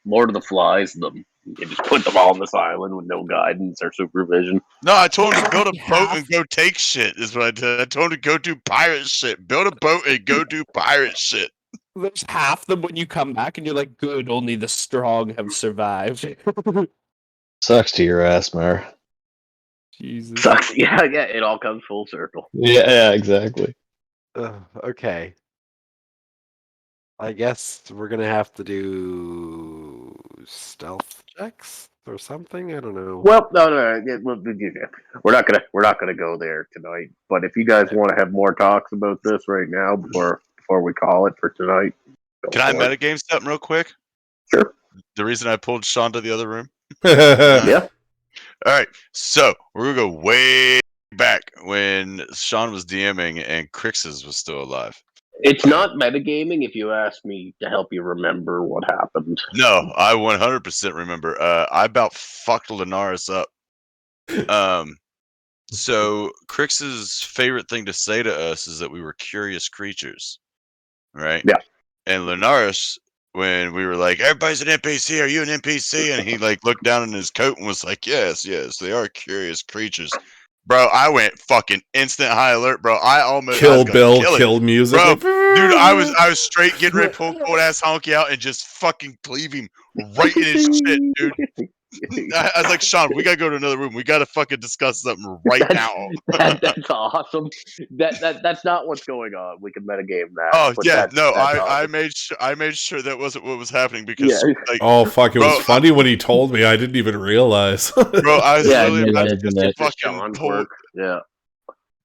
Lord of the Flies them. You just put them all on this island with no guidance or supervision. No, I told him to build a boat Half- and go take shit. Is what I did. I told him to go do pirate shit. Build a boat and go do pirate shit. There's half them when you come back, and you're like, "Good, only the strong have survived." Sucks to your ass, Mar. Jesus. Sucks. Yeah, it all comes full circle. Yeah, exactly. Okay. I guess we're gonna have to do stealth checks or something. I don't know. Well, no, we're not gonna go there tonight. But if you guys want to have more talks about this right now before we call it for tonight, Can I metagame something real quick? Sure. The reason I pulled Sean to the other room. Yeah. All right, so we're gonna go way back when Sean was DMing and Crixus was still alive. It's not metagaming if you ask me to help you remember what happened. No, I 100% remember. I about fucked Linares up. So Crix's favorite thing to say to us is that we were curious creatures, right? Yeah. And Linares, when we were like, "Everybody's an NPC. Are you an NPC?" and he like looked down in his coat and was like, "Yes, they are curious creatures." Bro, I went fucking instant high alert, bro. I almost Kill Bill, kill music. Bro, like, dude, I was straight getting ready to pull cold ass honky out and just fucking cleave him right in his shit, dude. I was like, Sean, we gotta go to another room. We gotta fucking discuss something right now. That's awesome. That's not what's going on. We can metagame that. Oh but yeah, that's I awesome. made sure that wasn't what was happening because Yeah. like, oh fuck! It Bro, was funny when he told me. I didn't even realize. bro, I was Yeah, really about to imagine just that. fucking Sean's pull, work. Yeah.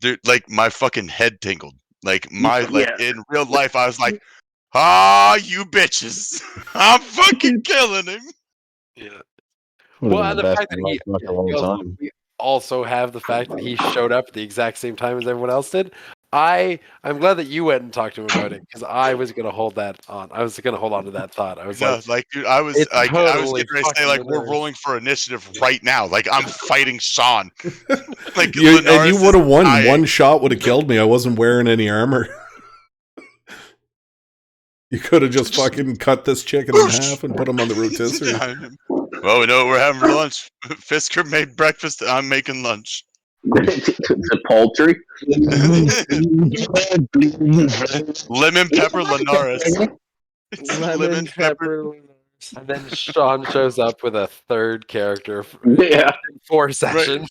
dude. Like my fucking head tingled. Like my Yeah. in real life, I was like, you bitches! I'm fucking killing him. Yeah. Would've Well, been and the the best fact that thing he I've done in a long time. we also have the fact that he showed up at the exact same time as everyone else did. I'm glad that you went and talked to him about it because I was gonna hold that on. I was gonna hold on to that thought. I was No, like, like, dude, I was it's like, I was totally getting ready to say, fucking like, we're Linares. rolling for initiative right now. Like, I'm fighting Sean. Like, and you Linares would have is won. dying. One shot would have killed me. I wasn't wearing any armor. You could have just fucking cut this chicken in half and put him on the rotisserie. Well, we know what we're having for lunch. Fisker made breakfast. I'm making lunch. The poultry. Lemon pepper Linares. Lemon pepper. and then Sean shows up with a third character for Yeah. 4 sessions.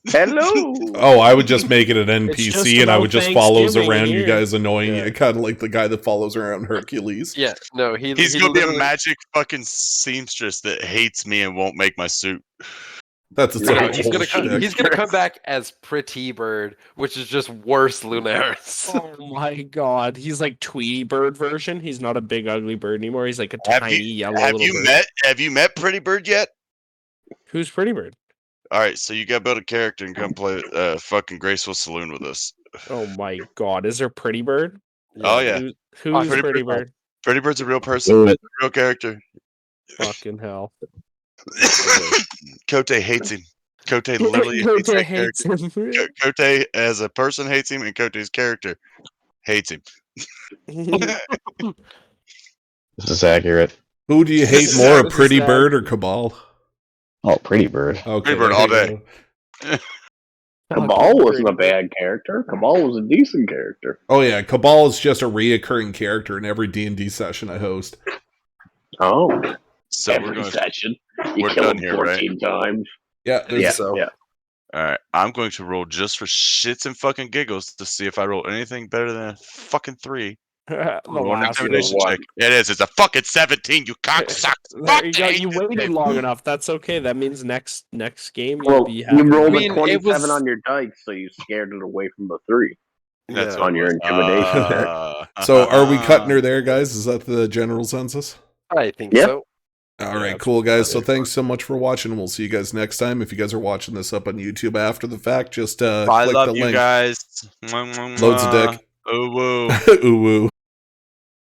Hello. Oh, I would just make it an It's just NPC and I about would just follows Thanksgiving around you here. guys, annoying Yeah. you, kind of like the guy that follows around Hercules. Yeah, no, He's gonna be a magic fucking seamstress that hates me and won't make my suit. That's its No, own he's whole gonna come, shtick. he's gonna come back as Pretty Bird, which is just worse Lunaris. Oh my god, he's like Tweety Bird version. He's not a big ugly bird anymore. He's like a Have tiny you yellow little bird. Have you met Pretty Bird yet? Who's Pretty Bird? All right, so you got to build a character and come play fucking Graceful Saloon with us. Oh my god, is there Pretty Bird? Oh yeah, Who's Pretty Pretty Bird. Bird? Pretty Bird's a real person, Do it. real character. Fucking hell. Cote hates him. Cote literally hates that hates character. him. Cote as a person hates him, and Cote's character hates him. This is accurate. Who do you hate This more, is Pretty sad. Bird or Cabal? Oh, Pretty Bird. Okay, Pretty Bird there all you day. go. Cabal wasn't a bad character. Cabal was a decent character. Oh yeah, Cabal is just a reoccurring character in every D&D session I host. Oh, So every we're going. session. You we're kill done him here, 14 times. Yeah, there's Yeah, So- yeah. All right, I'm going to roll just for shits and fucking giggles to see if I roll anything better than a fucking 3. The Roll an last intimidation one. check. It is. It's a fucking 17. You cocksucker. There you go. You waited long enough. That's okay. That means next game you'll Well, be you happy. rolled I a mean, 27 it was- on your dice, so you scared it away from the 3 That's Yeah. what on it your was. intimidation check. So are we cutting her there, guys? Is that the general census? I think Yeah. so. All Yeah, right, that's cool, guys. about So it. thanks so much for watching, and we'll see you guys next time. If you guys are watching this up on YouTube after the fact, just I click love the you link. guys. Loads of dick. Oh, woo. Ooh, woo.